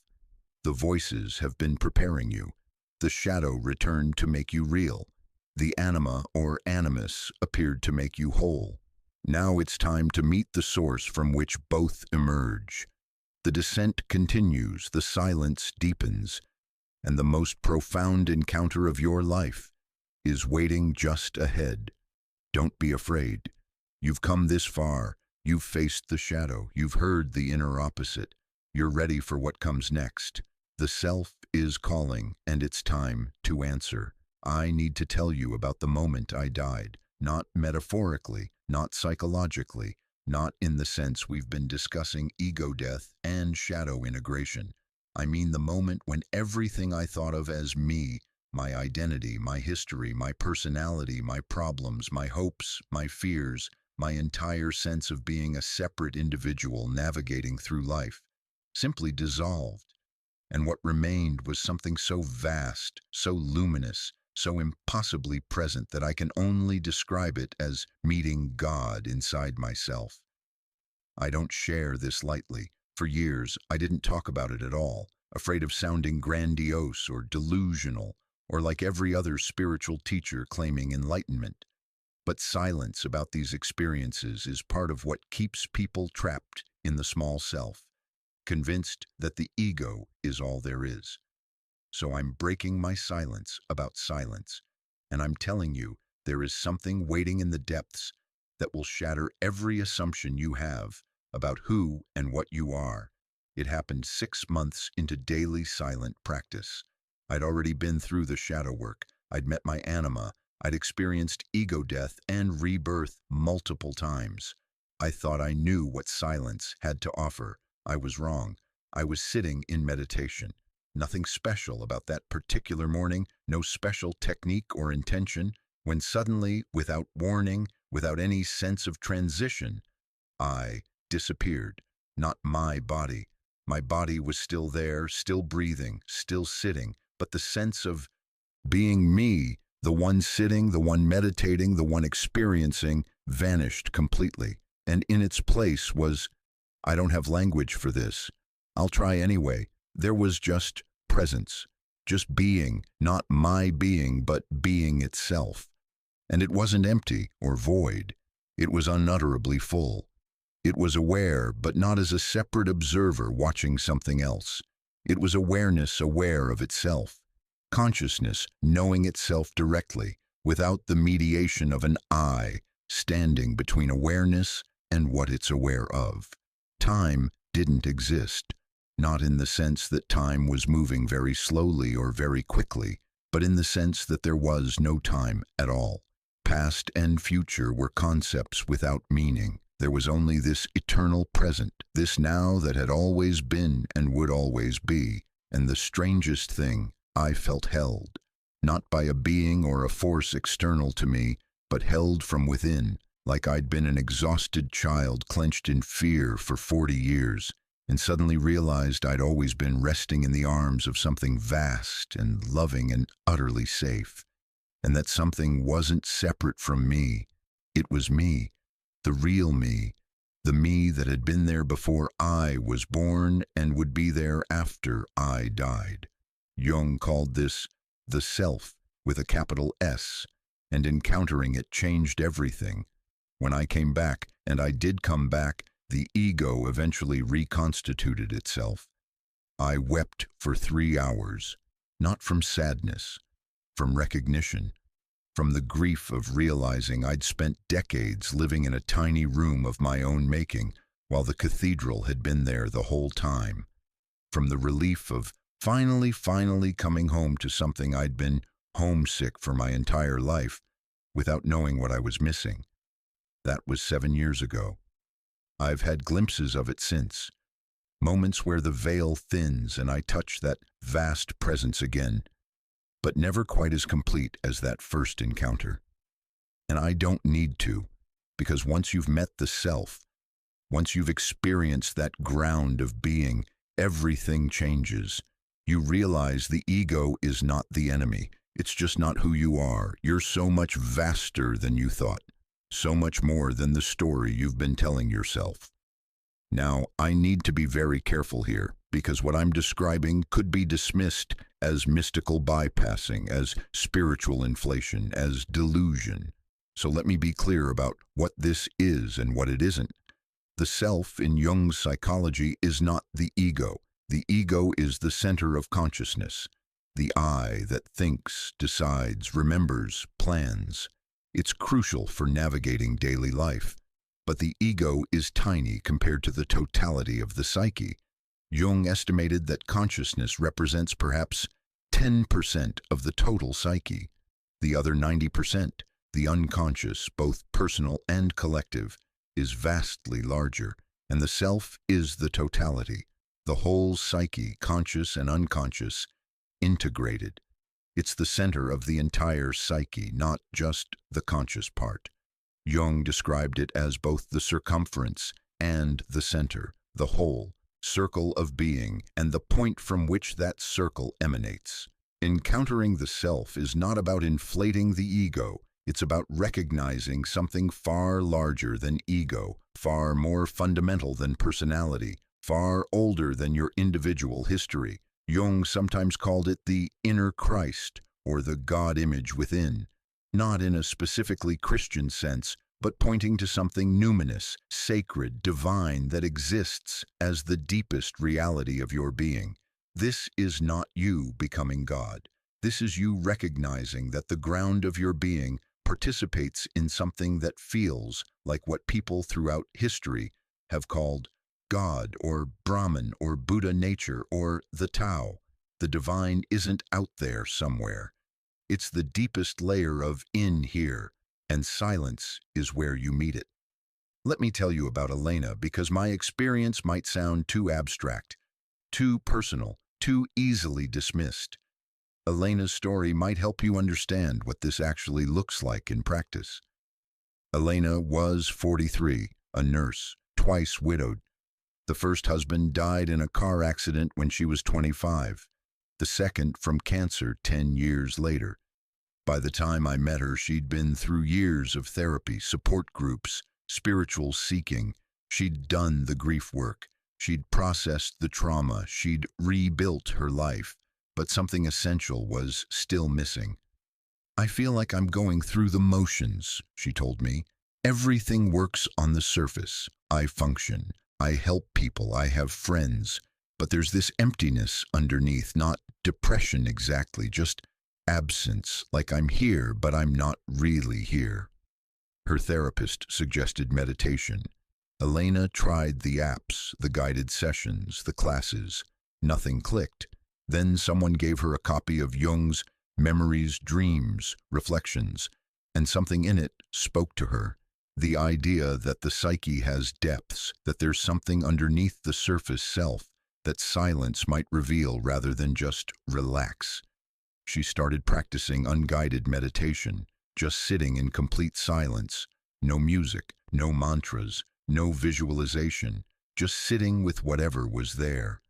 The voices have been preparing you. The shadow returned to make you real. The anima or animus appeared to make you whole. Now it's time to meet the source from which both emerge. The descent continues, the silence deepens, and the most profound encounter of your life is waiting just ahead. Don't be afraid. You've come this far. You've faced the shadow. You've heard the inner opposite. You're ready for what comes next. The self is calling, and it's time to answer. I need to tell you about the moment I died, not metaphorically, not psychologically, not in the sense we've been discussing ego death and shadow integration. I mean the moment when everything I thought of as me, my identity, my history, my personality, my problems, my hopes, my fears, my entire sense of being a separate individual navigating through life, simply dissolved. And what remained was something so vast, so luminous, so impossibly present that I can only describe it as meeting God inside myself. I don't share this lightly. For years, I didn't talk about it at all, afraid of sounding grandiose or delusional, or like every other spiritual teacher claiming enlightenment. But silence about these experiences is part of what keeps people trapped in the small self, convinced that the ego is all there is. So I'm breaking my silence about silence, and I'm telling you there is something waiting in the depths that will shatter every assumption you have about who and what you are. It happened 6 months into daily silent practice. I'd already been through the shadow work. I'd met my anima. I'd experienced ego death and rebirth multiple times. I thought I knew what silence had to offer. I was wrong. I was sitting in meditation. Nothing special about that particular morning, no special technique or intention, when suddenly, without warning, without any sense of transition, I disappeared. Not my body. My body was still there, still breathing, still sitting, but the sense of being me, the one sitting, the one meditating, the one experiencing, vanished completely. And in its place was, I don't have language for this. I'll try anyway. There was just presence, just being, not my being, but being itself. And it wasn't empty or void. It was unutterably full. It was aware, but not as a separate observer watching something else. It was awareness aware of itself. Consciousness knowing itself directly, without the mediation of an I standing between awareness and what it's aware of. Time didn't exist, not in the sense that time was moving very slowly or very quickly, but in the sense that there was no time at all. Past and future were concepts without meaning. There was only this eternal present, this now that had always been and would always be. And the strangest thing, I felt held, not by a being or a force external to me, but held from within, like I'd been an exhausted child clenched in fear for 40 years, and suddenly realized I'd always been resting in the arms of something vast and loving and utterly safe, and that something wasn't separate from me. It was me, the real me, the me that had been there before I was born and would be there after I died. Jung called this the self with a capital S, and encountering it changed everything. When I came back, and I did come back, the ego eventually reconstituted itself. I wept for 3 hours, not from sadness, from recognition, from the grief of realizing I'd spent decades living in a tiny room of my own making, while the cathedral had been there the whole time, from the relief of finally coming home to something I'd been homesick for my entire life, without knowing what I was missing. That was 7 years ago. I've had glimpses of it since, moments where the veil thins and I touch that vast presence again, but never quite as complete as that first encounter. And I don't need to, because once you've met the self, once you've experienced that ground of being, everything changes. You realize the ego is not the enemy. It's just not who you are. You're so much vaster than you thought, so much more than the story you've been telling yourself. Now, I need to be very careful here, because what I'm describing could be dismissed as mystical bypassing, as spiritual inflation, as delusion. So let me be clear about what this is and what it isn't. The self in Jung's psychology is not the ego. The ego is the center of consciousness, the I that thinks, decides, remembers, plans. It's crucial for navigating daily life. But the ego is tiny compared to the totality of the psyche. Jung estimated that consciousness represents perhaps 10% of the total psyche. The other 90%, the unconscious, both personal and collective, is vastly larger, and the self is the totality, the whole psyche, conscious and unconscious, integrated. It's the center of the entire psyche, not just the conscious part. Jung described it as both the circumference and the center, the whole circle of being, and the point from which that circle emanates. Encountering the self is not about inflating the ego, it's about recognizing something far larger than ego, far more fundamental than personality, far older than your individual history. Jung sometimes called it the inner Christ, or the God image within. Not in a specifically Christian sense, but pointing to something numinous, sacred, divine that exists as the deepest reality of your being. This is not you becoming God. This is you recognizing that the ground of your being participates in something that feels like what people throughout history have called God or Brahman or Buddha nature or the Tao. The divine isn't out there somewhere. It's the deepest layer of in here, and silence is where you meet it. Let me tell you about Elena because my experience might sound too abstract, too personal, too easily dismissed. Elena's story might help you understand what this actually looks like in practice. Elena was 43, a nurse, twice widowed. The first husband died in a car accident when she was 25. The second from cancer 10 years later. By the time I met her, she'd been through years of therapy, support groups, spiritual seeking. She'd done the grief work. She'd processed the trauma. She'd rebuilt her life. But something essential was still missing. I feel like I'm going through the motions, she told me. Everything works on the surface. I function. I help people. I have friends. But there's this emptiness underneath, not depression exactly, just absence, like I'm here, but I'm not really here. Her therapist suggested meditation. Elena tried the apps, the guided sessions, the classes. Nothing clicked. Then someone gave her a copy of Jung's Memories, Dreams, Reflections, and something in it spoke to her. The idea that the psyche has depths, that there's something underneath the surface self, that silence might reveal rather than just relax. She started practicing unguided meditation, just sitting in complete silence, no music, no mantras, no visualization, just sitting with whatever was there.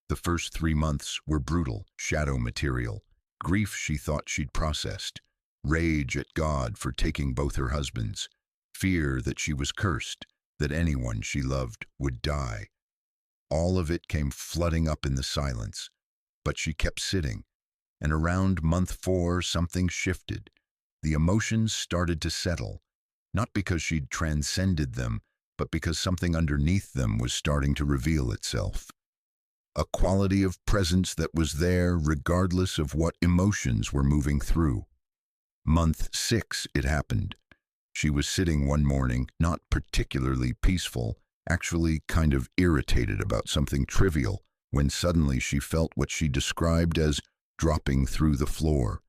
The first 3 months were brutal, shadow material, grief she thought she'd processed, rage at God for taking both her husbands, fear that she was cursed, that anyone she loved would die. All of it came flooding up in the silence, but she kept sitting. And around month 4, something shifted. The emotions started to settle, not because she'd transcended them, but because something underneath them was starting to reveal itself. A quality of presence that was there regardless of what emotions were moving through. Month 6, it happened. She was sitting one morning, not particularly peaceful, actually kind of irritated about something trivial, when suddenly she felt what she described as dropping through the floor.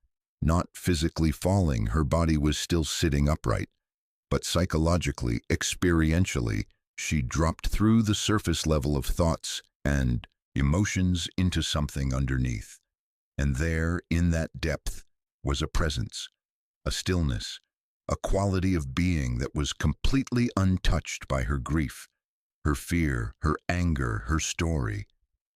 Not physically falling, her body was still sitting upright, but psychologically, experientially, she dropped through the surface level of thoughts and emotions into something underneath. And there, in that depth, was a presence, a stillness, a quality of being that was completely untouched by her grief, her fear, her anger, her story.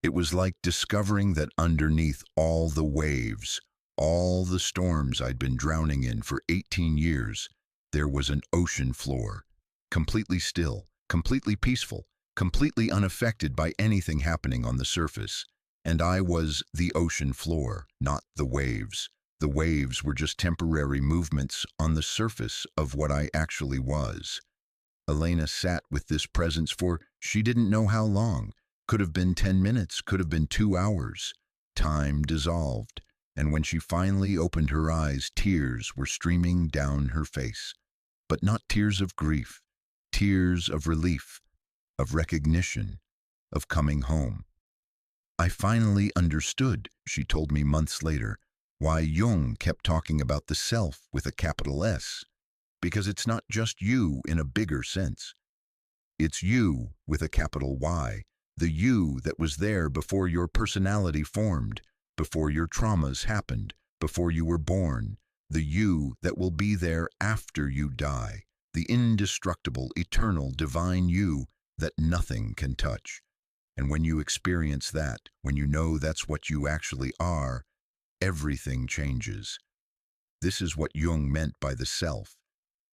It was like discovering that underneath all the waves, All the storms I'd been drowning in for 18 years, there was an ocean floor, completely still, completely peaceful, completely unaffected by anything happening on the surface. And I was the ocean floor, not the waves. The waves were just temporary movements on the surface of what I actually was. Elena sat with this presence for she didn't know how long. Could have been 10 minutes, could have been 2 hours. Time dissolved, and when she finally opened her eyes, tears were streaming down her face. But not tears of grief, tears of relief, of recognition, of coming home. I finally understood, she told me months later, why Jung kept talking about the self with a capital S. Because it's not just you in a bigger sense. It's you with a capital Y, the you that was there before your personality formed, before your traumas happened, before you were born, the you that will be there after you die, the indestructible, eternal, divine you that nothing can touch. And when you experience that, when you know that's what you actually are, everything changes. This is what Jung meant by the self.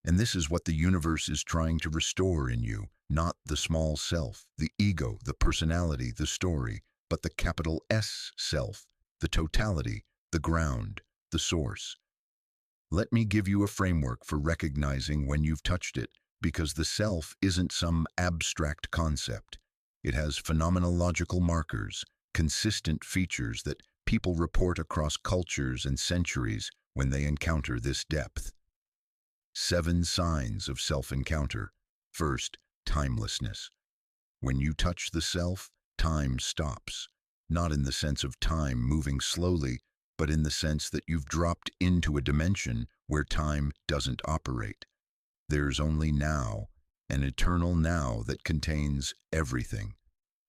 And this is what the universe is trying to restore in you, not the small self, the ego, the personality, the story, but the capital S self, the totality, the ground, the source. Let me give you a framework for recognizing when you've touched it, because the self isn't some abstract concept. It has phenomenological markers, consistent features that people report across cultures and centuries when they encounter this depth. 7 signs of self-encounter. First, timelessness. When you touch the self, time stops. Not in the sense of time moving slowly, but in the sense that you've dropped into a dimension where time doesn't operate. There's only now, an eternal now that contains everything.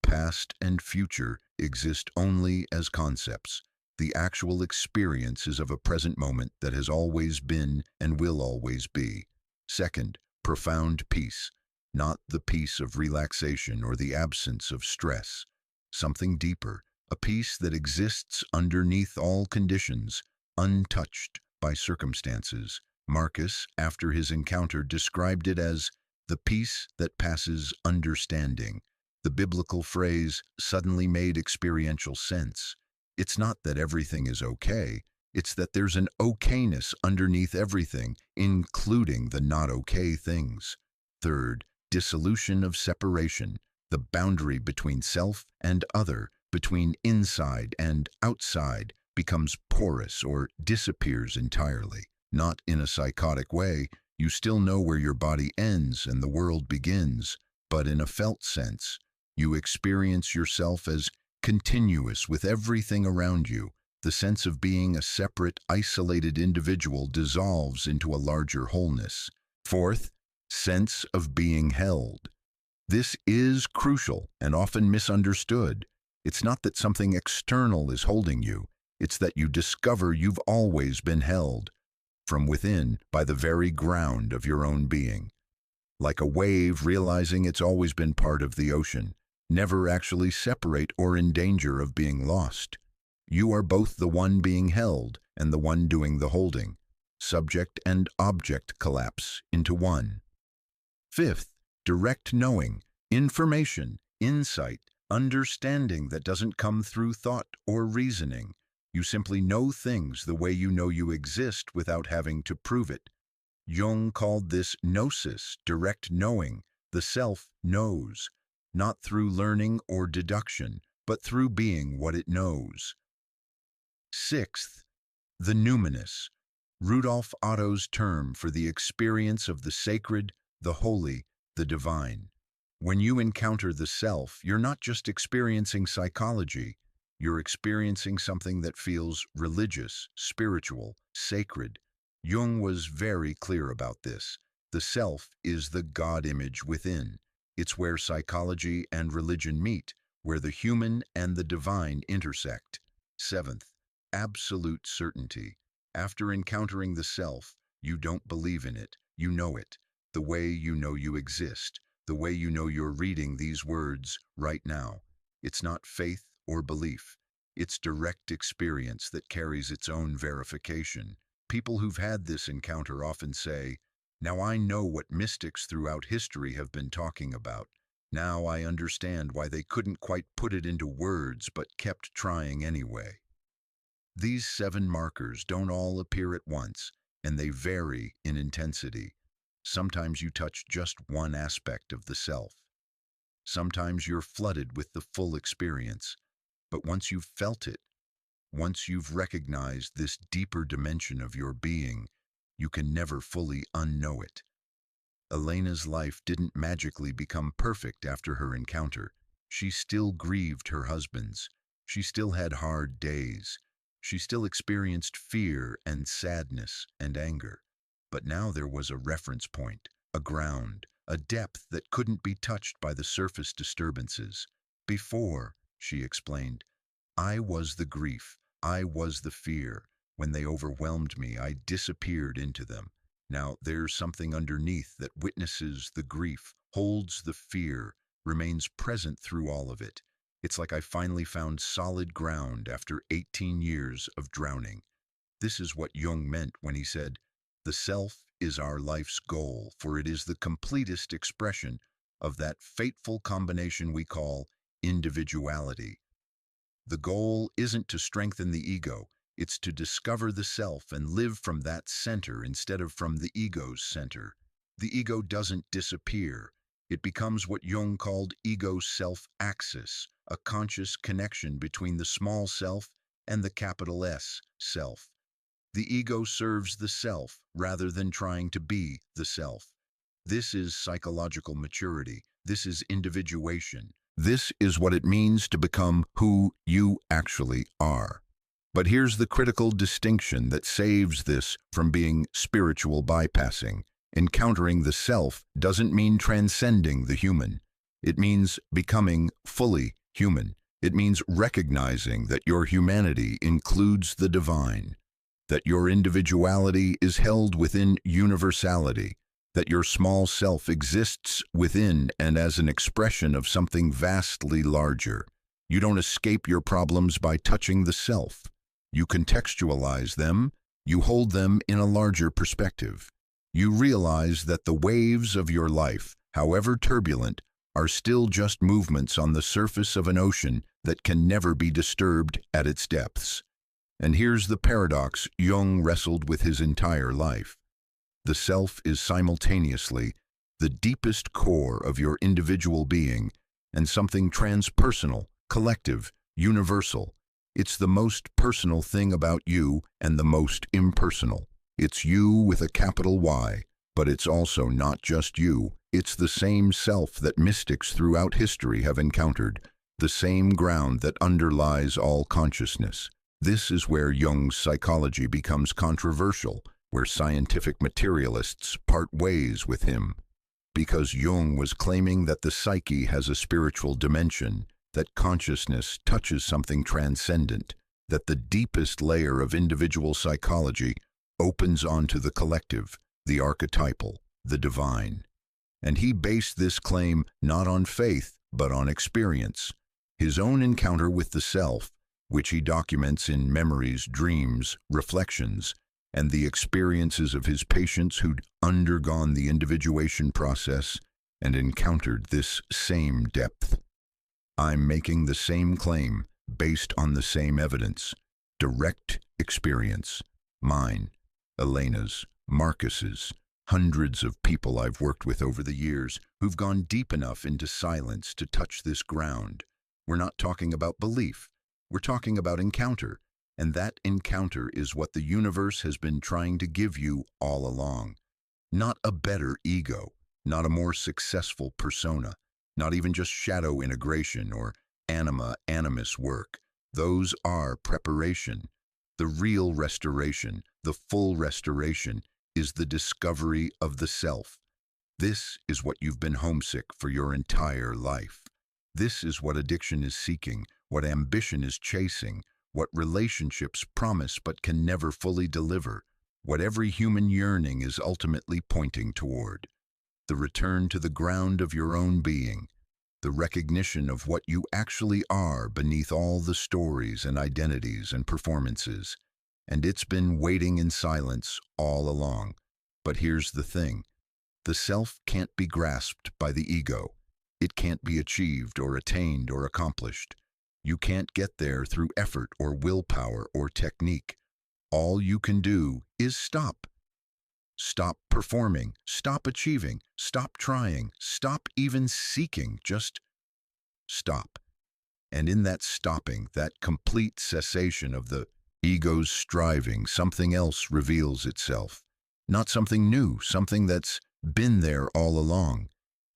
Past and future exist only as concepts. The actual experience is of a present moment that has always been and will always be. Second, profound peace, not the peace of relaxation or the absence of stress. Something deeper, a peace that exists underneath all conditions, untouched by circumstances. Marcus, after his encounter, described it as the peace that passes understanding. The biblical phrase suddenly made experiential sense. It's not that everything is okay, it's that there's an okayness underneath everything, including the not okay things. Third, dissolution of separation, the boundary between self and other, between inside and outside, becomes porous or disappears entirely. Not in a psychotic way, you still know where your body ends and the world begins, but in a felt sense, you experience yourself as continuous with everything around you. The sense of being a separate, isolated individual dissolves into a larger wholeness. Fourth, sense of being held. This is crucial and often misunderstood. It's not that something external is holding you, it's that you discover you've always been held, from within, by the very ground of your own being. Like a wave realizing it's always been part of the ocean, never actually separate or in danger of being lost. You are both the one being held and the one doing the holding. Subject and object collapse into one. Fifth, direct knowing, information, insight, understanding that doesn't come through thought or reasoning. You simply know things the way you know you exist without having to prove it. Jung called this gnosis, direct knowing. The self knows, not through learning or deduction, but through being what it knows. Sixth, the numinous, Rudolf Otto's term for the experience of the sacred, the holy, the divine. When you encounter the self, you're not just experiencing psychology, you're experiencing something that feels religious, spiritual, sacred. Jung was very clear about this. The self is the God image within. It's where psychology and religion meet, where the human and the divine intersect. Seventh, absolute certainty. After encountering the self, you don't believe in it, you know it. The way you know you exist, the way you know you're reading these words right now. It's not faith or belief. It's direct experience that carries its own verification. People who've had this encounter often say, "Now I know what mystics throughout history have been talking about. Now I understand why they couldn't quite put it into words but kept trying anyway." These 7 markers don't all appear at once, and they vary in intensity. Sometimes you touch just one aspect of the self. Sometimes you're flooded with the full experience. But once you've felt it, once you've recognized this deeper dimension of your being, you can never fully unknow it. Elena's life didn't magically become perfect after her encounter. She still grieved her husband's. She still had hard days. She still experienced fear and sadness and anger. But now there was a reference point, a ground, a depth that couldn't be touched by the surface disturbances. Before, she explained, I was the grief, I was the fear. When they overwhelmed me, I disappeared into them. Now there's something underneath that witnesses the grief, holds the fear, remains present through all of it. It's like I finally found solid ground after 18 years of drowning. This is what Jung meant when he said, "The self is our life's goal, for it is the completest expression of that fateful combination we call individuality." The goal isn't to strengthen the ego, it's to discover the self and live from that center instead of from the ego's center. The ego doesn't disappear. It becomes what Jung called ego-self-axis, a conscious connection between the small self and the capital S, self. The ego serves the self rather than trying to be the self. This is psychological maturity. This is individuation. This is what it means to become who you actually are. But here's the critical distinction that saves this from being spiritual bypassing. Encountering the self doesn't mean transcending the human. It means becoming fully human. It means recognizing that your humanity includes the divine, that your individuality is held within universality, that your small self exists within and as an expression of something vastly larger. You don't escape your problems by touching the self. You contextualize them, you hold them in a larger perspective. You realize that the waves of your life, however turbulent, are still just movements on the surface of an ocean that can never be disturbed at its depths. And here's the paradox Jung wrestled with his entire life. The self is simultaneously the deepest core of your individual being and something transpersonal, collective, universal. It's the most personal thing about you and the most impersonal. It's you with a capital Y, but it's also not just you. It's the same self that mystics throughout history have encountered, the same ground that underlies all consciousness. This is where Jung's psychology becomes controversial, where scientific materialists part ways with him. Because Jung was claiming that the psyche has a spiritual dimension, that consciousness touches something transcendent, that the deepest layer of individual psychology opens onto the collective, the archetypal, the divine. And he based this claim not on faith, but on experience. His own encounter with the self, which he documents in memories, dreams, reflections, and the experiences of his patients who'd undergone the individuation process and encountered this same depth. I'm making the same claim based on the same evidence. Direct experience. Mine, Elena's, Marcus's, hundreds of people I've worked with over the years who've gone deep enough into silence to touch this ground. We're not talking about belief. We're talking about encounter. And that encounter is what the universe has been trying to give you all along. Not a better ego, not a more successful persona, not even just shadow integration or Anima, Animus work. Those are preparation. The real restoration, the full restoration, is the discovery of the self. This is what you've been homesick for your entire life. This is what addiction is seeking, what ambition is chasing, what relationships promise but can never fully deliver, what every human yearning is ultimately pointing toward. The return to the ground of your own being, the recognition of what you actually are beneath all the stories and identities and performances. And it's been waiting in silence all along. But here's the thing. The self can't be grasped by the ego. It can't be achieved or attained or accomplished. You can't get there through effort or willpower or technique. All you can do is stop. Stop performing, stop achieving, stop trying, stop even seeking, just stop. And in that stopping, that complete cessation of the ego's striving, something else reveals itself. Not something new, something that's been there all along.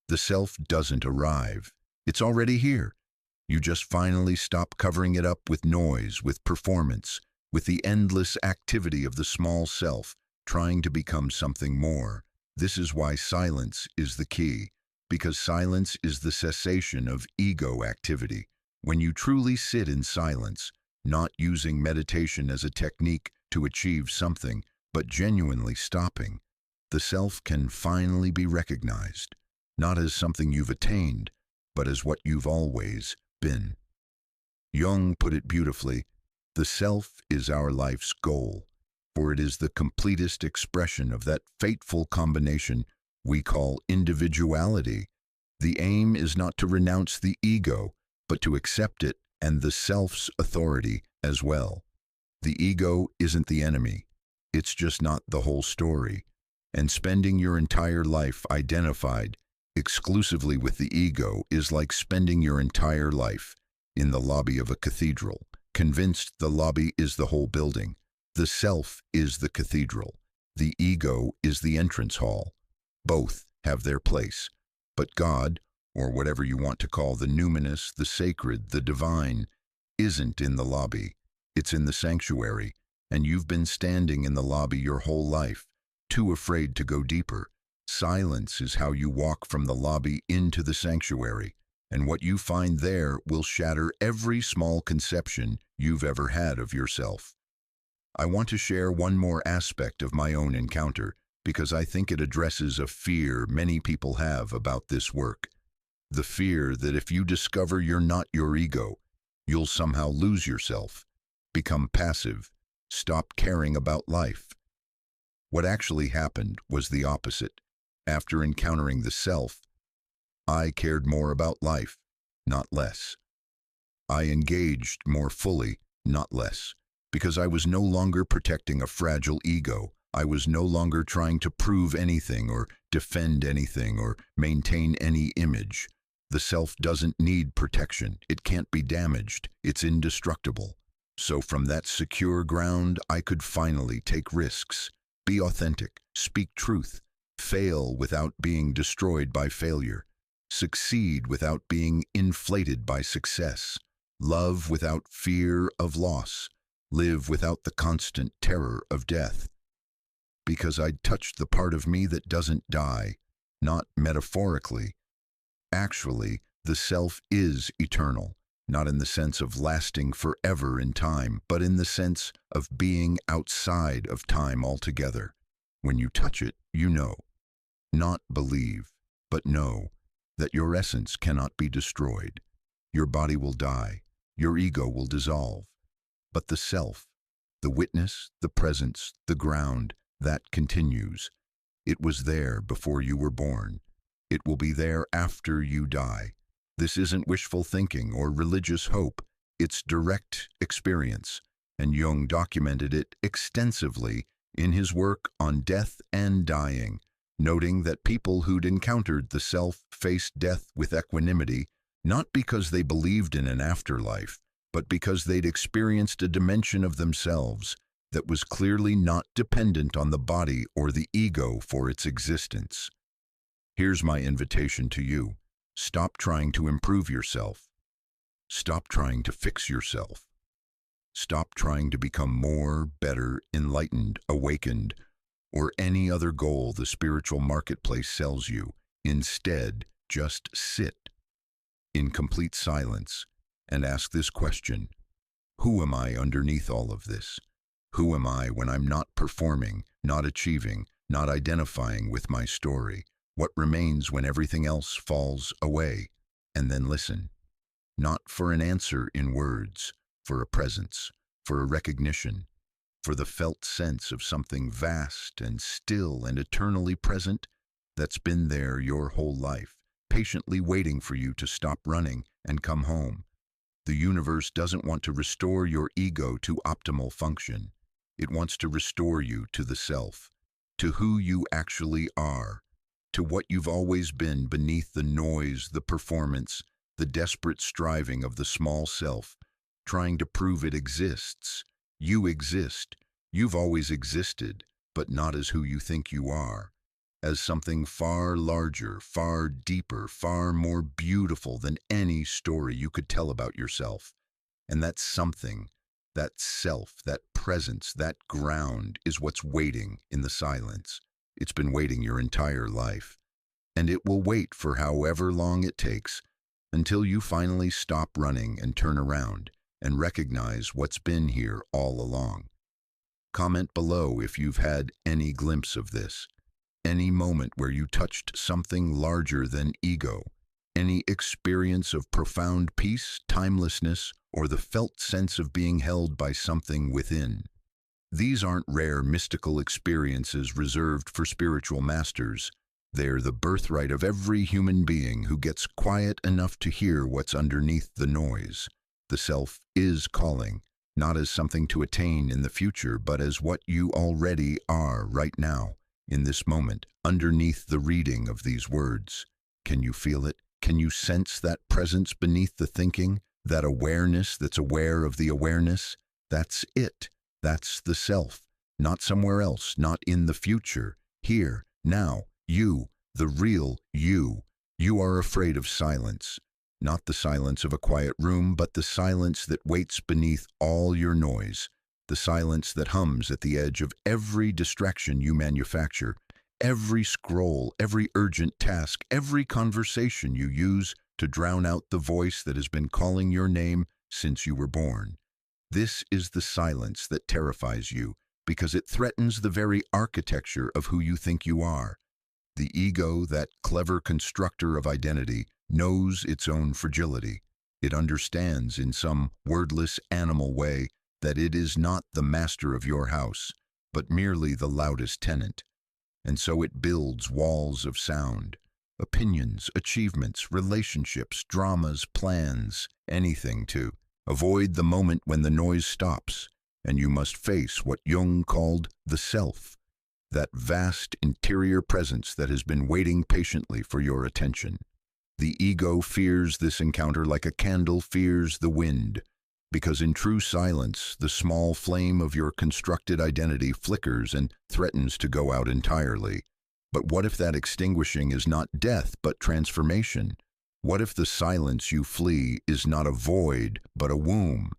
The self doesn't arrive. It's already here. You just finally stop covering it up with noise, with performance, with the endless activity of the small self, trying to become something more. This is why silence is the key, because silence is the cessation of ego activity. When you truly sit in silence, not using meditation as a technique to achieve something, but genuinely stopping, the self can finally be recognized, not as something you've attained, but as what you've always been. Jung put it beautifully, the self is our life's goal, for it is the completest expression of that fateful combination we call individuality. The aim is not to renounce the ego, but to accept it and the self's authority as well. The ego isn't the enemy. It's just not the whole story. And spending your entire life identified exclusively with the ego is like spending your entire life in the lobby of a cathedral, convinced the lobby is the whole building. The self is the cathedral. The ego is the entrance hall. Both have their place. But God, or whatever you want to call the numinous, the sacred, the divine, isn't in the lobby. It's in the sanctuary. And you've been standing in the lobby your whole life, too afraid to go deeper. Silence is how you walk from the lobby into the sanctuary. And what you find there will shatter every small conception you've ever had of yourself. I want to share one more aspect of my own encounter because I think it addresses a fear many people have about this work. The fear that if you discover you're not your ego, you'll somehow lose yourself, become passive, stop caring about life. What actually happened was the opposite. After encountering the self, I cared more about life, not less. I engaged more fully, not less. Because I was no longer protecting a fragile ego. I was no longer trying to prove anything or defend anything or maintain any image. The self doesn't need protection. It can't be damaged. It's indestructible. So from that secure ground, I could finally take risks, be authentic, speak truth, fail without being destroyed by failure, succeed without being inflated by success, love without fear of loss, live without the constant terror of death. Because I'd touched the part of me that doesn't die, not metaphorically. Actually, the self is eternal, not in the sense of lasting forever in time, but in the sense of being outside of time altogether. When you touch it, you know, not believe, but know, that your essence cannot be destroyed. Your body will die, your ego will dissolve. But the self, the witness, the presence, the ground, that continues. It was there before you were born. It will be there after you die. This isn't wishful thinking or religious hope. It's direct experience, and Jung documented it extensively in his work on death and dying, noting that people who'd encountered the self faced death with equanimity, not because they believed in an afterlife, but because they'd experienced a dimension of themselves that was clearly not dependent on the body or the ego for its existence. Here's my invitation to you. Stop trying to improve yourself. Stop trying to fix yourself. Stop trying to become more, better, enlightened, awakened, or any other goal the spiritual marketplace sells you. Instead, just sit in complete silence and ask this question: who am I underneath all of this? Who am I when I'm not performing, not achieving, not identifying with my story? What remains when everything else falls away? and then listen. Not for an answer in words, for a presence, for a recognition, for the felt sense of something vast and still and eternally present that's been there your whole life, patiently waiting for you to stop running and come home. The universe doesn't want to restore your ego to optimal function. It wants to restore you to the self, to who you actually are, to what you've always been beneath the noise, the performance, the desperate striving of the small self, trying to prove it exists. You exist. You've always existed, but not as who you think you are, as something far larger, far deeper, far more beautiful than any story you could tell about yourself. And that something, that self, that presence, that ground is what's waiting in the silence. It's been waiting your entire life. And it will wait for however long it takes until you finally stop running and turn around and recognize what's been here all along. Comment below if you've had any glimpse of this, any moment where you touched something larger than ego, any experience of profound peace, timelessness, or the felt sense of being held by something within. These aren't rare mystical experiences reserved for spiritual masters. They're the birthright of every human being who gets quiet enough to hear what's underneath the noise. The self is calling, not as something to attain in the future, but as what you already are right now, in this moment, underneath the reading of these words. Can you feel it? Can you sense that presence beneath the thinking, that awareness that's aware of the awareness? That's it. That's the self. Not somewhere else, not in the future. Here, now, you, the real you. You are afraid of silence. Not the silence of a quiet room, but the silence that waits beneath all your noise. The silence that hums at the edge of every distraction you manufacture. Every scroll, every urgent task, every conversation you use to drown out the voice that has been calling your name since you were born. This is the silence that terrifies you because it threatens the very architecture of who you think you are. The ego, that clever constructor of identity, knows its own fragility. It understands in some wordless animal way that it is not the master of your house, but merely the loudest tenant. And so it builds walls of sound, opinions, achievements, relationships, dramas, plans, anything to avoid the moment when the noise stops and you must face what Jung called the self, that vast interior presence that has been waiting patiently for your attention. The ego fears this encounter like a candle fears the wind, because in true silence, the small flame of your constructed identity flickers and threatens to go out entirely. But what if that extinguishing is not death, but transformation? What if the silence you flee is not a void, but a womb?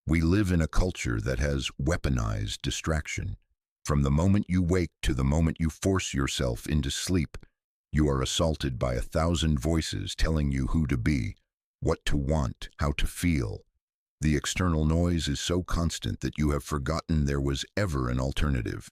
We live in a culture that has weaponized distraction. From the moment you wake to the moment you force yourself into sleep, you are assaulted by 1,000 voices telling you who to be, what to want, how to feel. The external noise is so constant that you have forgotten there was ever an alternative.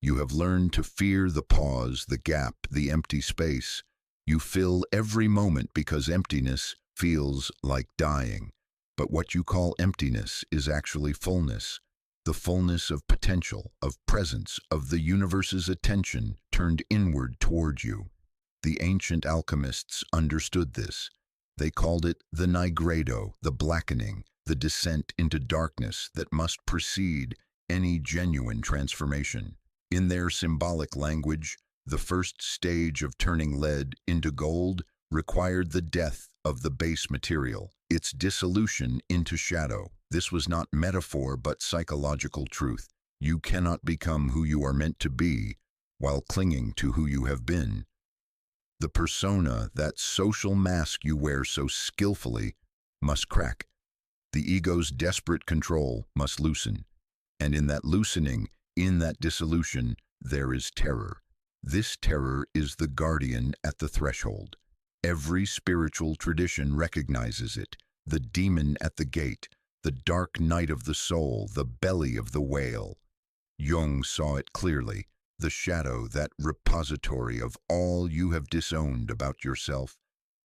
You have learned to fear the pause, the gap, the empty space. You fill every moment because emptiness feels like dying. But what you call emptiness is actually fullness, the fullness of potential, of presence, of the universe's attention turned inward toward you. The ancient alchemists understood this. They called it the nigredo, the blackening, the descent into darkness that must precede any genuine transformation. In their symbolic language, the first stage of turning lead into gold required the death of the base material, its dissolution into shadow. This was not metaphor but psychological truth. You cannot become who you are meant to be while clinging to who you have been. The persona, that social mask you wear so skillfully, must crack. The ego's desperate control must loosen. And in that loosening, in that dissolution, there is terror. This terror is the guardian at the threshold. Every spiritual tradition recognizes it, the demon at the gate, the dark night of the soul, the belly of the whale. Jung saw it clearly, the shadow, that repository of all you have disowned about yourself,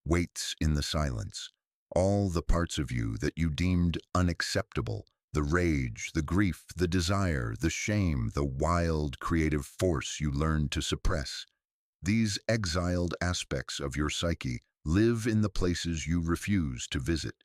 waits in the silence. All the parts of you that you deemed unacceptable, the rage, the grief, the desire, the shame, the wild creative force you learned to suppress. These exiled aspects of your psyche live in the places you refuse to visit,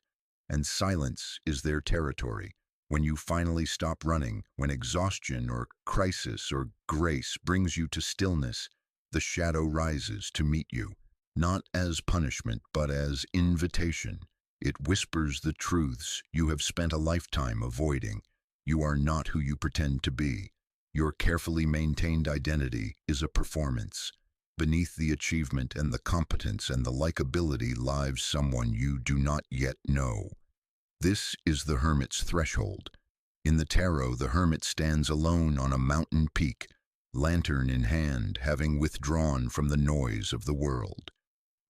and silence is their territory. When you finally stop running, when exhaustion or crisis or grace brings you to stillness, the shadow rises to meet you, not as punishment but as invitation. It whispers the truths you have spent a lifetime avoiding. You are not who you pretend to be. Your carefully maintained identity is a performance. Beneath the achievement and the competence and the likability lies someone you do not yet know. This is the hermit's threshold. In the tarot, the hermit stands alone on a mountain peak, lantern in hand, having withdrawn from the noise of the world.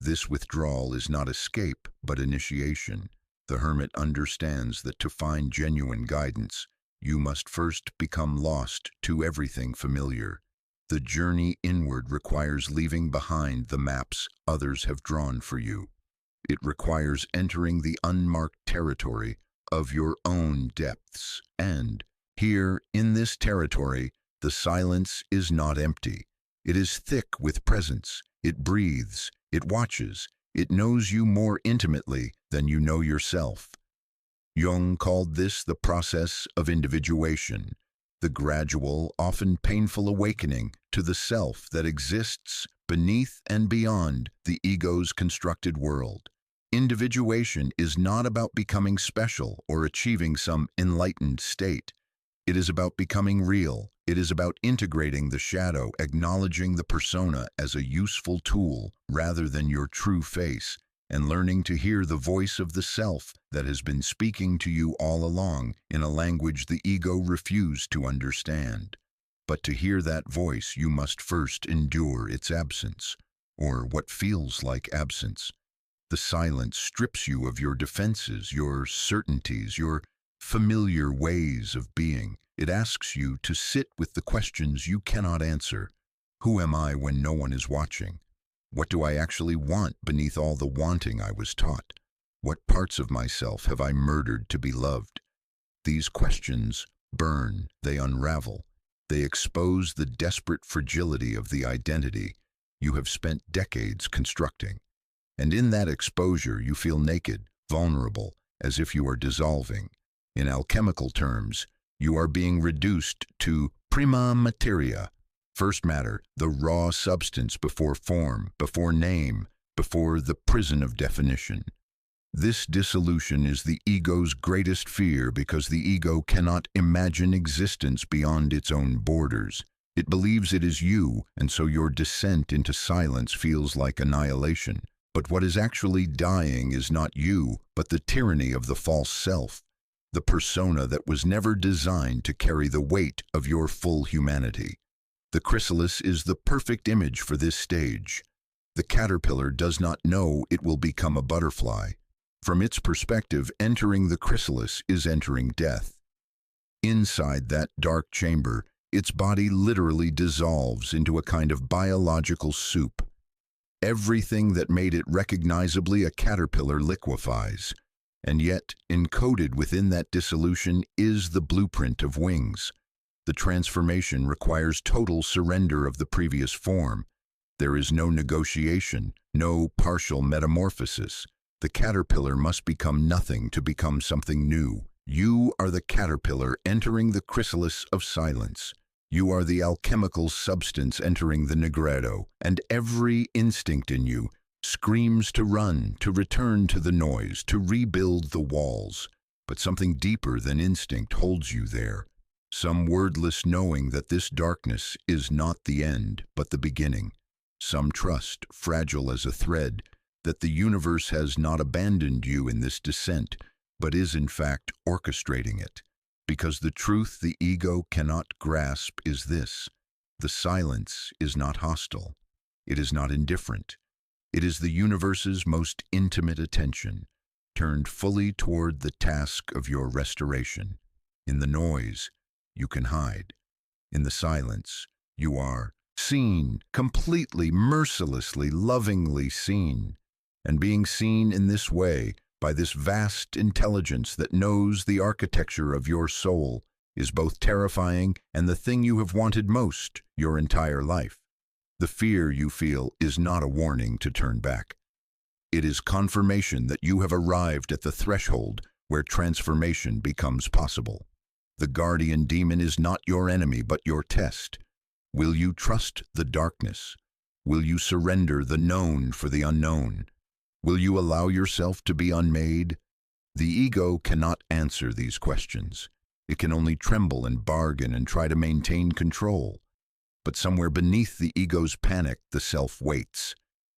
This withdrawal is not escape, but initiation. The hermit understands that to find genuine guidance, you must first become lost to everything familiar. The journey inward requires leaving behind the maps others have drawn for you. It requires entering the unmarked territory of your own depths. And here, in this territory, the silence is not empty. It is thick with presence. It breathes. It watches. It knows you more intimately than you know yourself. Jung called this the process of individuation, the gradual, often painful awakening to the self that exists beneath and beyond the ego's constructed world. Individuation is not about becoming special or achieving some enlightened state. It is about becoming real. It is about integrating the shadow, acknowledging the persona as a useful tool rather than your true face, and learning to hear the voice of the self that has been speaking to you all along in a language the ego refused to understand. But to hear that voice, you must first endure its absence, or what feels like absence. The silence strips you of your defenses, your certainties, your familiar ways of being. It asks you to sit with the questions you cannot answer. Who am I when no one is watching? What do I actually want beneath all the wanting I was taught? What parts of myself have I murdered to be loved? These questions burn, they unravel. They expose the desperate fragility of the identity you have spent decades constructing. And in that exposure, you feel naked, vulnerable, as if you are dissolving. In alchemical terms, you are being reduced to prima materia, first matter, the raw substance before form, before name, before the prison of definition. This dissolution is the ego's greatest fear because the ego cannot imagine existence beyond its own borders. It believes it is you, and so your descent into silence feels like annihilation. But what is actually dying is not you, but the tyranny of the false self, the persona that was never designed to carry the weight of your full humanity. The chrysalis is the perfect image for this stage. The caterpillar does not know it will become a butterfly. From its perspective, entering the chrysalis is entering death. Inside that dark chamber, its body literally dissolves into a kind of biological soup. Everything that made it recognizably a caterpillar liquefies, and yet, encoded within that dissolution is the blueprint of wings. The transformation requires total surrender of the previous form. There is no negotiation, no partial metamorphosis. The caterpillar must become nothing to become something new. You are the caterpillar entering the chrysalis of silence. You are the alchemical substance entering the negredo, and every instinct in you screams to run, to return to the noise, to rebuild the walls. But something deeper than instinct holds you there. Some wordless knowing that this darkness is not the end, but the beginning. Some trust, fragile as a thread, that the universe has not abandoned you in this descent, but is in fact orchestrating it. Because the truth the ego cannot grasp is this: the silence is not hostile. It is not indifferent. It is the universe's most intimate attention, turned fully toward the task of your restoration. In the noise, you can hide. In the silence, you are seen, completely, mercilessly, lovingly seen. And being seen in this way, by this vast intelligence that knows the architecture of your soul, is both terrifying and the thing you have wanted most your entire life. The fear you feel is not a warning to turn back. It is confirmation that you have arrived at the threshold where transformation becomes possible. The guardian demon is not your enemy but your test. Will you trust the darkness? Will you surrender the known for the unknown? Will you allow yourself to be unmade? The ego cannot answer these questions. It can only tremble and bargain and try to maintain control. But somewhere beneath the ego's panic, the self waits,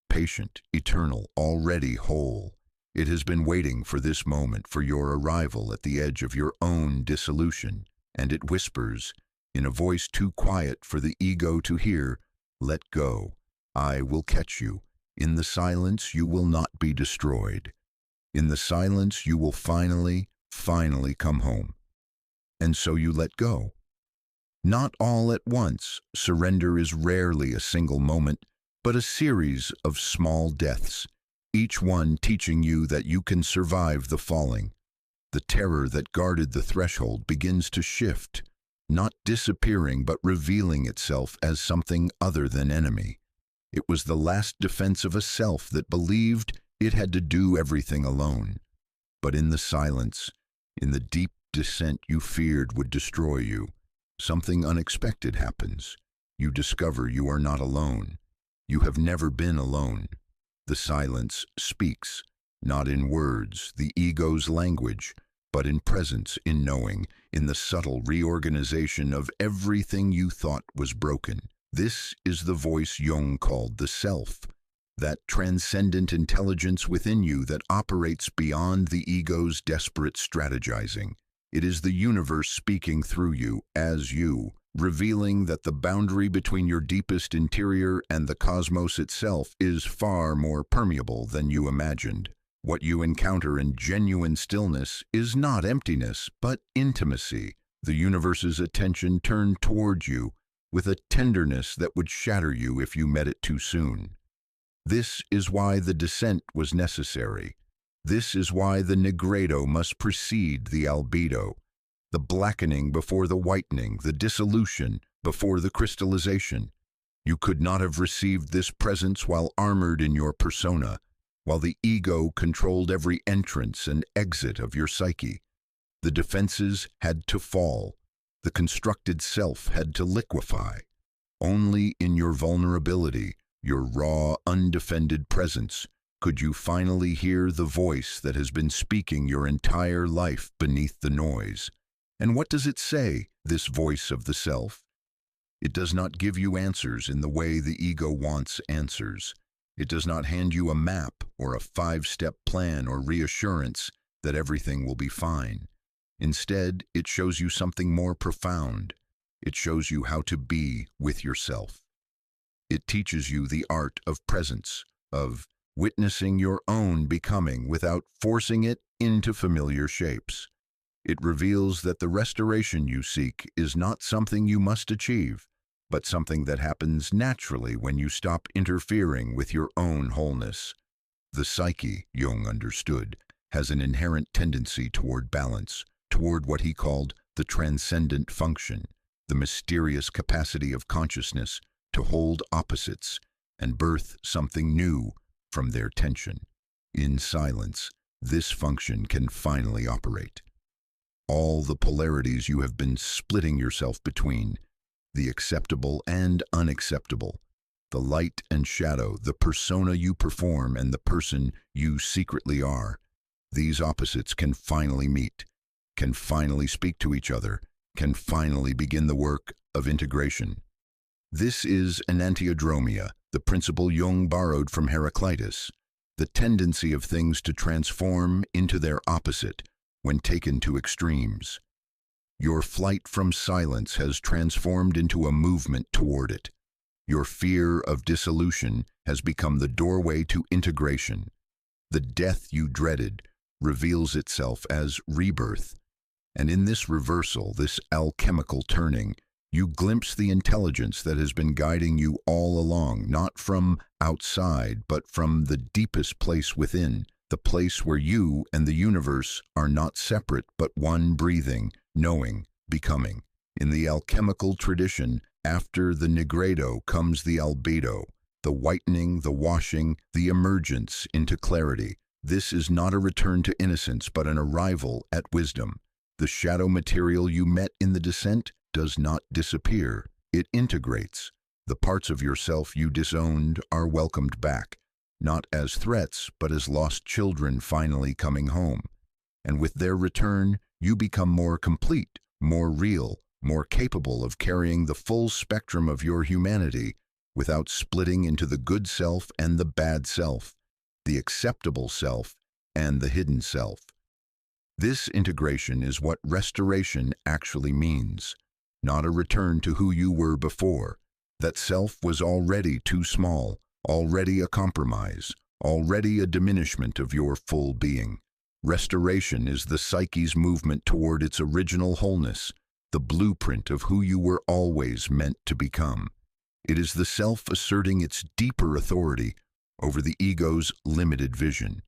patient, eternal, already whole. It has been waiting for this moment, for your arrival at the edge of your own dissolution, and it whispers, in a voice too quiet for the ego to hear, "Let go. I will catch you. In the silence, you will not be destroyed. In the silence, you will finally come home." And so you let go. Not all at once. Surrender is rarely a single moment, but a series of small deaths, each one teaching you that you can survive the falling. The terror that guarded the threshold begins to shift, not disappearing but revealing itself as something other than enemy. It was the last defense of a self that believed it had to do everything alone. But in the silence, in the deep descent you feared would destroy you, something unexpected happens. You discover you are not alone. You have never been alone. The silence speaks, not in words, the ego's language, but in presence, in knowing, in the subtle reorganization of everything you thought was broken. This is the voice Jung called the self, that transcendent intelligence within you that operates beyond the ego's desperate strategizing. It is the universe speaking through you, as you, revealing that the boundary between your deepest interior and the cosmos itself is far more permeable than you imagined. What you encounter in genuine stillness is not emptiness, but intimacy, the universe's attention turned towards you with a tenderness that would shatter you if you met it too soon. This is why the descent was necessary. This is why the nigredo must precede the albedo, the blackening before the whitening, the dissolution before the crystallization. You could not have received this presence while armored in your persona, while the ego controlled every entrance and exit of your psyche. The defenses had to fall. The constructed self had to liquefy. Only in your vulnerability, your raw, undefended presence, could you finally hear the voice that has been speaking your entire life beneath the noise. And what does it say, this voice of the self? It does not give you answers in the way the ego wants answers. It does not hand you a map or a 5-step plan or reassurance that everything will be fine. Instead, it shows you something more profound. It shows you how to be with yourself. It teaches you the art of presence, of witnessing your own becoming without forcing it into familiar shapes. It reveals that the restoration you seek is not something you must achieve, but something that happens naturally when you stop interfering with your own wholeness. The psyche, Jung understood, has an inherent tendency toward balance, toward what he called the transcendent function, the mysterious capacity of consciousness to hold opposites and birth something new from their tension. In silence, this function can finally operate. All the polarities you have been splitting yourself between, the acceptable and unacceptable, the light and shadow, the persona you perform and the person you secretly are, these opposites can finally meet, can finally speak to each other, can finally begin the work of integration. This is enantiodromia, the principle Jung borrowed from Heraclitus, the tendency of things to transform into their opposite when taken to extremes. Your flight from silence has transformed into a movement toward it. Your fear of dissolution has become the doorway to integration. The death you dreaded reveals itself as rebirth. And in this reversal, this alchemical turning, You glimpse the intelligence that has been guiding you all along, not from outside, but from the deepest place within, the place where you and the universe are not separate, but one breathing, knowing, becoming. In the alchemical tradition, after the nigredo comes the albedo, the whitening, the washing, the emergence into clarity. This is not a return to innocence, but an arrival at wisdom. The shadow material you met in the descent does not disappear, it integrates. The parts of yourself you disowned are welcomed back, not as threats, but as lost children finally coming home. And with their return, you become more complete, more real, more capable of carrying the full spectrum of your humanity without splitting into the good self and the bad self, the acceptable self and the hidden self. This integration is what restoration actually means, not a return to who you were before. That self was already too small, already a compromise, already a diminishment of your full being. Restoration is the psyche's movement toward its original wholeness, the blueprint of who you were always meant to become. It is the self asserting its deeper authority over the ego's limited vision.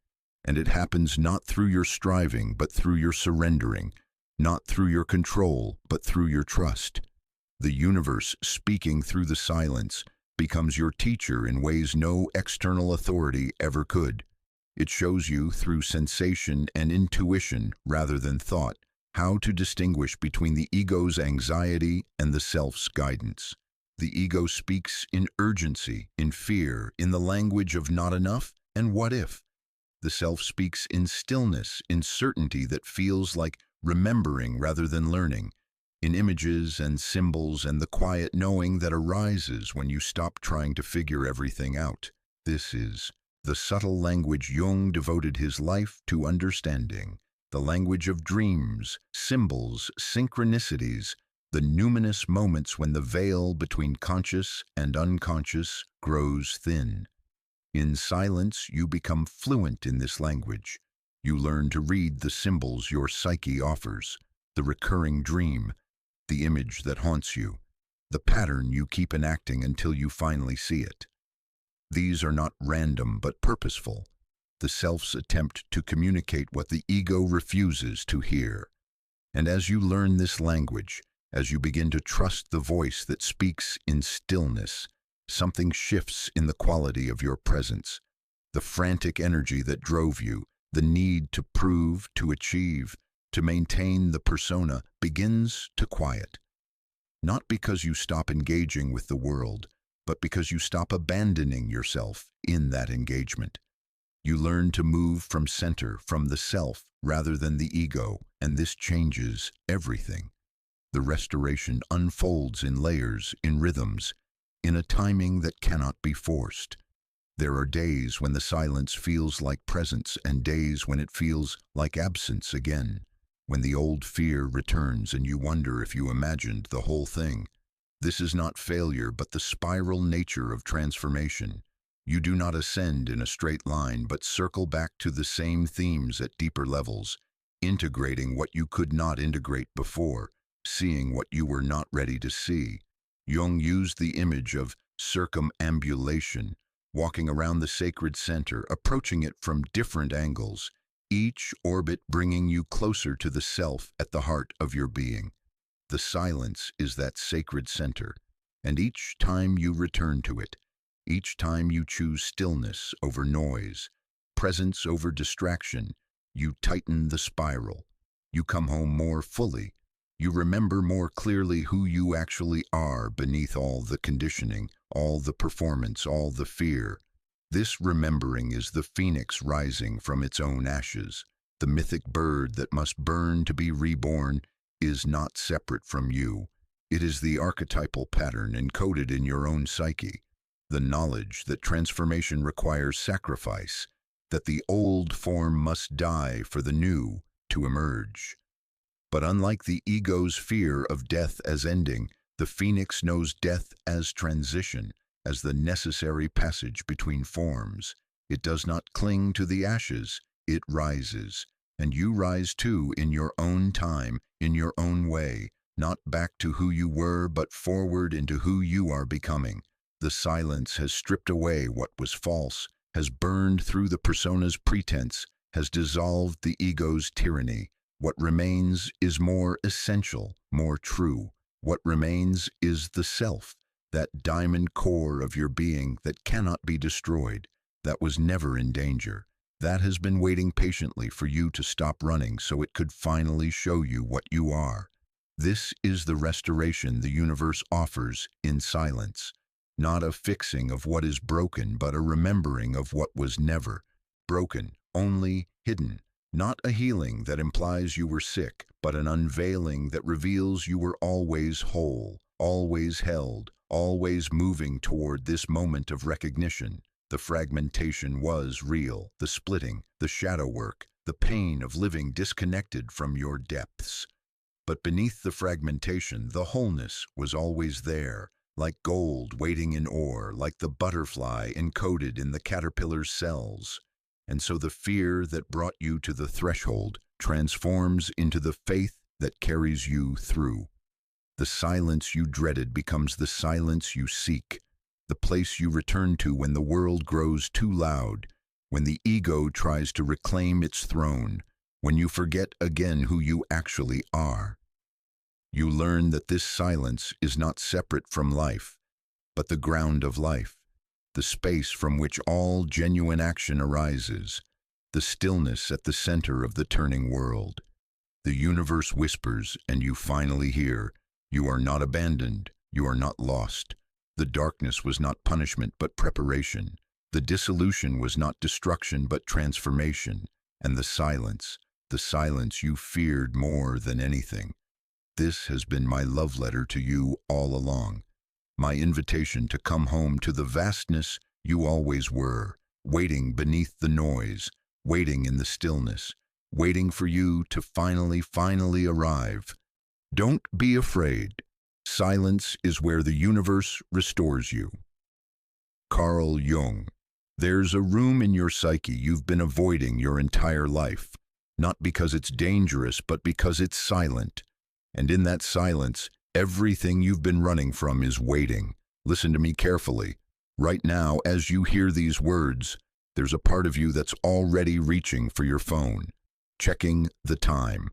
And it happens not through your striving, but through your surrendering, not through your control, but through your trust. The universe, speaking through the silence, becomes your teacher in ways no external authority ever could. It shows you, through sensation and intuition rather than thought, how to distinguish between the ego's anxiety and the self's guidance. The ego speaks in urgency, in fear, in the language of not enough and what if. The self speaks in stillness, in certainty that feels like remembering rather than learning, in images and symbols and the quiet knowing that arises when you stop trying to figure everything out. This is the subtle language Jung devoted his life to understanding, the language of dreams, symbols, synchronicities, the numinous moments when the veil between conscious and unconscious grows thin. In silence, you become fluent in this language. You learn to read the symbols your psyche offers, the recurring dream, the image that haunts you, the pattern you keep enacting until you finally see it. These are not random but purposeful, the self's attempt to communicate what the ego refuses to hear. And as you learn this language, as you begin to trust the voice that speaks in stillness, something shifts in the quality of your presence. The frantic energy that drove you, the need to prove, to achieve, to maintain the persona begins to quiet. Not because you stop engaging with the world, but because you stop abandoning yourself in that engagement. You learn to move from center, from the self, rather than the ego, and this changes everything. The restoration unfolds in layers, in rhythms, in a timing that cannot be forced. There are days when the silence feels like presence and days when it feels like absence again, when the old fear returns and you wonder if you imagined the whole thing. This is not failure, but the spiral nature of transformation. You do not ascend in a straight line, but circle back to the same themes at deeper levels, integrating what you could not integrate before, seeing what you were not ready to see. Jung used the image of circumambulation, walking around the sacred center, approaching it from different angles, each orbit bringing you closer to the self at the heart of your being. The silence is that sacred center, and each time you return to it, each time you choose stillness over noise, presence over distraction, you tighten the spiral. You come home more fully. You remember more clearly who you actually are beneath all the conditioning, all the performance, all the fear. This remembering is the phoenix rising from its own ashes. The mythic bird that must burn to be reborn is not separate from you. It is the archetypal pattern encoded in your own psyche, the knowledge that transformation requires sacrifice, that the old form must die for the new to emerge. But unlike the ego's fear of death as ending, the phoenix knows death as transition, as the necessary passage between forms. It does not cling to the ashes, it rises. And you rise too in your own time, in your own way, Not back to who you were, but forward into who you are becoming. The silence has stripped away what was false, has burned through the persona's pretense, has dissolved the ego's tyranny. What remains is more essential, more true. What remains is the self, that diamond core of your being that cannot be destroyed, that was never in danger. That has been waiting patiently for you to stop running so it could finally show you what you are. This is the restoration the universe offers in silence. Not a fixing of what is broken, but a remembering of what was never broken, only hidden. Not a healing that implies you were sick, but an unveiling that reveals you were always whole, always held, always moving toward this moment of recognition. The fragmentation was real, the splitting, the shadow work, the pain of living disconnected from your depths. But beneath the fragmentation, the wholeness was always there, like gold waiting in ore, like the butterfly encoded in the caterpillar's cells. And so the fear that brought you to the threshold transforms into the faith that carries you through. The silence you dreaded becomes the silence you seek, the place you return to when the world grows too loud, when the ego tries to reclaim its throne, when you forget again who you actually are. You learn that this silence is not separate from life, but the ground of life, the space from which all genuine action arises, the stillness at the center of the turning world. The universe whispers, and you finally hear, you are not abandoned, you are not lost. The darkness was not punishment, but preparation. The dissolution was not destruction, but transformation. And the silence you feared more than anything. This has been my love letter to you all along. My invitation to come home to the vastness you always were, waiting beneath the noise, waiting in the stillness, waiting for you to finally arrive. Don't be afraid. Silence is where the universe restores you. Carl Jung. There's a room in your psyche you've been avoiding your entire life, not because it's dangerous, but because it's silent. And in that silence, everything you've been running from is waiting. Listen to me carefully. Right now, as you hear these words, there's a part of you that's already reaching for your phone, checking the time,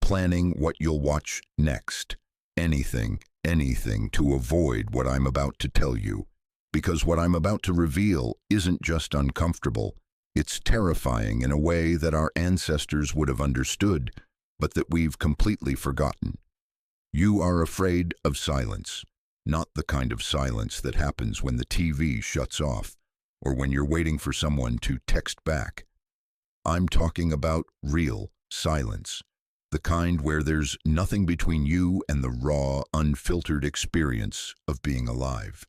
planning what you'll watch next. Anything to avoid what I'm about to tell you. Because what I'm about to reveal isn't just uncomfortable, it's terrifying in a way that our ancestors would have understood, but that we've completely forgotten. You are afraid of silence, not the kind of silence that happens when the TV shuts off or when you're waiting for someone to text back. I'm talking about real silence, the kind where there's nothing between you and the raw, unfiltered experience of being alive.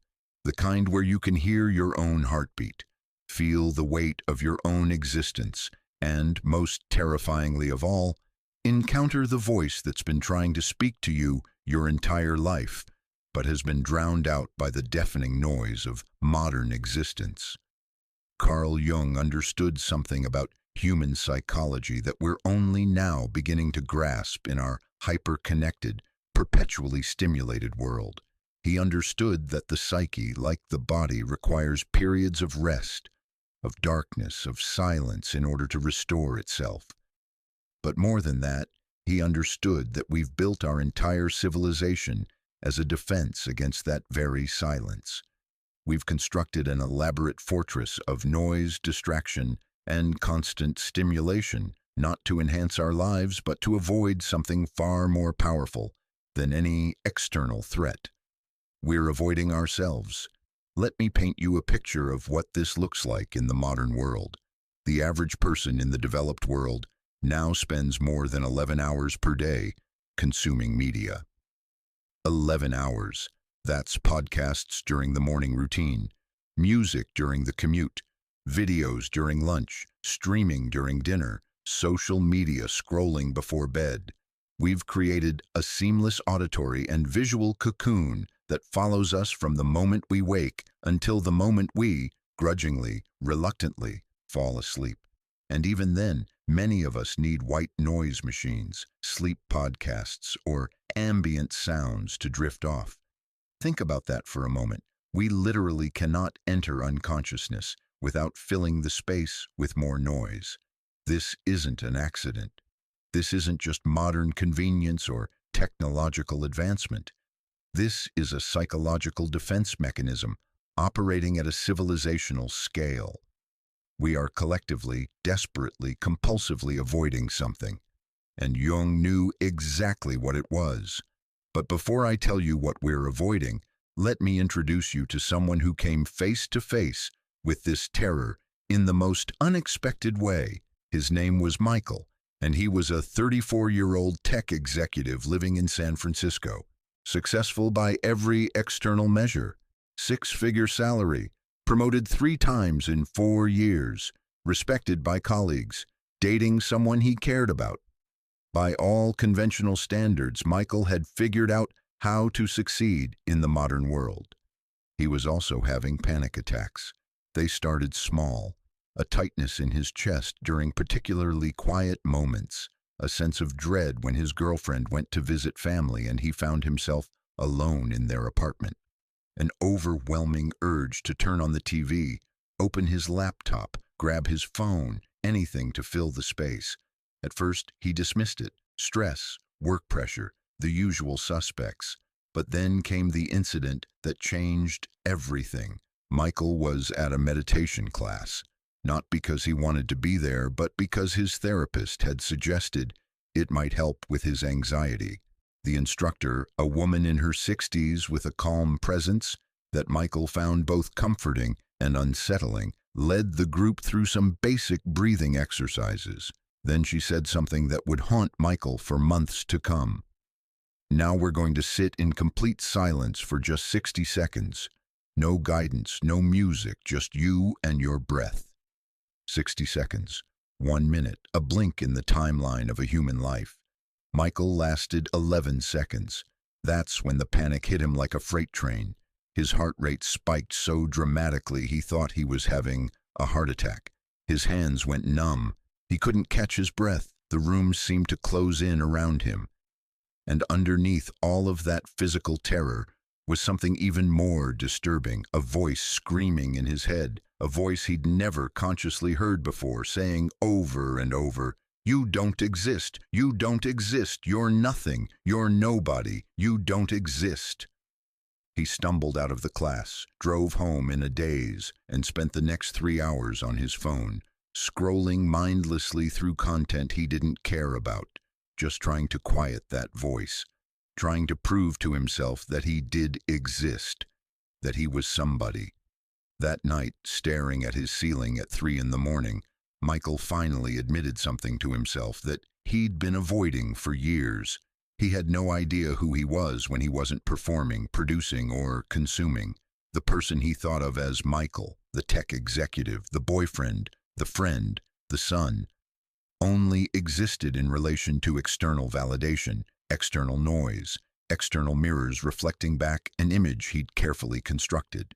The kind where you can hear your own heartbeat, feel the weight of your own existence, and, most terrifyingly of all, encounter the voice that's been trying to speak to you your entire life, but has been drowned out by the deafening noise of modern existence. Carl Jung understood something about human psychology that we're only now beginning to grasp in our hyperconnected, perpetually stimulated world. He understood that the psyche, like the body, requires periods of rest, of darkness, of silence in order to restore itself. But more than that, he understood that we've built our entire civilization as a defense against that very silence. We've constructed an elaborate fortress of noise, distraction, and constant stimulation, not to enhance our lives, but to avoid something far more powerful than any external threat. We're avoiding ourselves. Let me paint you a picture of what this looks like in the modern world. The average person in the developed world now spends more than 11 hours per day consuming media. 11 hours. That's podcasts during the morning routine, music during the commute, videos during lunch, streaming during dinner, social media scrolling before bed. We've created a seamless auditory and visual cocoon that follows us from the moment we wake until the moment we, grudgingly, reluctantly, fall asleep. And even then, Many of us need white noise machines, sleep podcasts, or ambient sounds to drift off. Think about that for a moment. We literally cannot enter unconsciousness without filling the space with more noise. This isn't an accident. This isn't just modern convenience or technological advancement. This is a psychological defense mechanism operating at a civilizational scale. We are collectively, desperately, compulsively avoiding something, and Jung knew exactly what it was. But before I tell you what we're avoiding, let me introduce you to someone who came face to face with this terror in the most unexpected way. His name was Michael, and he was a 34-year-old tech executive living in San Francisco, successful by every external measure, six-figure salary, promoted 3 times in 4 years, respected by colleagues, dating someone he cared about. By all conventional standards, Michael had figured out how to succeed in the modern world. He was also having panic attacks. They started small, a tightness in his chest during particularly quiet moments, a sense of dread when his girlfriend went to visit family and he found himself alone in their apartment, an overwhelming urge to turn on the TV, open his laptop, grab his phone, anything to fill the space. At first, he dismissed it, stress, work pressure, the usual suspects. But then came the incident that changed everything. Michael was at a meditation class, not because he wanted to be there, but because his therapist had suggested it might help with his anxiety. The instructor, a woman in her 60s with a calm presence that Michael found both comforting and unsettling, led the group through some basic breathing exercises. Then she said something that would haunt Michael for months to come. Now we're going to sit in complete silence for just 60 seconds. No guidance, no music, just you and your breath. 60 seconds, 1 minute, a blink in the timeline of a human life. Michael lasted 11 seconds. That's when the panic hit him like a freight train. His heart rate spiked so dramatically he thought he was having a heart attack. His hands went numb. He couldn't catch his breath. The room seemed to close in around him. And underneath all of that physical terror was something even more disturbing, a voice screaming in his head, a voice he'd never consciously heard before, saying over and over, "You don't exist, you don't exist, you're nothing, you're nobody, you don't exist." He stumbled out of the class, drove home in a daze, and spent the next 3 hours on his phone, scrolling mindlessly through content he didn't care about, just trying to quiet that voice, trying to prove to himself that he did exist, that he was somebody. That night, staring at his ceiling at 3 in the morning, Michael finally admitted something to himself that he'd been avoiding for years. He had no idea who he was when he wasn't performing, producing, or consuming. The person he thought of as Michael, the tech executive, the boyfriend, the friend, the son, only existed in relation to external validation, external noise, external mirrors reflecting back an image he'd carefully constructed.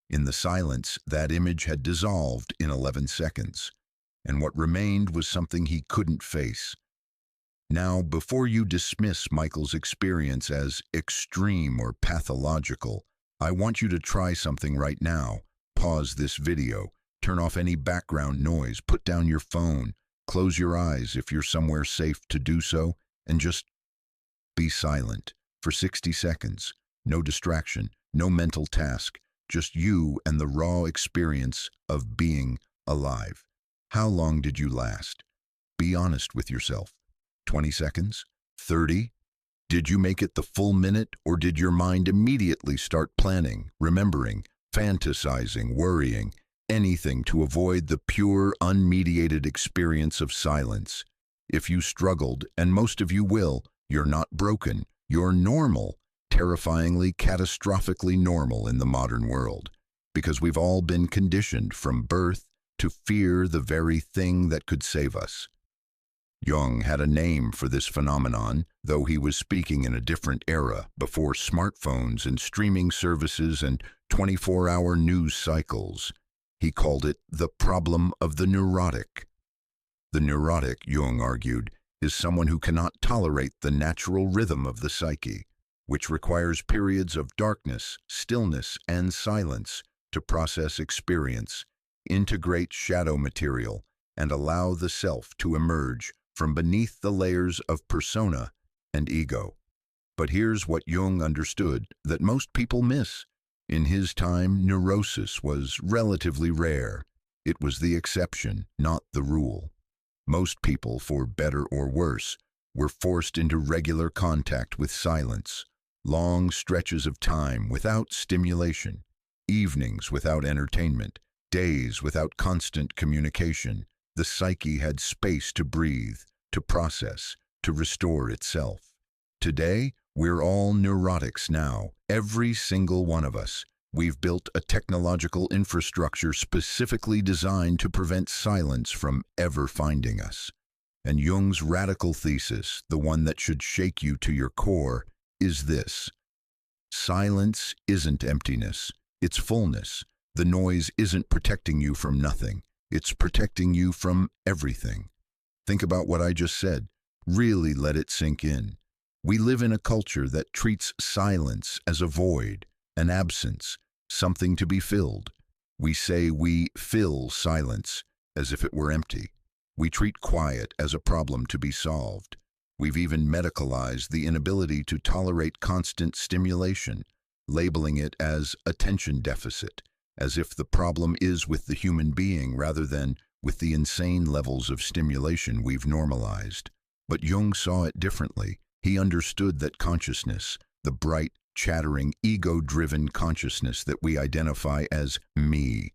In the silence, that image had dissolved in 11 seconds, and what remained was something he couldn't face. Now, before you dismiss Michael's experience as extreme or pathological, I want you to try something right now. Pause this video, turn off any background noise, put down your phone, close your eyes if you're somewhere safe to do so, and just be silent for 60 seconds. No distraction, no mental task, just you and the raw experience of being alive. How long did you last? Be honest with yourself. 20 seconds? 30? Did you make it the full minute, or did your mind immediately start planning, remembering, fantasizing, worrying, anything to avoid the pure, unmediated experience of silence? If you struggled, and most of you will, you're not broken, you're normal, terrifyingly, catastrophically normal in the modern world, because we've all been conditioned from birth to fear the very thing that could save us. Jung had a name for this phenomenon, though he was speaking in a different era, before smartphones and streaming services and 24-hour news cycles. He called it the problem of the neurotic. The neurotic, Jung argued, is someone who cannot tolerate the natural rhythm of the psyche, which requires periods of darkness, stillness, and silence to process experience, integrate shadow material, and allow the self to emerge from beneath the layers of persona and ego. But here's what Jung understood that most people miss. In his time, neurosis was relatively rare. It was the exception, not the rule. Most people, for better or worse, were forced into regular contact with silence, long stretches of time without stimulation, evenings without entertainment, days without constant communication. The psyche had space to breathe, to process, to restore itself. Today, we're all neurotics now, every single one of us. We've built a technological infrastructure specifically designed to prevent silence from ever finding us. And Jung's radical thesis, the one that should shake you to your core, is this: silence isn't emptiness, it's fullness. The noise isn't protecting you from nothing, it's protecting you from everything. Think about what I just said. Really let it sink in. We live in a culture that treats silence as a void, an absence, something to be filled. We say we fill silence as if it were empty. We treat quiet as a problem to be solved. We've even medicalized the inability to tolerate constant stimulation, labeling it as attention deficit, as if the problem is with the human being rather than with the insane levels of stimulation we've normalized. But Jung saw it differently. He understood that consciousness, the bright, chattering, ego-driven consciousness that we identify as me,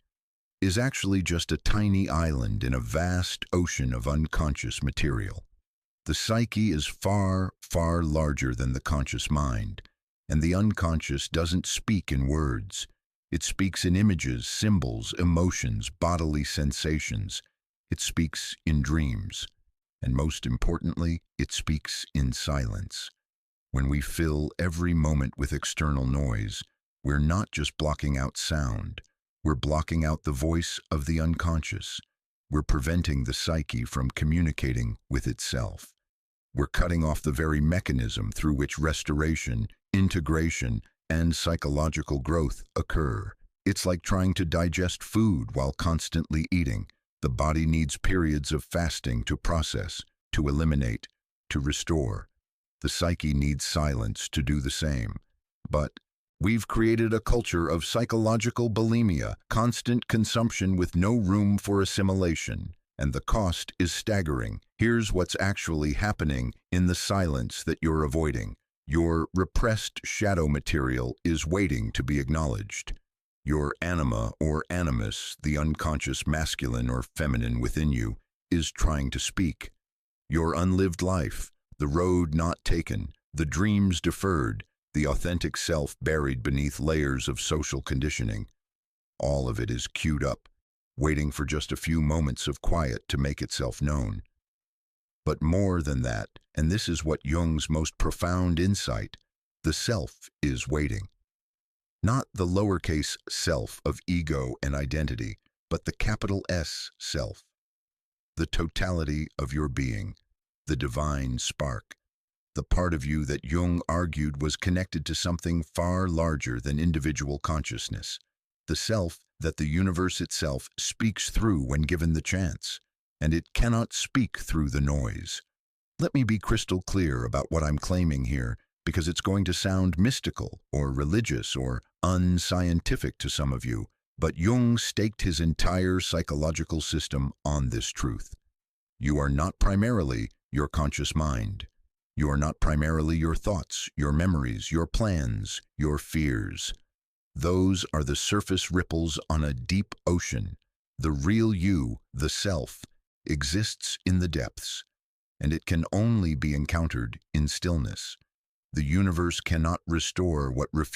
is actually just a tiny island in a vast ocean of unconscious material. The psyche is far, far larger than the conscious mind, and the unconscious doesn't speak in words. It speaks in images, symbols, emotions, bodily sensations. It speaks in dreams. And most importantly, it speaks in silence. When we fill every moment with external noise, we're not just blocking out sound, we're blocking out the voice of the unconscious. We're preventing the psyche from communicating with itself. We're cutting off the very mechanism through which restoration, integration, and psychological growth occur. It's like trying to digest food while constantly eating. The body needs periods of fasting to process, to eliminate, to restore. The psyche needs silence to do the same. But we've created a culture of psychological bulimia, constant consumption with no room for assimilation, and the cost is staggering. Here's what's actually happening in the silence that you're avoiding. Your repressed shadow material is waiting to be acknowledged. Your anima or animus, the unconscious masculine or feminine within you, is trying to speak. Your unlived life, the road not taken, the dreams deferred, the authentic self buried beneath layers of social conditioning. All of it is queued up, waiting for just a few moments of quiet to make itself known. But more than that, and this is what Jung's most profound insight, the self is waiting. Not the lowercase self of ego and identity, but the capital S self. The totality of your being, the divine spark, the part of you that Jung argued was connected to something far larger than individual consciousness, the self that the universe itself speaks through when given the chance, and it cannot speak through the noise. Let me be crystal clear about what I'm claiming here, because it's going to sound mystical or religious or unscientific to some of you, but Jung staked his entire psychological system on this truth. You are not primarily your conscious mind. You are not primarily your thoughts, your memories, your plans, your fears. Those are the surface ripples on a deep ocean. The real you, the self, exists in the depths, and it can only be encountered in stillness. The universe cannot restore what refuses